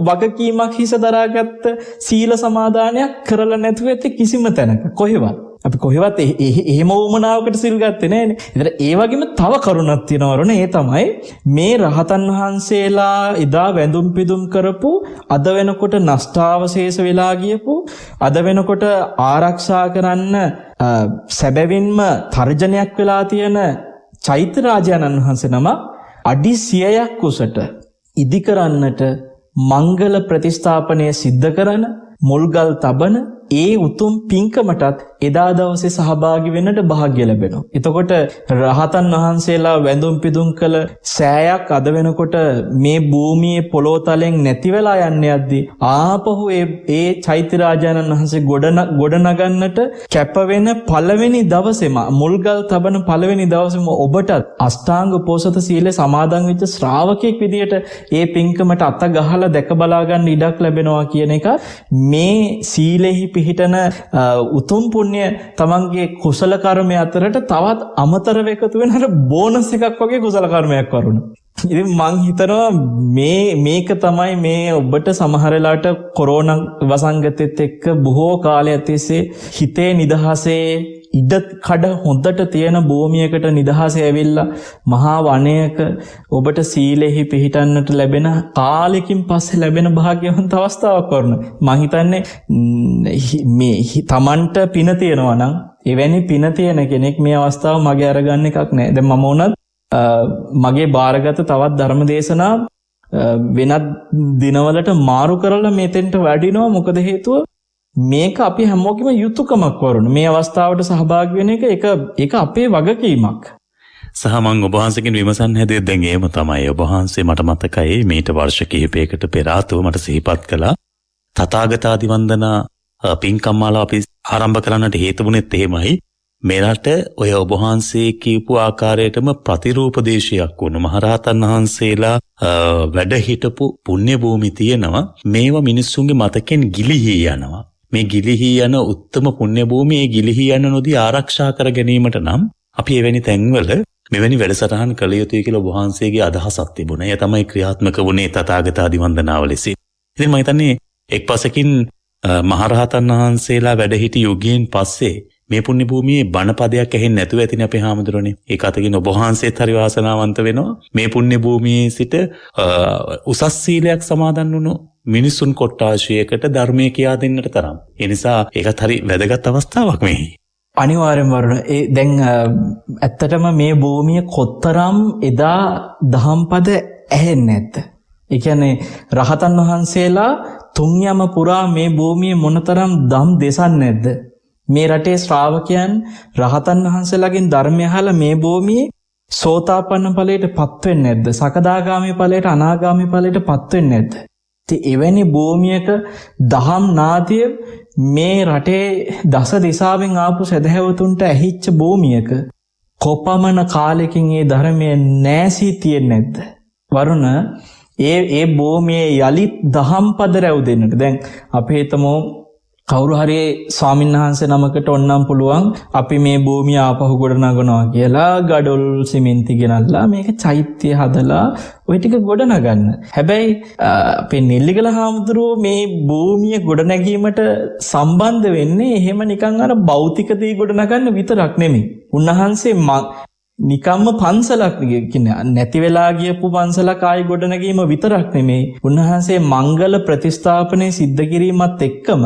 වගකීමක් හිස දරාගත්ත සීල සමාදානයක් කරලා නැතුව ඇති කිසිම තැනක කොහෙවත් අපි කොහෙවත් එහෙම වුමනාවකට සිල් ගත්තේ නෑනේ. ඒතර ඒ වගේම තව කරුණක් තියෙනවා වරුණ. ඒ තමයි මේ රහතන් වහන්සේලා එදා වැඳුම් පිදුම් කරපු අද වෙනකොට නෂ්ටාවශේෂ වෙලා ගියපු අද වෙනකොට ආරක්ෂා කරන්න සැබවින්ම තර්ජනයක් වෙලා තියෙන චෛත්‍ය රාජානන් වහන්සේ නම අඩි 100ක් උසට ඉදි කරන්නට මංගල ප්‍රතිස්ථාපනය සිද්ධ කරන මුල්ගල් තබන ඒ උතුම් පින්කමටත් එදා දවසේ සහභාගී වෙන්නට වාසනාව ලැබෙනවා. එතකොට රහතන් වහන්සේලා වැඳුම් පිදුම් කළ සෑයක් අද වෙනකොට මේ භූමියේ පොළොව තලෙන් නැති වෙලා යන්නේ යද්දී ආපහු ඒ චෛත්‍ය රාජානන් වහන්සේ ගොඩනගන්නට කැප වෙන පළවෙනි දවසේම මුල්ගල් තබන පළවෙනි දවසේම ඔබට අෂ්ටාංග උපෝසත සීලය සමාදන් වෙච්ච ශ්‍රාවකෙක් විදියට ඒ පින්කමට අත ගහලා දැක බලා ගන්න ඉඩක් ලැබෙනවා කියන එක මේ සීලෙහි පිහිටන උතුම් පුණ්‍ය තමන්ගේ කුසල කර්මය අතරට තවත් අමතරව එකතු වෙන අර බෝනස් එකක් වගේ කුසල කර්මයක් වරුණ. ඉතින් මං හිතනවා මේක තමයි මේ ඔබට සමහර වෙලාවට කොරෝනා වසංගතෙත් එක්ක බොහෝ කාලයක් තිස්සේ හිතේ නිදහසේ ඉඩ කඩ හොඳට තියෙන භූමියකට නිදහසේ ඇවිල්ලා මහා වනයක ඔබට සීලෙහි පිහිටන්නට ලැබෙන කාලෙකින් පස්සේ ලැබෙන භාග්‍යවන්ත අවස්ථාවක් වරුණ. මං හිතන්නේ මේ තමන්ට පින තියෙනවා නම් එවැනි පින තියෙන කෙනෙක් මේ අවස්ථාව මගේ අරගන්න එකක් නෑ. දැන් මම උනත් මගේ බාරගත තවත් ධර්ම දේශනා වෙනත් දිනවලට මාරු කරලා මෙතෙන්ට වැඩිනවා. මොකද හේතුව මේක අපි හැමෝගෙම යුතුයකමක් වරුණ. මේ අවස්ථාවට සහභාගී වෙන එක අපේ වගකීමක්. සහ මම ඔබ වහන්සේගෙන් විමසන්න හැදේ දැන් එහෙම තමයි. ඔබ වහන්සේ මට මතකයි මේට වර්ෂ කිහිපයකට පෙර ආතෝ මට සිහිපත් කළා තථාගතාදි වන්දනා පින්කම්මාලා අපි ආරම්භ කරන්නට හේතු වුණෙත් එහෙමයි. මෙරට ඔය ඔබ වහන්සේ කියපු ආකාරයටම ප්‍රතිරූපදේශයක් වුණු මහරහතන් වහන්සේලා වැඩ හිටපු පුණ්‍ය භූමි තියෙනවා. මේවා මිනිස්සුන්ගේ මතකෙන් ගිලිහී යනවා. මේ ගිලිහී යන උත්තම පුණ්‍ය භූමිය ගිලිහී යන නොදී ආරක්ෂා කර ගැනීමට නම් අපි එවැනි තැන්වල මෙවැනි වැඩසටහන් කළ යුතුයි කියලා ඔබ වහන්සේගේ අදහසක් තිබුණා. ඒ තමයි ක්‍රියාත්මක වුණේ තථාගතාදි වන්දනාව ලෙස. ඉතින් මම හිතන්නේ එක් පසකින් මහරහතන් වහන්සේලා වැඩ සිටි යුගයෙන් පස්සේ මේ පුණ්‍ය භූමියේ බණපදයක් ඇහෙන්නේ නැතුව ඇතිනේ අපේ හාමුදුරනේ. ඒක අතකින් ඔබ වහන්සේත් හරි වාසනාවන්ත වෙනවා. මේ පුණ්‍ය භූමියේ සිට උසස් සීලයක් සමාදන් වුණු මිනිසුන් කොට්ටාශයකට ධර්මයේ කියා දෙන්නට තරම්. ඒ නිසා ඒකත් හරි වැදගත් අවස්ථාවක් මේ. අනිවාර්යෙන් වරුණ. දැන් ඇත්තටම මේ භූමිය කොතරම් එදා දහම්පද ඇහෙන්නේ නැද්ද? ඒ කියන්නේ රහතන් වහන්සේලා තුන් යම පුරා මේ භූමියේ මොනතරම් දම් දෙසන්නේ නැද්ද? මේ රටේ ශ්‍රාවකයන් රහතන් වහන්සේලාගෙන් ධර්මය අහලා මේ භූමියේ සෝතාපන්න ඵලයට පත් වෙන්නේ නැද්ද? සකදාගාමී ඵලයට අනාගාමී ඵලයට පත් වෙන්නේ නැද්ද? ඉතින් එවැනි භූමියක දහම් නාදය මේ රටේ දස දිසාවෙන් ආපු සදහැවතුන්ට ඇහිච්ච භූමියක කොපමණ කාලෙකින් ඒ ධර්මය නැසී තියෙන්නේ නැද්ද? වරුණ ඒ භූමියේ යලිත් දහම් පද රැව් දෙන්නට දැන් අපි හිතමු කවුරු හරි ස්වාමීන් වහන්සේ නමකට ඔන්නම් පුළුවන් අපි මේ භූමිය ආපහු ගොඩනගනවා කියලා ගඩොල් සිමෙන්ති ගෙනල්ලා මේක චෛත්‍ය හදලා ওই ටික ගොඩනගන්න. හැබැයි අපේ නෙල්ලිගල හාමුදුරුවෝ මේ භූමිය ගොඩනැගීමට සම්බන්ධ වෙන්නේ එහෙම නිකන් අර භෞතික දේ ගොඩනගන්න විතරක් නෙමෙයි. උන්වහන්සේ නිකම්ම පන්සලක් කියන්නේ නැති වෙලා ගියපු පන්සලක් ආයි ගොඩනැගීම විතරක් නෙමෙයි. උන්වහන්සේ මංගල ප්‍රතිස්ථාපනය සිද්ධ කිරීමත් එක්කම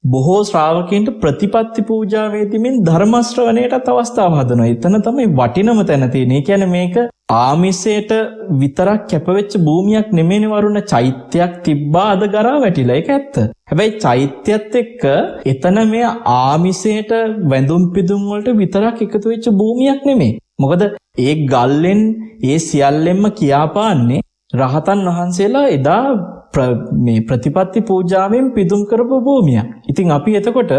බොහෝ ශ්‍රාවකයන්ට ප්‍රතිපත්ති පූජාවේදීමින් ධර්ම ශ්‍රවණයටත් අවස්ථාව හදනවා. එතන තමයි වටිනම තැන තියෙන්නේ. ඒ කියන්නේ මේක ආමිසයට විතරක් කැපවෙච්ච භූමියක් නෙමෙයිනේ වරුණ. චෛත්‍යයක් තිබ්බා අද ගරා වැටිලා. ඒක ඇත්ත. හැබැයි චෛත්‍යයත් එක්ක එතන මේ ආමිසයට වැඳුම් පිදුම් වලට විතරක් එකතු වෙච්ච භූමියක් නෙමෙයි. මොකද ඒ ගල්ලෙන් ඒ සියල්ලෙන්ම කියාපාන්නේ රහතන් වහන්සේලා එදා මේ ප්‍රතිපත්ති පූජාවෙන් පිදුම් කරපු භූමියක්. ඉතින් අපි එතකොට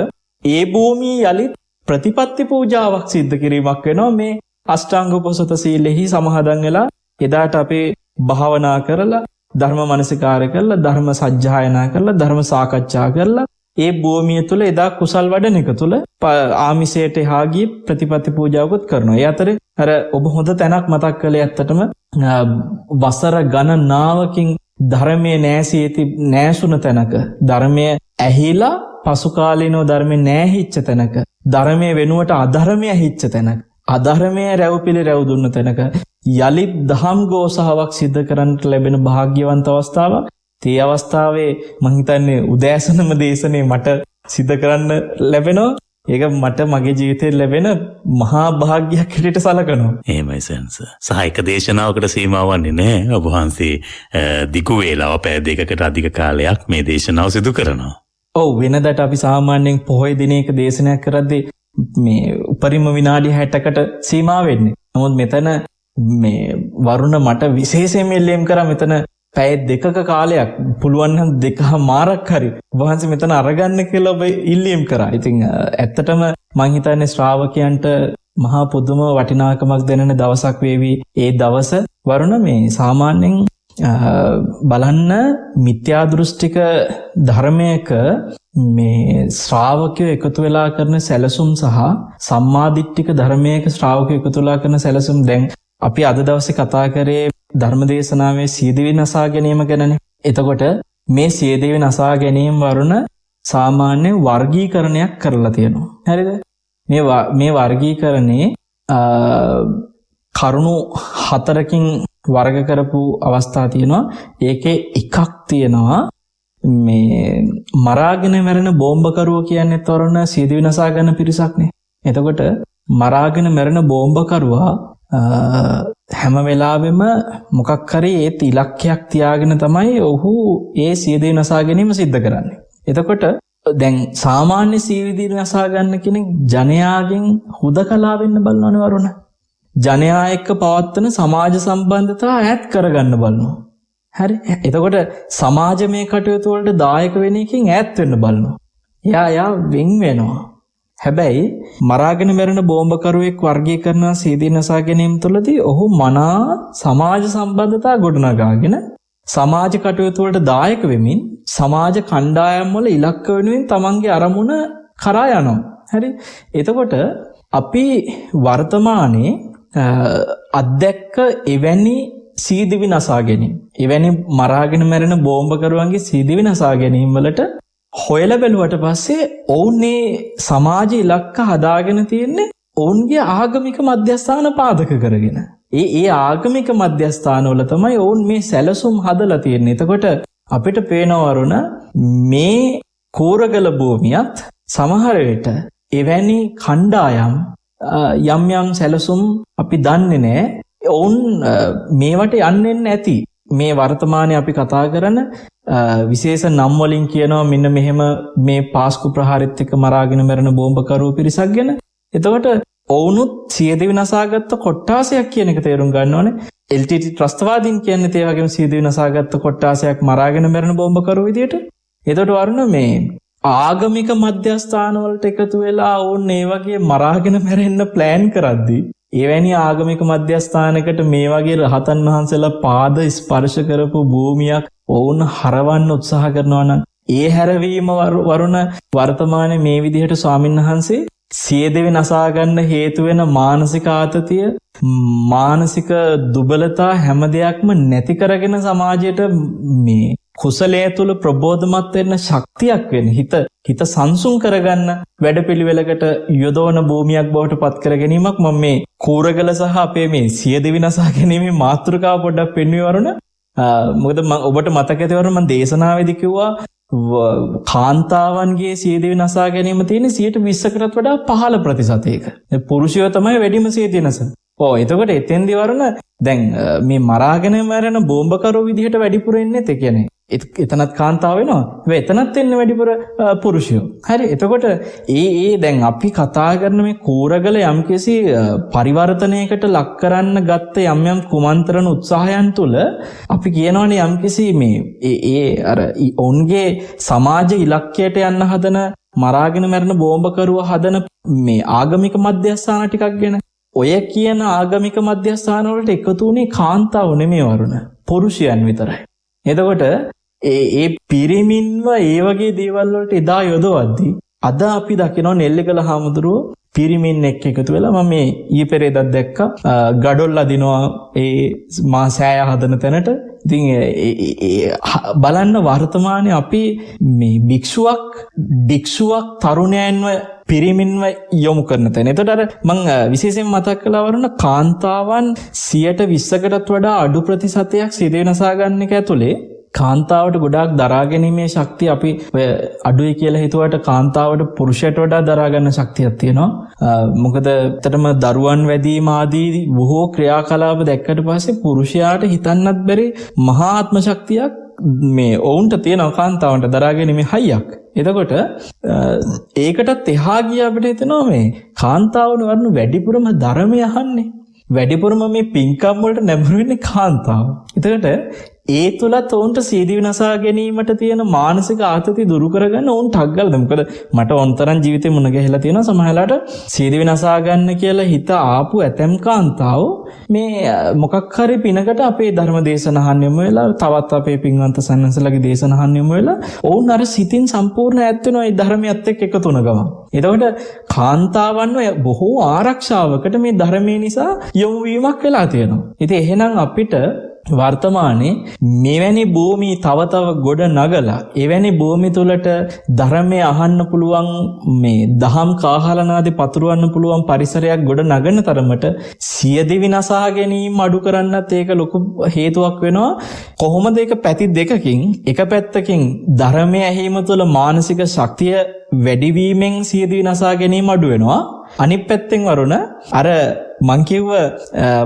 ඒ භූමියේ යලිත් ප්‍රතිපත්ති පූජාවක් සිද්ධ කිරීමක් වෙනවා මේ අෂ්ටාංග උපසත සීලෙහි සමාදන් වෙලා එදාට අපි භාවනා කරලා ධර්ම මනසිකාරය කරලා ධර්ම සජ්ජායනා කරලා ධර්ම සාකච්ඡා කරලා ඒ භූමිය තුල එදා කුසල් වඩන එක තුල ආමිසයට එහා ගිය ප්‍රතිපත්ති පූජාවකුත් කරනවා. ඒ අතරේ අර ඔබ හොඳ තැනක් මතක් කළේ ඇත්තටම වසර ගණනාවකින් ධර්මයේ නෑසුන තැනක ධර්මය ඇහිලා පසු කාලීනව ධර්මයේ නෑහිච්ච තැනක ධර්මයේ වෙනුවට අධර්මය ඇහිච්ච තැනක අධර්මයේ රැව්පිලි රැව් දුන්න තැනක යලිත් දහම් ගෝසාවක් සිද්ධ කරන්නට ලැබෙන භාග්‍යවන්ත අවස්ථාවක්. ඒ අවස්ථාවේ මම හිතන්නේ උදෑසනම දේශනේ මට සිද්ධ කරන්න ලැබෙනවා. ඒක මට මගේ ජීවිතේ ලැබෙන මහා භාග්‍යයක් හැටියට සලකනවා. එහෙමයි සෙන්ස. සහ එක දේශනාවකට සීමා වන්නේ නැහැ. ඔබ වහන්සේ දිගු වේලාව පැය දෙකකට අධික කාලයක් මේ දේශනාව සිදු කරනවා. ඔව් වෙනදාට අපි සාමාන්‍යයෙන් පොහොය දිනයක දේශනයක් කරද්දී මේ උපරිම විනාඩි 60කට සීමා වෙන්නේ. නමුත් මෙතන මේ වරුණ මට විශේෂයෙන්ම එල්ලීම් කරා මෙතන පැය දෙකක කාලයක් පුළුවන් නම් දෙකමාරක් හරි වහන්සේ මෙතන අරගන්න කියලා ඔබ ඉල්ලීම් කරා. ඉතින් ඇත්තටම මං හිතන්නේ ශ්‍රාවකයන්ට මහා පුදුම වටිනාකමක් දෙනන දවසක් වේවි. ඒ දවස වරුණ මේ සාමාන්‍යයෙන් බලන්න මිත්‍යා දෘෂ්ටික ධර්මයක මේ ශ්‍රාවකයෝ එකතු වෙලා කරන සැලසුම් සහ සම්මාදිට්ඨික ධර්මයක ශ්‍රාවකයෝ එකතු වෙලා කරන සැලසුම් දැන් අපි අද දවසේ කතා කරේ ධර්මදේශනාවේ සියදිවි නසා ගැනීම ගැනනේ. එතකොට මේ සියදිවි නසා ගැනීම වරුණ සාමාන්‍ය වර්ගීකරණයක් කරලා තියෙනවා. හරිද? මේ වර්ගීකරණේ කරුණු 4කින් වර්ග කරපු අවස්ථා තියෙනවා. ඒකේ එකක් තියෙනවා මේ මරාගෙන මැරෙන බෝම්බකරුවෝ කියන්නේ තොරණ සියදිවි නසා ගන්න පිරිසක්නේ. එතකොට මරාගෙන මැරෙන බෝම්බකරුවා හැම වෙලාවෙම මොකක් හරි ඒ ඉලක්කයක් තියාගෙන තමයි ඔහු ඒ සියදිවි නසා ගැනීම සිද්ධ කරන්නේ. එතකොට දැන් සාමාන්‍ය සියදිවි නසා ගන්න කෙනෙක් ජනයාගෙන් හුදකලා වෙන්න බලනවනේ වරුණ. ජනයා එක්ක පවත්වන සමාජ සම්බන්ධතා ඈත් කරගන්න බලනවා. හරි. එතකොට සමාජමය කටයුතු වලට දායක වෙන එකකින් ඈත් වෙන්න බලනවා. යා වෙන් වෙනවා. හැබැයි මරාගෙන මැරෙන බෝම්බකරුවෙක් වර්ගීකරණ සියදිවි නසා ගැනීම තුළදී ඔහු මනා සමාජ සම්බන්ධතා ගොඩනගාගෙන සමාජ කටයුතු වලට දායක වෙමින් සමාජ කණ්ඩායම් වල ඉලක්ක වෙනුවෙන් තමන්ගේ අරමුණ කරා යනවා. හරි. එතකොට අපි වර්තමානයේ අත්දැක්ක එවැනි සියදිවි නසා ගැනීම, එවැනි මරාගෙන මැරෙන බෝම්බකරුවන්ගේ සියදිවි නසා ගැනීම වලට හොයලා බැලුවට පස්සේ ඔවුන්ගේ සමාජ ඉලක්ක හදාගෙන තියෙන්නේ ඔවුන්ගේ ආගමික මධ්‍යස්ථාන පාදක කරගෙන. ඒ ආගමික මධ්‍යස්ථාන වල තමයි ඔවුන් මේ සැලසුම් හදලා තියෙන්නේ. එතකොට අපිට පේනවා වරුණ මේ කෝරගල භූමියත් සමහර විට එවැනි කණ්ඩායම් යම් සැලසුම් අපි දන්නේ නැහැ. ඔවුන් මේවට යන්නේ නැති. මේ වර්තමානයේ අපි කතා කරන විශේෂ නම් වලින් කියනවා මෙන්න මෙහෙම මේ පාස්කු ප්‍රහාරෙත් එක්ක මරාගෙන මැරෙන බෝම්බකරුවෝ පිරිසක් ගැන. එතකොට ඔවුනුත් සියදිවි නසාගත්ත කොට්ටාසයක් කියන එක තේරුම් ගන්න ඕනේ. LTT ත්‍රස්තවාදීන් කියන්නේ ඒ වගේම සියදිවි නසාගත්ත කොට්ටාසයක් මරාගෙන මැරෙන බෝම්බකරුවෝ විදියට. එතකොට වරුණ මේ ආගමික මධ්‍යස්ථාන වලට එකතු වෙලා ඔවුන් මේ වගේ මරාගෙන මැරෙන්න ප්ලෑන් කරද්දී එවැනි ආගමික මධ්‍යස්ථානයකට මේ වගේ රහතන් වහන්සේලා පාද ස්පර්ශ කරපු භූමියක් ඔවුන් හරවන්න උත්සාහ කරනවා නම් ඒ හැරවීම වරුණ වර්තමානයේ මේ විදිහට ස්වාමින්වහන්සේ සියදිවි නසා ගන්න හේතු වෙන මානසික ආතතිය, මානසික දුබලතා හැම දෙයක්ම නැති කරගෙන සමාජයට මේ කුසලයේ තුල ප්‍රබෝධමත් වෙන්න ශක්තියක් වෙන හිත සංසුන් කරගන්න වැඩපිළිවෙලකට යොදවන භූමියක් බවට පත් කර ගැනීමක් මම මේ කෝරගල සහ අපේ මේ සියදිවි නසා ගැනීමේ මාතෘකාව පොඩ්ඩක් පෙන්වුවේ වරුණ. මොකද මම ඔබට මතක ඇති වරුණ මම දේශනාවේදී කිව්වා කාන්තාවන්ගේ සියදිවි නසා ගැනීම තියෙන 20%කටත් වඩා 15%ක. පුරුෂයෝ තමයි වැඩිම සියදිවි නස. එතකොට එතෙන්දී වරුණ දැන් මේ මරාගෙන මැරෙන බෝම්බකරුවෝ විදිහට වැඩිපුර ඉන්නේ ඒ කියන්නේ එතනත් කාන්තාව වෙනවා. හැබැයි එතනත් එන්නේ වැඩිපුර පුරුෂයෝ. හරි. එතකොට ඒ දැන් අපි කතා කරන මේ කෝරගල යම්කිසි පරිවර්තනයකට ලක් කරන්න ගත්ත යම් කුමන්ත්‍රණ උත්සාහයන් තුල අපි කියනවානේ යම්කිසි මේ අර ඔවුන්ගේ සමාජ ඉලක්කයට යන්න හදන මරාගෙන මැරෙන බෝම්බකරුවෝ හදන මේ ආගමික මධ්‍යස්ථාන ටිකක් ගැන. ඔය කියන ආගමික මධ්‍යස්ථාන වලට එකතු වුණේ කාන්තාව නෙමෙයි වරුණ. පුරුෂයන් විතරයි. එතකොට ඒ පිරිමින්ව ඒ වගේ දේවල් වලට එදා යොදවද්දී අද අපි දකිනවා නෙල්ලිගල හාමුදුරුවෝ පිරිමින් එක්ක එකතු වෙලා මම මේ ඊයේ පෙරේදා දැක්කා ගඩොල් අදිනවා ඒ මා සෑය හදන තැනට. ඉතින් බලන්න වර්තමානයේ අපි මේ භික්ෂුවක් තරුණයන්ව පිරිමින්ව යොමු කරන තැන. එතකොට අර මම විශේෂයෙන් මතක් කළා වරුණ කාන්තාවන් 120කටත් වඩා අඩු ප්‍රතිශතයක් සියදිවි නසා ගන්න එක ඇතුලේ කාන්තාවට ගොඩාක් දරා ගැනීමේ ශක්තිය අපි අඩුයි කියලා හිතුවට කාන්තාවට පුරුෂයට වඩා දරා ගන්න ශක්තියක් තියෙනවා. මොකද ඇත්තටම දරුවන් වැදීම ආදී බොහෝ ක්‍රියාකලාප දැක්කට පස්සේ පුරුෂයාට හිතන්නත් බැරි මහා ආත්ම ශක්තියක් මේ ඔවුන්ට තියෙනවා කාන්තාවන්ට දරා ගැනීමේ හයියක්. එතකොට ඒකටත් එහා ගිය අපිට හිතෙනවා මේ කාන්තාවන වරණ වැඩිපුරම ධර්මය අහන්නේ. වැඩිපුරම මේ පින්කම් වලට නැඹුරු වෙන්නේ කාන්තාව. එතකොට ඒ තුලත් ඔවුන්ට සීදී විනාසා ගැනීමට තියෙන මානසික ආතතිය දුරු කරගන්න ඔවුන් ටග් ගාලා මොකද මට ඔන්තරන් ජීවිතේ මුණ ගැහිලා තියෙනවා සමහරලාට සීදී විනාසා ගන්න කියලා හිත ආපු ඇතම් කාන්තාවෝ මේ මොකක් හරි පිනකට අපේ ධර්ම දේශන අහන්න යමු වෙලා තවත් අපේ පින්වන්ත සන්නසලගේ දේශන අහන්න යමු වෙලා ඔවුන් අර සිතින් සම්පූර්ණ ඈත් වෙනවා ඒ ධර්මයත් එක්ක එකතු වෙන ගමන්. එතකොට කාන්තාවන්ව බොහෝ ආරක්ෂාවකට මේ ධර්මයේ නිසා යොමු වීමක් වෙලා තියෙනවා. ඉතින් එහෙනම් අපිට වර්තමානයේ මෙවැනි භූමි තව තව ගොඩ නගලා එවැනි භූමි තුලට ධර්මය අහන්න පුළුවන් මේ දහම් කාහලනාදී පතුරවන්න පුළුවන් පරිසරයක් ගොඩ නගන තරමට සියදිවි නසා ගැනීම අඩු කරන්නත් ඒක ලොකු හේතුවක් වෙනවා. කොහොමද ඒක පැති දෙකකින් එක පැත්තකින් ධර්මය ඇහිම තුළ මානසික ශක්තිය වැඩිවීමෙන් සියදිවි නසා ගැනීම අඩු වෙනවා. අනිත් පැත්තෙන් වරුණ අර මං කිව්ව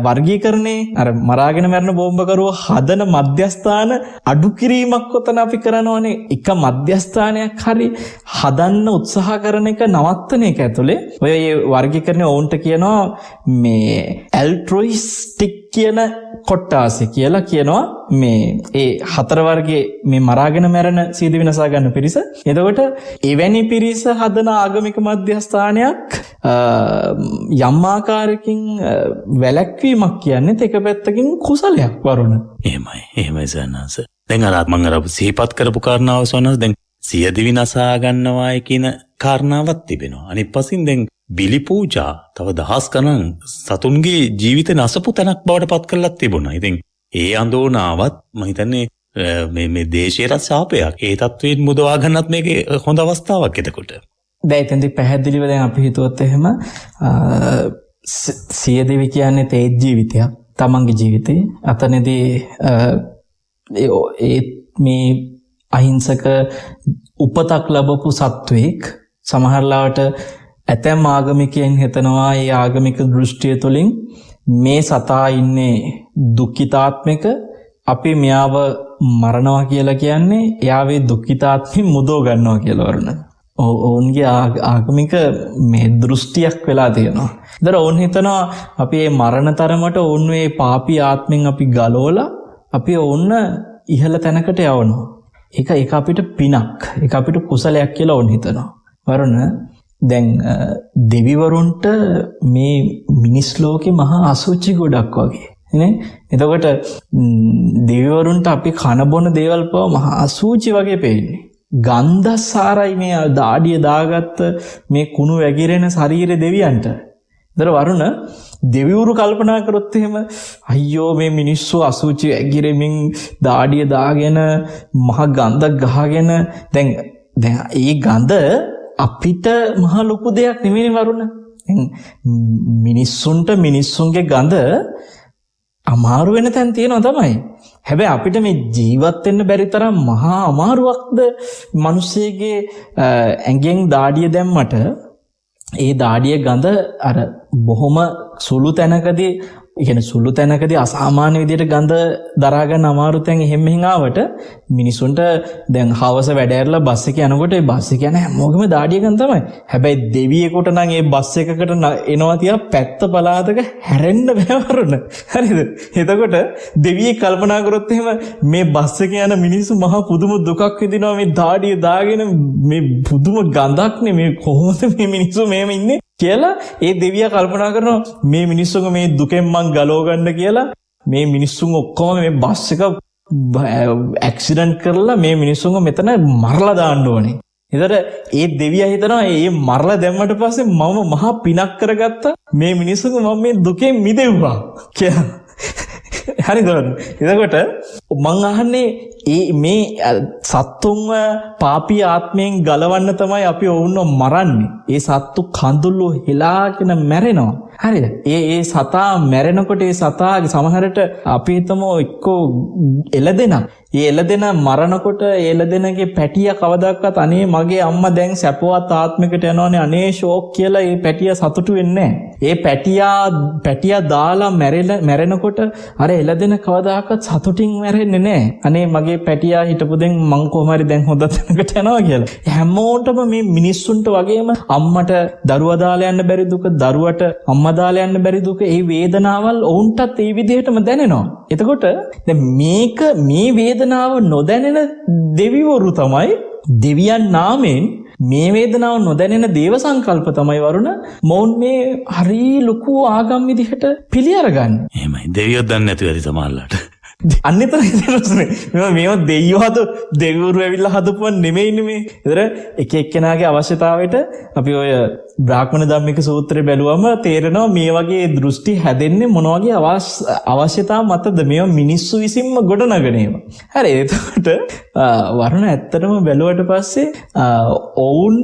වර්ගීකරණේ අර මරාගෙන මරන බෝම්බකරුව හදන මධ්‍යස්ථාන අඩු කිරීමක් ඔතන අපි කරනවානේ. එක මධ්‍යස්ථානයක් හරි හදන්න උත්සාහ කරන එක නවත්තන එක ඇතුලේ ඔය වර්ගීකරණය ඔවුන්ට කියනවා මේ ඇල්ට්‍රොයිස්ටික් කියන කොට්ටාසෙ කියලා කියනවා මේ ඒ හතර වර්ගයේ මේ මරාගෙන මැරෙන සීදී විනාසා ගන්න පිරිස. එතකොට එවැනි පිරිස හදන ආගමික මධ්‍යස්ථානයක් යම් ආකාරයකින් වැළැක්වීමක් කියන්නේ එක පැත්තකින් කුසලයක් වරුණ. එහෙමයි සනස. දැන් අර මම අර සිහිපත් කරපු කාරණාව සනස දැන් සියදිවි විනාසා ගන්නවායි කියන කාරණාවක් තිබෙනවා. අනිත් පසින් දැන් බිලි පූජා තව දහස් ගණන් සතුන්ගේ ජීවිත නසපු තැනක් බවට පත් කරලා තිබුණා. ඉතින් ඒ අඳෝනාවත් මම හිතන්නේ මේ දේශයට ශාපයක්. ඒ තත්වයෙන් මුදවා ගන්නත් මේකේ හොඳ අවස්ථාවක් එතකොට. දැන් එතෙන්දී පැහැදිලිව දැන් අපි හිතුවත් එහෙම සියදිවි කියන්නේ තේ ජීවිතයක්. තමන්ගේ ජීවිතේ අතනදී ඒ මේ අහිංසක උපතක් ලැබපු සත්වෙක් සමහරලාට ඇතැම් ආගමිකයන් හිතනවා ඒ ආගමික දෘෂ්ටිය තුළින් මේ සතා ඉන්නේ දුක්ඛිතාත්මික අපි මෙයාව මරනවා කියලා කියන්නේ එයාවේ දුක්ඛිතාත්මෙ මුදව ගන්නවා කියලා වරුණ. ඔවුන්ගේ ආගමික මේ දෘෂ්ටියක් වෙලා තියෙනවා. ඒතර ඔවුන් හිතනවා අපි මේ මරණ තරමට ඔවුන් මේ පාපී ආත්මෙන් අපි ගලවලා අපි ඔවුන් ඉහළ තැනකට යවනවා. ඒක අපිට පිනක්. ඒක අපිට කුසලයක් කියලා ඔවුන් හිතනවා. වරුණ දැන් දෙවිවරුන්ට මේ මිනිස් ලෝකේ මහා අසුචි ගොඩක් වගේ නේ. එතකොට දෙවිවරුන්ට අපි කන බොන දේවල් පව මහා අසුචි වගේ පේන්නේ. ගන්ධසාරයි මේ දාඩිය දාගත්ත මේ කුණු වැగిරෙන ශරීර දෙවියන්ට. ඒතර වරුණ දෙවිවරු කල්පනා කරොත් එහෙම අයියෝ මේ මිනිස්සු අසුචි වැగిරෙමින් දාඩිය දාගෙන මහ ගඳක් ගහගෙන දැන් ඒ ගඳ අපිට මහ ලොකු දෙයක් නෙමෙයි වරුණ. මිනිස්සුන්ට මිනිස්සුන්ගේ ගඳ අමාරු වෙන තැන් තියෙනවා තමයි. හැබැයි අපිට මේ ජීවත් වෙන්න බැරි තරම් මහා අමාරුවක්ද මිනිස්සෙගේ ඇඟෙන් දාඩිය දැම්මට ඒ දාඩිය ගඳ අර බොහොම සුළු තැනකදී සුළු තැනකදී අසාමාන්‍ය විදිහට ගඳ දරා ගන්න අමාරු තැන් එහෙම මෙහෙන් ආවට මිනිසුන්ට දැන් හවස වැඩ ඇරලා බස් එකේ යනකොට ඒ බස් එක යන හැමෝගෙම දාඩිය ගඳ තමයි. හැබැයි දෙවියෙකුට නම් ඒ බස් එකකට එනවා තියා පැත්ත පලාතක හැරෙන්න බෑ වරුණ. හරිද? එතකොට දෙවියෙක් කල්පනා කරොත් එහෙම මේ බස් එකේ යන මිනිස්සු මහා පුදුම දුකක් විඳිනවා මේ දාඩිය දාගෙන මේ පුදුම ගඳක්නේ මේ කොහොමද මේ මිනිස්සු මෙහෙම ඉන්නේ කියලා ඒ දෙවියා කල්පනා කරනවා මේ මිනිස්සුන්ගේ මේ දුකෙන් මං ගලව ගන්න කියලා මේ මිනිස්සුන් ඔක්කොම මේ බස් එක ඇක්සිඩන්ට් කරලා මේ මිනිස්සුන්ව මෙතන මරලා දාන්න ඕනේ. ඒතර ඒ දෙවියා හිතනවා මේ මරලා දැම්මට පස්සේ මම මහා පිනක් කරගත්තා මේ මිනිස්සුන්ව මම මේ දුකෙන් මිදෙව්වා කියලා. හරිද? එතකොට මං අහන්නේ මේ සත්තුන්ව පාපී ආත්මයෙන් ගලවන්න තමයි අපි ඔවුන්ව මරන්නේ. ඒ සත්තු කඳුළු හෙලාගෙන මැරෙනවා. හරිද? ඒ සතා මැරෙනකොට ඒ සතාගේ සමහරට අපි හිතමු එක්කෝ එළදෙනා. ඒ එළදෙනා මරනකොට ඒ එළදෙනගේ පැටියා කවදාවත් අනේ මගේ අම්මා දැන් සැපවත් ආත්මයකට යනවානේ අනේ ෂෝක් කියලා ඒ පැටියා සතුටු වෙන්නේ නැහැ. ඒ පැටියා දාලා මැරෙනකොට අර එළදෙන කවදාවත් සතුටින් මැරෙන්නේ නැහැ. අනේ මගේ පැටියා හිටපු දැන් මං කොහොම හරි දැන් හොඳ තැනකට යනවා කියලා. හැමෝටම මේ මිනිස්සුන්ට වගේම අම්මට දරුවා දාලා යන්න බැරි දුක, දරුවට අම්මා මදාලා යන්න බැරි දුක ඒ වේදනාවල් ඔවුන්ටත් ඒ විදිහටම දැනෙනවා. එතකොට දැන් මේ වේදනාව නොදැනෙන දෙවිවරු තමයි දෙවියන් නාමයෙන් මේ වේදනාව නොදැනෙන දේව සංකල්ප තමයි වරුණ මොවුන් මේ හරි ලොකු ආගම් විදිහට පිළි අරගන්නේ. එහෙමයි. දෙවියෝ දන්නේ නැතුව ඇති සමහරලාට. අන්නතර මේවා දෙවිවරු ඇවිල්ලා හදපුවා නෙමෙයිනේ මේ. ඒතර එක එක්කෙනාගේ අවශ්‍යතාවයට අපි ඔය බ්‍රාහ්මණ ධම්මික සූත්‍රය බැලුවම තේරෙනවා මේ වගේ දෘෂ්ටි හැදෙන්නේ මොන වගේ අවශ්‍යතාව මතද මේවා මිනිස්සු විසින්ම ගොඩනගන ඒවා. හරි. එතකොට වරුණ ඇත්තටම බැලුවට පස්සේ ඔවුන්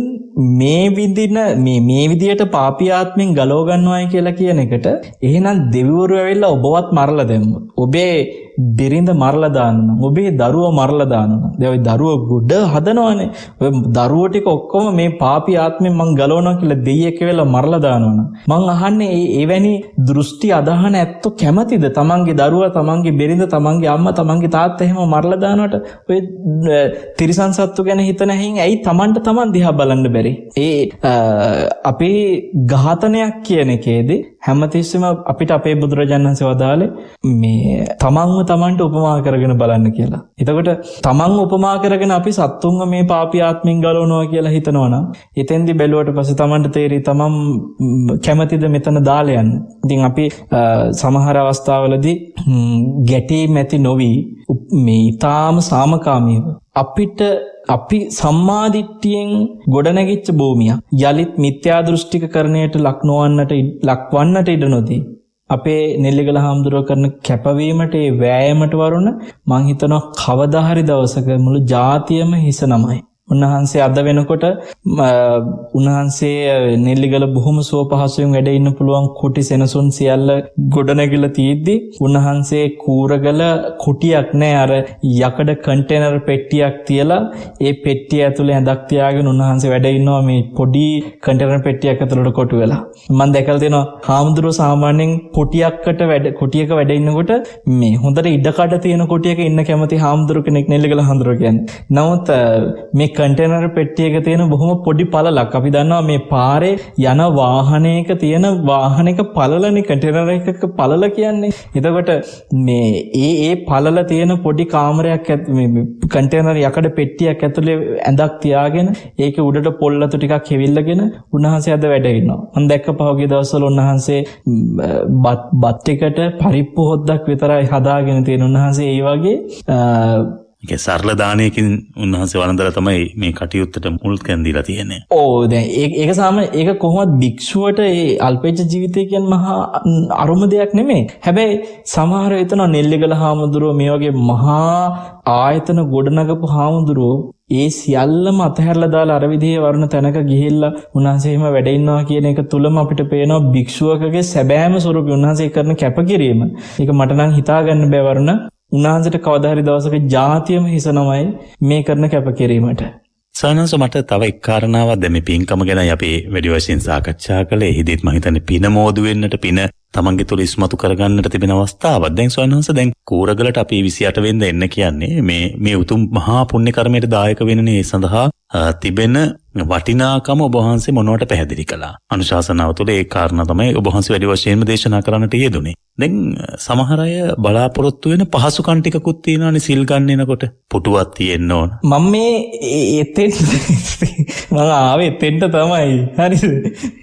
මේ විදියට පාපී ආත්මෙන් ගලව ගන්නවායි කියලා කියන එකට එහෙනම් දෙවිවරු ඇවිල්ලා ඔබවත් මරලා දැම්මොත් ඔබේ බිරිඳ මරලා දානවා. ඔබේ දරුවා මරලා දානවා. දැන් ඔය දරුවා ගොඩ හදනවානේ. ඔය දරුවෝ ටික ඔක්කොම මේ පාපී ආත්මෙන් මං ගලවනවා කියලා දෙයියෙක් වෙලා මරලා දානවනම් මං අහන්නේ එවැනි දෘෂ්ටි අදහන ඇත්තෝ කැමතිද? තමන්ගේ දරුවා, තමන්ගේ බිරිඳ, තමන්ගේ අම්මා, තමන්ගේ තාත්තා එහෙම මරලා දානවට ඔය තිරිසන් සත්තු ගැන හිතන හැයින් ඇයි තමන්ට තමන් දිහා බලන්න බැරි? අපේ ඝාතනයක් කියන එකේදී හැමතිස්සෙම අපිට අපේ බුදුරජාණන් වහන්සේ වදාළේ මේ තමන්ව තමන්ට උපමා කරගෙන බලන්න කියලා. එතකොට තමන් උපමා කරගෙන අපි සත්තුන්ව මේ පාපී ආත්මෙන් ගලවනවා කියලා හිතනවනම් එතෙන්දි බැලුවට පස්සේ තමන්ට තේරෙයි තමන් කැමතිද මෙතන දාලා යන්න. ඉතින් අපි සමහර අවස්ථාවලදී ගැටීම් ඇති නොවි මේ ඊටාම සාමකාමීව අපි සම්මාදිට්ඨියෙන් ගොඩනැගිච්ච භූමියක් යලිත් මිත්‍යා දෘෂ්ටිකකරණයට ලක්වන්නට ඉඩ නොදී අපේ නෙල්ලිගල හාමුදුරුවෝ කරන කැපවීමට ඒ වෑයමට වරුණ මං හිතනවා කවදා හරි දවසක මුළු ජාතියම හිස නමයි. උන්වහන්සේ අද වෙනකොට උන්වහන්සේ නෙල්ලිගල බොහොම සුවපහසුවෙන් වැඩ ඉන්න පුළුවන් කුටි සෙනසුන් සියල්ල ගොඩනැගිලා තියෙද්දි උන්වහන්සේ කූරගල කුටියක් නෑ අර යකඩ කන්ටේනර් පෙට්ටියක් තියලා ඒ පෙට්ටිය ඇතුලේ ඇඳක් තියාගෙන උන්වහන්සේ වැඩ ඉන්නවා මේ පොඩි කන්ටේනර් පෙට්ටියක් ඇතුලට කොටු වෙලා. මම දැකලා තියෙනවා හාමුදුරුවෝ සාමාන්‍යයෙන් කුටියක වැඩ ඉන්නකොට මේ හොඳට ඉඩකඩ තියෙන කුටියක ඉන්න කැමති හාමුදුරුවෝ කෙනෙක් නෙල්ලිගල හාමුදුරුවෝ කියන්නේ. නමුත් මේ කන්ටේනර් පෙට්ටියක තියෙන බොහොම පොඩි පළලක්. අපි දන්නවා මේ පාරේ යන වාහනයක තියෙන වාහනයක පළලනේ කන්ටේනර් එකක පළල කියන්නේ. එතකොට මේ ඒ පළල තියෙන පොඩි කාමරයක් මේ කන්ටේනර් යකඩ පෙට්ටියක් ඇතුලේ ඇඳක් තියාගෙන ඒකේ උඩට පොල්ලතු ටිකක් හෙවිල්ලගෙන උන්වහන්සේ අද වැඩ ඉන්නවා. මම දැක්ක පහුගිය දවස්වල උන්වහන්සේ බත් ටිකට පරිප්පු හොද්දක් විතරයි හදාගෙන තියෙන. උන්වහන්සේ ඒ වගේ ඒක සරල දානයකින් උන්වහන්සේ වළඳලා තමයි මේ කටයුත්තට මුල් කැන් දීලා තියෙන්නේ. දැන් ඒක කොහොමද භික්ෂුවට ඒ අල්පේච්ඡ ජීවිතය කියන්නේ මහා අරුම දෙයක් නෙමෙයි. හැබැයි සමහර හිතන නෙල්ලිගල හාමුදුරුවෝ මේ වගේ මහා ආයතන ගොඩනගපු හාමුදුරුවෝ ඒ සියල්ලම අතහැරලා දාලා අර විදිහේ වරුණ තැනක ගිහිල්ලා උන්වහන්සේ එහෙම වැඩ ඉන්නවා කියන එක තුලම අපිට පේනවා භික්ෂුවකගේ සැබෑම ස්වරූපය උන්වහන්සේ කරන කැපකිරීම. ඒක මට නම් හිතා ගන්න බෑ වරුණ. උන්වහන්සේට කවදා හරි දවසක ජාතියම හිස නමයි මේ කරන කැපකිරීමට. සානස මට තව එක් කාරණාවක් දැන් මේ පින්කම ගැන අපි වැඩි වශයෙන් සාකච්ඡා කළේ. එහිදීත් මම හිතන්නේ පින මෝදු වෙන්නට පින තමන්ගේ තුල ඉස්මතු කරගන්නට තිබෙන අවස්ථාවක්. දැන් සානස දැන් කූරගලට අපි 28 වෙනිදා එන්න කියන්නේ මේ උතුම් මහා පුණ්‍ය කර්මයට දායක වෙනනේ. ඒ සඳහා තිබෙන වටිනාකම ඔබ වහන්සේ මොනවට පැහැදිලි කළා. අනුශාසනාව තුළ ඒ කාරණා තමයි ඔබ වහන්සේ වැඩි වශයෙන්ම දේශනා කරන්නට යෙදුනේ. දැන් සමහර අය බලාපොරොත්තු වෙන පහසුකම් ටිකකුත් තියෙනවානේ සිල් ගන්න එනකොට. පුටුවක් තියෙන්න ඕන. මම මේ ආවේ එතෙන්ට තමයි. හරිද?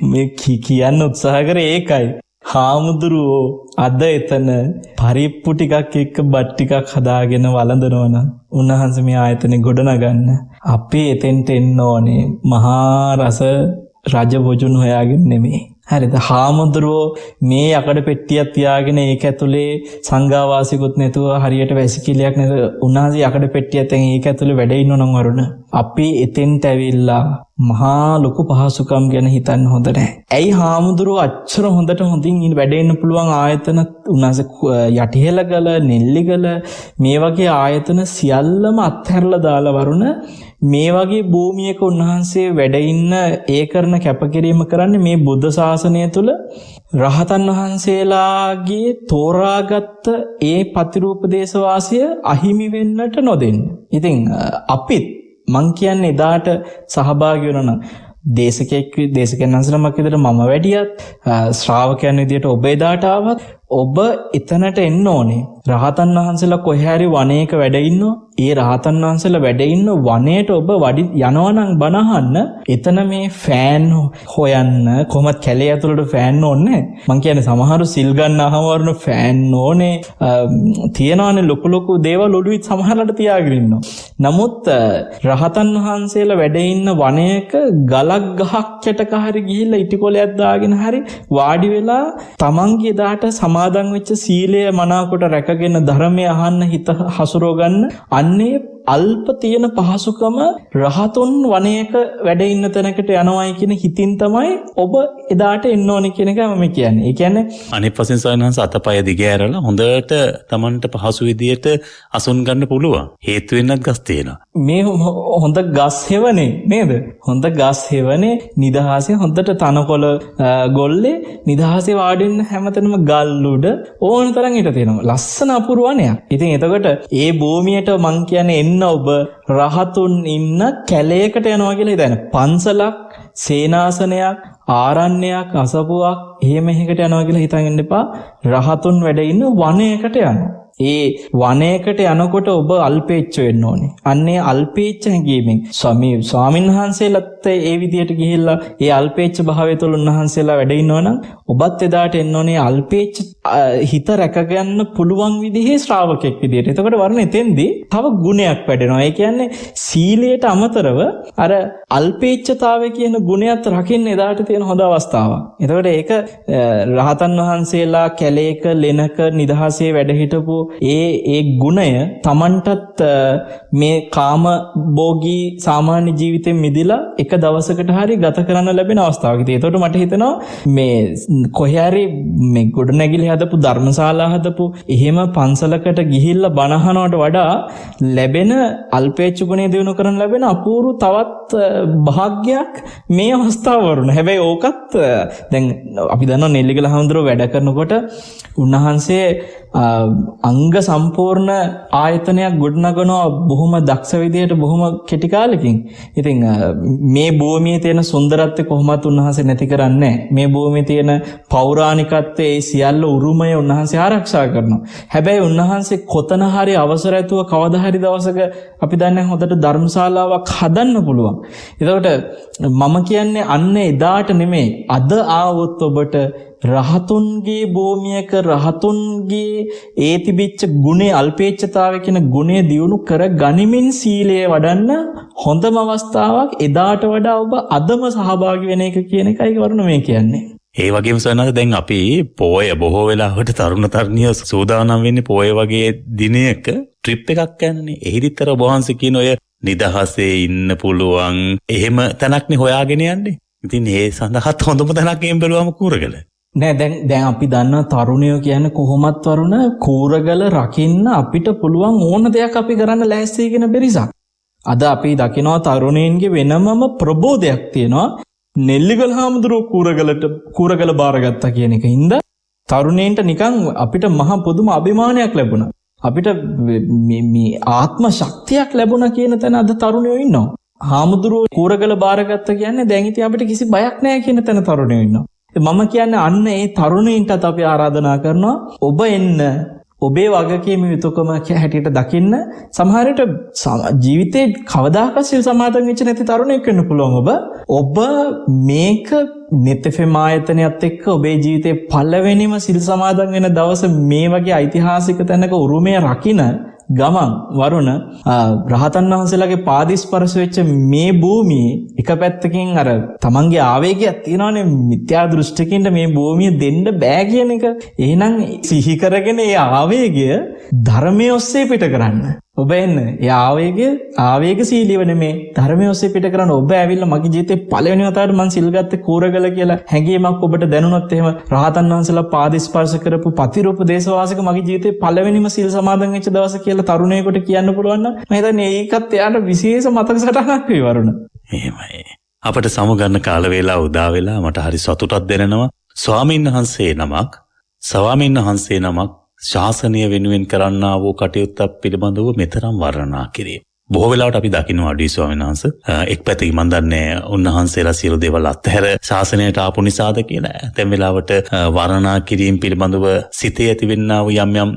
මේ කියන්න උත්සාහ කරේ ඒකයි. හාමුදුරුවෝ අද එතන පරිප්පු ටිකක් එක්ක බත් ටිකක් හදාගෙන වළඳනවනම් උන්වහන්සේ මේ ආයතනේ ගොඩනගන්න අපි එතෙන්ට එන්න ඕනේ මහා රස රජ බොජුන් හොයාගෙන නෙමෙයි. හරිද? හාමුදුරුවෝ මේ යකඩ පෙට්ටියක් තියාගෙන ඒක ඇතුලේ සංඝාවාසිකුත් නැතුව හරියට වැසිකිළියක් නැතුව උන්වහන්සේ යකඩ පෙට්ටියක් දැන් ඒක ඇතුලේ වැඩ ඉන්නවනම් වරුණ අපි එතෙන්ට ඇවිල්ලා මහා ලොකු පහසුකම් ගැන හිතන්න හොඳ නැහැ. ඇයි හාමුදුරුවෝ අච්චර හොඳින් වැඩ ඉන්න පුළුවන් ආයතන උන්වහන්සේ යටිහෙළගල නෙල්ලිගල මේ වගේ ආයතන සියල්ලම අත්හැරලා දාලා වරුණ මේ වගේ භූමියක උන්වහන්සේ වැඩ ඉන්න ඒ කරන කැපකිරීම කරන්නේ මේ බුද්ධ ශාසනය තුල රහතන් වහන්සේලාගේ තෝරාගත්ත ඒ පතිරූපදේශ වාසිය අහිමි වෙන්නට නොදෙන්න. ඉතින් අපිත් මං කියන්නේ එදාට සහභාගී වෙනවා දේශකයන් වහන්සේනමක් විදිහට මම වැඩියත් ශ්‍රාවකයන් විදිහට ඔබ එදාට ආවත් ඔබ එතනට එන්න ඕනේ. රහතන් වහන්සේලා කොහේ හරි වනයේක වැඩ ඉන්නවා. ඒ රහතන් වහන්සේලා වැඩ ඉන්න වනයේට ඔබ යනවා නම් බණ අහන්න. එතන මේ ෆෑන් හොයන්න කොහොමද කැලේ ඇතුළට ෆෑන් ඕනේ. මං කියන්නේ සමහරු සිල් ගන්න අහවරන ෆෑන් ඕනේ. තියනවානේ ලොකු දේවල් ඔළුවේ සමහරකට තියාගෙන ඉන්නවා. නමුත් රහතන් වහන්සේලා වැඩ ඉන්න වනයේක ගලක් ගහක් යටක හරි ගිහිල්ලා ඉටිකොලයක් දාගෙන හරි වාඩි වෙලා තමන්ගේ දාට සමාදන් වෙච්ච සීලය මනාකොට රැකගෙන ධර්මය අහන්න හිත හසුරව ගන්න. අන්නේ අල්ප තියෙන පහසුකම රහතුන් වනයේක වැඩ ඉන්න තැනකට යනවායි කියන හිතින් තමයි ඔබ එදාට එන්න ඕනේ කියන එක මම කියන්නේ. ඒ කියන්නේ අනිත් පස්සෙන් සයන්හංශ අතපය දිගෑරලා හොඳට Tamanට පහසු විදියට අසුන් ගන්න පුළුවන්. හේතු වෙන්නත් ගස් තියෙනවා. මේ හොඳ ගස් හේවනේ නේද? හොඳ ගස් හේවනේ නිදහසේ හොඳට තනකොළ ගොල්ලේ නිදහසේ වාඩි වෙන්න හැමතැනම ගල් උඩ ඕන තරම් හිට තියෙනවා. ලස්සන අපූර්ව වනයක්. ඉතින් එතකොට ඒ භූමියට මං කියන්නේ එන්න ඔබ රහතුන් ඉන්න කැලයකට යනවා කියලා හිතන්න. පන්සලක්, සේනාසනයක්, ආරණ්‍යයක්, අසපුවක් එහෙම එකකට යනවා කියලා හිතන් ඉන්න එපා. රහතුන් වැඩ ඉන්න වනයකට යනවා. ඒ වනයකට යනකොට ඔබ අල්පේච්ච වෙන්න ඕනේ. අන්නේ අල්පේච්ච හැඟීමෙන් ස්වාමීන් වහන්සේලාත් ඒ විදියට ගිහිල්ලා ඒ අල්පේච්ච භාවය තුළ උන්වහන්සේලා වැඩ ඉන්නවනම් ඔබත් එදාට එන්න ඕනේ අල්පේච්ච හිත රැකගන්න පුළුවන් විදිහේ ශ්‍රාවකෙක් විදියට. එතකොට වරණ එතෙන්දී තව ගුණයක් වැඩෙනවා. ඒ කියන්නේ සීලයට අමතරව අර අල්පේච්ඡතාවය කියන ගුණයත් රකින්න එදාට තියෙන හොඳ අවස්ථාවක්. එතකොට ඒක රහතන් වහන්සේලා කැලේක ලෙනක නිදහසේ වැඩ හිටපු ඒ ගුණය Tamanටත් මේ කාම භෝගී සාමාන්‍ය ජීවිතෙන් මිදලා එක දවසකට හරි ගත කරන්න ලැබෙන අවස්ථාවක්. ඒකට මට හිතෙනවා මේ කොහේ හරි මේ ගොඩනැගිලි හදපු ධර්මශාලා හදපු එහෙම පන්සලකට ගිහිල්ලා බණ අහනවට වඩා ලැබෙන අල්පේච්ඡ ගුණය දිනු කරන් ලැබෙන අපූර්ව තවත් භාග්යක් මේ අවස්ථාව වරුණ. හැබැයි ඕකත් දැන් අපි දන්නවා නෙල්ලිගල හඳුරෝ වැඩ කරනකොට උන්වහන්සේ අංග සම්පූර්ණ ආයතනයක් ගොඩනගනවා බොහොම දක්ෂ විදියට බොහොම කෙටි කාලෙකින්. ඉතින් මේ භූමියේ තියෙන සුන්දරත්වය කොහොමවත් උන්වහන්සේ නැති කරන්නේ නැහැ. මේ භූමියේ තියෙන පෞරාණිකත්වයේ ඒ සියල්ල උරුමය උන්වහන්සේ ආරක්ෂා කරනවා. හැබැයි උන්වහන්සේ කොතන හරි අවසර ඇතුව කවදා හරි දවසක අපි දන්නේ හොඳට ධර්මශාලාවක් හදන්න පුළුවන්. එතකොට මම කියන්නේ අන්න එදාට නෙමෙයි අද ආවොත් ඔබට රහතුන්ගේ භූමියක රහතුන්ගේ ඒ තිබිච්ච ගුණේ අල්පේච්ඡතාවය කියන ගුණය දියුණු කර ගනිමින් සීලය වඩන්න හොඳම අවස්ථාවක් එදාට වඩා ඔබ අදම සහභාගී වෙන එක කියන එකයි වරුණ මේ කියන්නේ. ඒ වගේම සයන්හංශ දැන් අපි පොය බොහෝ වෙලාවට තරුණ තරුණිය සූදානම් වෙන්නේ පොය වගේ දිනයක ට්‍රිප් එකක් යනනේ. එහිදිතර ඔබ වහන්සේ කියන ඔය නිදහසේ ඉන්න පුළුවන් එහෙම තැනක්නේ හොයාගෙන යන්නේ. ඉතින් ඒ සඳහාත් හොඳම තැනක් එම් බැලුවම කූරගල. නෑ දැන් අපි දන්නා තරුණයෝ කියන්නේ කොහොමත් වරුණ කූරගල රකින්න අපිට පුළුවන් ඕන දෙයක් අපි කරන්න ලෑස්ති කියන බෙරිසක්. අද අපි දකිනවා තරුණයින්ගේ වෙනමම ප්‍රබෝධයක් තියෙනවා. නෙල්ලිගල හාමුදුරුවෝ කූරගල බාරගත්තා කියන එක හින්දා තරුණයින්ට නිකන් අපිට මහා පුදුම අභිමානයක් ලැබුණා. අපිට මේ ආත්ම ශක්තියක් ලැබුණා කියන තැන අද තරුණයෝ ඉන්නවා. හාමුදුරුවෝ කූරගල බාරගත්තා කියන්නේ දැන් ඉතින් අපිට කිසි බයක් නැහැ කියන තැන තරුණයෝ ඉන්නවා. මම කියන්නේ අන්න ඒ තරුණයින්ටත් අපි ආරාධනා කරනවා ඔබ එන්න ඔබේ වගකීම යුතුයකම හැටියට දකින්න. සමහරට ජීවිතේ කවදාකවත් සිල් සමාදන් වෙච්ච නැති තරුණයෙක් වෙන්න පුළුවන් ඔබ මේක නෙතෙෆෙම ආයතනයත් එක්ක ඔබේ ජීවිතේ පළවෙනිම සිල් සමාදන් වෙන දවස මේ වගේ ඓතිහාසික තැනක උරුමය රකින්න ගමන් වරුණ රහතන් වහන්සේලාගේ පාදිස්පර්ශ වෙච්ච මේ භූමියේ එක පැත්තකින් අර තමන්ගේ ආවේගයක් තියෙනවානේ මිත්‍යා දෘෂ්ටිකින්ද මේ භූමිය දෙන්න බෑ කියන එක. එහෙනම් සිහි කරගෙන ඒ ආවේගය ධර්මයේ ඔස්සේ පිට කරන්න. ඔබ එන්න. ඒ ආවේගශීලීව නෙමේ ධර්මයේ ඔස්සේ පිට කරන්න. ඔබ ඇවිල්ලා මගේ ජීවිතේ පළවෙනි වතාවට මං සිල් ගත්තේ කූරගල කියලා හැඟීමක් ඔබට දැනුණොත් එහෙම රහතන් වහන්සේලා පාදිස්පර්ශ කරපු පතිරූප දේශවාසික මගේ ජීවිතේ පළවෙනිම සිල් සමාදන් වෙච්ච දවස කියලා තරුණයෙකුට කියන්න පුළුවන් නම් මම හිතන්නේ ඒකත් එයාට විශේෂ මතක සටහනක් වේ වරුණ. එහෙමයි. අපිට සමුගන්න කාල වේලා උදා වෙලා මට හරි සතුටක් දැනෙනවා. ස්වාමීන් වහන්සේ නමක් ශාසනය වෙනුවෙන් කරන්නා වූ කටයුත්තක් පිළිබඳව මෙතරම් වර්ණනා කිරීම. බොහෝ වෙලාවට අපි දකින්න අඩුයි ස්වාමීන් වහන්සේ. එක් පැත්තකින් මම දන්නේ උන්වහන්සේලා සියලු දේවල් අත්හැර ශාසනයට ආපු නිසාද කියලා. දැන් වෙලාවට වර්ණනා කිරීම පිළිබඳව සිතේ ඇතිවෙනා වූ යම් යම්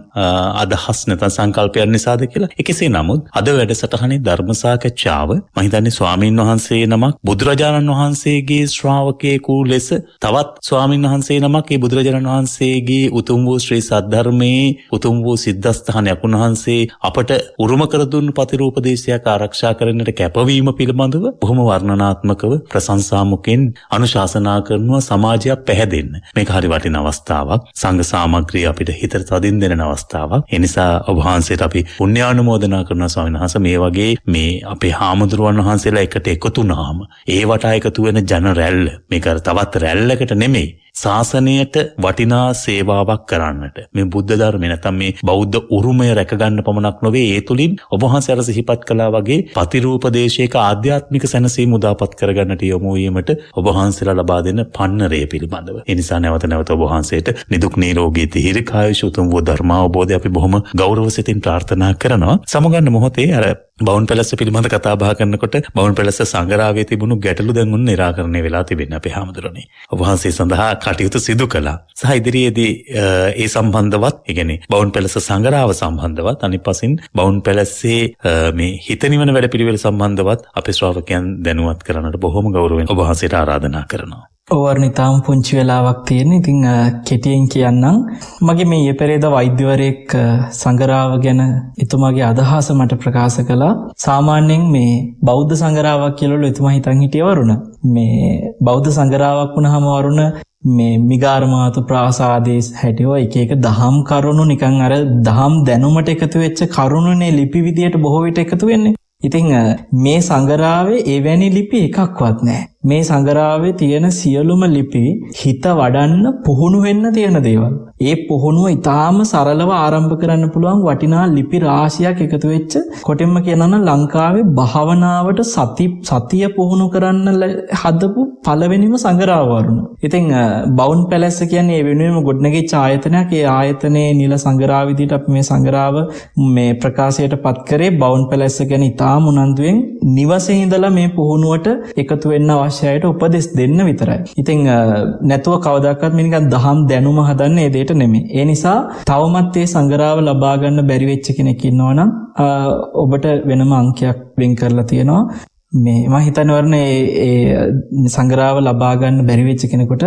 අදහස් නැත්නම් සංකල්පයන් නිසාද කියලා. කෙසේ නමුත් අද වැඩසටහනේ ධර්ම සාකච්ඡාව මම හිතන්නේ ස්වාමීන් වහන්සේ නමක් බුදුරජාණන් වහන්සේගේ ශ්‍රාවකයෙකු ලෙස තවත් ස්වාමීන් වහන්සේ නමක් ඒ බුදුරජාණන් වහන්සේගේ උතුම් වූ ශ්‍රී සද්ධර්මයේ උතුම් වූ සිද්ධාස්ථානයක් උන්වහන්සේ අපට උරුම කර දුන්නු ප්‍රතිරූපදේශයක් ආරක්ෂා කරන්නට කැපවීම පිළිබඳව බොහොම වර්ණනාත්මකව ප්‍රශංසාමුකෙන් අනුශාසනා කරනවා සමාජයක් පැහැදෙන්න. මේක හරි වටින අවස්ථාවක්. සංඝ සාමග්‍රිය අපිට හිතට තදින් දෙන අවස්ථාවක්. ඒ නිසා ඔබ වහන්සේට අපි පුණ්‍යානුමෝදනා කරනවා ස්වාමීන් වහන්සේ. මේ වගේ මේ අපේ හාමුදුරුවන් වහන්සේලා එකට එකතු වුණාම ඒ වටා එකතු වෙන ජන රැල්ල මේක තවත් රැල්ලකට නෙමෙයි ශාසනයට වටිනා සේවාවක් කරන්නට මේ බුද්ධ ධර්මය නැත්නම් මේ බෞද්ධ උරුමය රැකගන්න පමණක් නොවේ ඒ තුලින් ඔබ වහන්සේ අර සිහිපත් කළා වගේ ප්‍රතිරූපදේශයක ආධ්‍යාත්මික සැනසීම උදාපත් කරගන්නට යොමු වීමට ඔබ වහන්සේලා ලබා දෙන පන්නරය පිළිබඳව. ඒ නිසා නැවත නැවත ඔබ වහන්සේට නිදුක් නිරෝගී දීර්ඝායුෂ උතුම් වූ ධර්මාවබෝධය අපි බොහොම ගෞරව සිතින් ප්‍රාර්ථනා කරනවා. සමගන්න මොහොතේ අර බවුන් පැලස්ස පිළිබඳ කතා බහ කරනකොට බවුන් පැලස්ස සංගරාවේ තිබුණු ගැටලු දැන් උන් निराකරණය වෙලා තිබෙනවා අපේ හාමුදුරනේ. ඔබ වහන්සේ සඳහා කටයුතු සිදු කළා. සහ ඉදිරියේදී ඒ සම්බන්ධවත්, ඒ කියන්නේ බවුන් පැලස්ස සංගරාව සම්බන්ධවත් අනිත් පසින් බවුන් පැලස්සේ මේ හිත නිවන වැඩපිළිවෙල සම්බන්ධවත් අපේ ශ්‍රාවකයන් දැනුවත් කරන්නට බොහොම ගෞරවයෙන් ඔබ වහන්සේට ආරාධනා කරනවා. ඕවර්නිතාම පුංචි වෙලාවක් තියෙන. ඉතින් කෙටියෙන් කියන්නම් මගේ මේ ඊපෙරේද වෛද්‍යවරයෙක් සංගරාව ගැන එතුමාගේ අදහස මට ප්‍රකාශ කළා. සාමාන්‍යයෙන් මේ බෞද්ධ සංගරාවක් කියලා එතුමා හිතන් හිටිය වරුණ. මේ බෞද්ධ සංගරාවක් වුණාම වරුණ මේ මිගාරමාතු ප්‍රාසාදේ හැටියෝ එක එක දහම් කරුණු නිකන් අර දහම් දැනුමට එකතු වෙච්ච කරුණුනේ ලිපි විදියට බොහෝ විට එකතු වෙන්නේ. ඉතින් මේ සංගරාවේ එවැනි ලිපි එකක්වත් නැහැ. මේ සංගරාවේ තියෙන සියලුම ලිපි හිත වඩන්න පුහුණු වෙන්න තියෙන දේවල්. ඒ පුහුණුව ඊටාම සරලව ආරම්භ කරන්න පුළුවන් වටිනා ලිපි රාශියක් එකතු වෙච්ච කොටින්ම කියනවා නම් ලංකාවේ භාවනාවට සතිය පුහුණු කරන්න හදපු පළවෙනිම සංගරාව වරුණ. ඉතින් බවුන් පැලැස්ස කියන්නේ ඒ වෙනුවෙන්ම ගොඩනැගිච්ච ආයතනයක්. ඒ ආයතනයේ නිල සංගරාව විදිහට අපි මේ සංගරාව මේ ප්‍රකාශයට පත් කරේ බවුන් පැලැස්ස ගැන ඊටාම උනන්දුවෙන් නිවසේ ඉඳලා මේ පුහුණුවට එකතු වෙන්න අවශ්‍යයට උපදෙස් දෙන්න විතරයි. ඉතින් නැතුව කවදාකවත් මේ නිකන් දහම් දැනුම හදන්නේ ඒ දෙයට නෙමෙයි. ඒ නිසා තවමත් මේ සංගරාව ලබා ගන්න බැරි වෙච්ච කෙනෙක් ඉන්නවනම් ඔබට වෙනම අංකයක් වෙන් කරලා තියෙනවා. මේ මම හිතන්නේ වරනේ ඒ සංගරාව ලබා ගන්න බැරි වෙච්ච කෙනෙකුට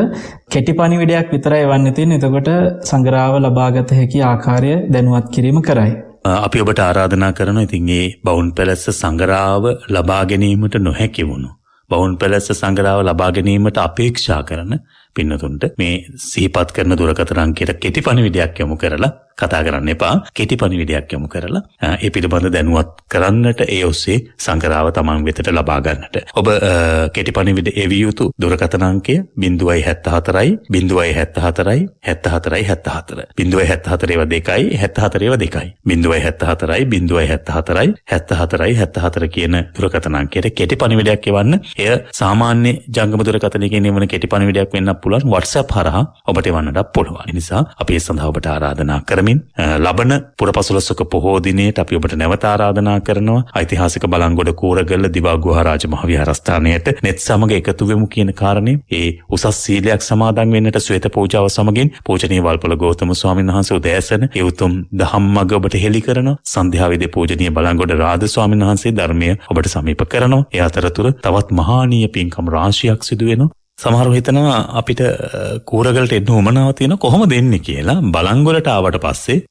කෙටි පණිවිඩයක් විතරයි වන්න තියෙන්නේ. එතකොට සංගරාව ලබාගත හැකි ආකාරය දැනුවත් කිරීම කරයි. අපි ඔබට ආරාධනා කරනවා. ඉතින් මේ බවුන් පැලස්ස සංගරාව ලබා ගැනීමට නොහැකි වුණු බවුන් පැලස්ස සංගරාව ලබා ගැනීමට අපේක්ෂා කරන පින්නතුන්ට මේ සිහිපත් කරන දුරකථන අංකයට කෙටි පණිවිඩයක් යොමු කරලා කතා කරන්න එපා. කෙටි පණිවිඩයක් යොමු කරලා ඒ පිළිබඳ දැනුවත් කරන්නට ඒ ඔස්සේ සංගරාව තමන් වෙතට ලබා ගන්නට. ඔබ කෙටි පණිවිඩ එවිය යුතු දුරකථන අංකය 074 074 74 74 074 2 74 2 074 074 74 74 කියන දුරකථන අංකයට කෙටි පණිවිඩයක් එවන්න. එය සාමාන්‍ය ජංගම දුරකථනයකින් එවන කෙටි පණිවිඩයක් වෙන්න පුළුවන්. WhatsApp හරහා ඔබට එවන්නට පුළුවන්. ඒ නිසා අපි ඒ සඳහා ඔබට ආරාධනා කරමින් ලබන පුරපසළොස්වක පොහෝ දිනයට අපි ඔබට නැවත ආරාධනා කරනවා. ඓතිහාසික බලංගොඩ කූරගල්ල දිවාගුහා රාජ මහ විහාරස්ථානයට net සමග එකතු වෙමු කියන කාරණේ ඒ උසස් සීලයක් සමාදන් වෙන්නට ශ්වේත පූජාව සමගින් පූජනීය වල්පොල ගෞතම ස්වාමීන් වහන්සේ උදෑසන ඒ උතුම් ධම්මග ඔබට හෙළි කරනවා. සන්ධ්‍යාවේදී පූජනීය බලංගොඩ රාජ ස්වාමීන් වහන්සේ ධර්මය ඔබට සමීප කරනවා. ඒ අතරතුර තවත් මහානීය පින්කම් රාශියක් සිදු වෙනවා. සමහරව හිතනවා අපිට කූරගලට එන්න උවමනාව තියෙන කොහොමද එන්නේ කියලා. බලංගොඩට ආවට පස්සේ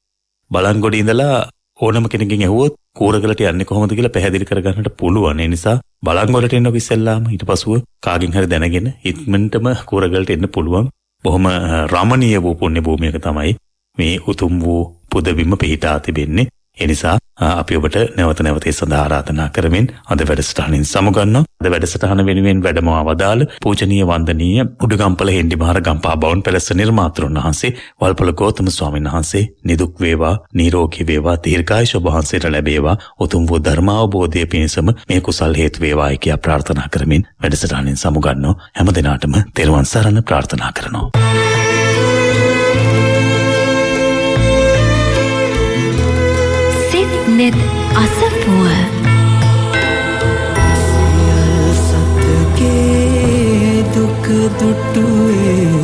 බලංගොඩ ඉඳලා ඕනම කෙනකින් ඇහුවොත් කූරගලට යන්නේ කොහොමද කියලා පැහැදිලි කරගන්නට පුළුවන්. ඒ නිසා බලංගොඩට එන්නකො ඉස්සෙල්ලාම ඊට පස්සුව කාගෙන් හරි දැනගෙන ඉක්මනටම කූරගලට එන්න පුළුවන්. බොහොම රමණීය වූ පුණ්‍ය භූමියක තමයි මේ උතුම් වූ පුදබිම පිහිටා තිබෙන්නේ. ඒ නිසා අපි ඔබට නැවත නැවත සඳහා ආරාධනා කරමින් අද වැඩසටහනින් සමුගන්නවා. අද වැඩසටහන වෙනුවෙන් වැඩමවා වදාළ පූජනීය වන්දනීය උඩුගම්පල හෙන්ඩිමහර ගම්පහ බවුන් පැලස්ස නිර්මාතෘන් වහන්සේ වල්පොල ගෞතම ස්වාමීන් වහන්සේ නිදුක් වේවා, නිරෝගී වේවා, දීර්ඝායුෂ වහන්සේට ලැබේවා. උතුම් වූ ධර්මාවබෝධය පිණිසම මේ කුසල් හේතු වේවායි කියා ප්‍රාර්ථනා කරමින් වැඩසටහනින් සමුගන්නවා. හැම දිනාටම තෙරුවන් සරණ ප්‍රාර්ථනා කරනවා. net අසපුව දුටුවේ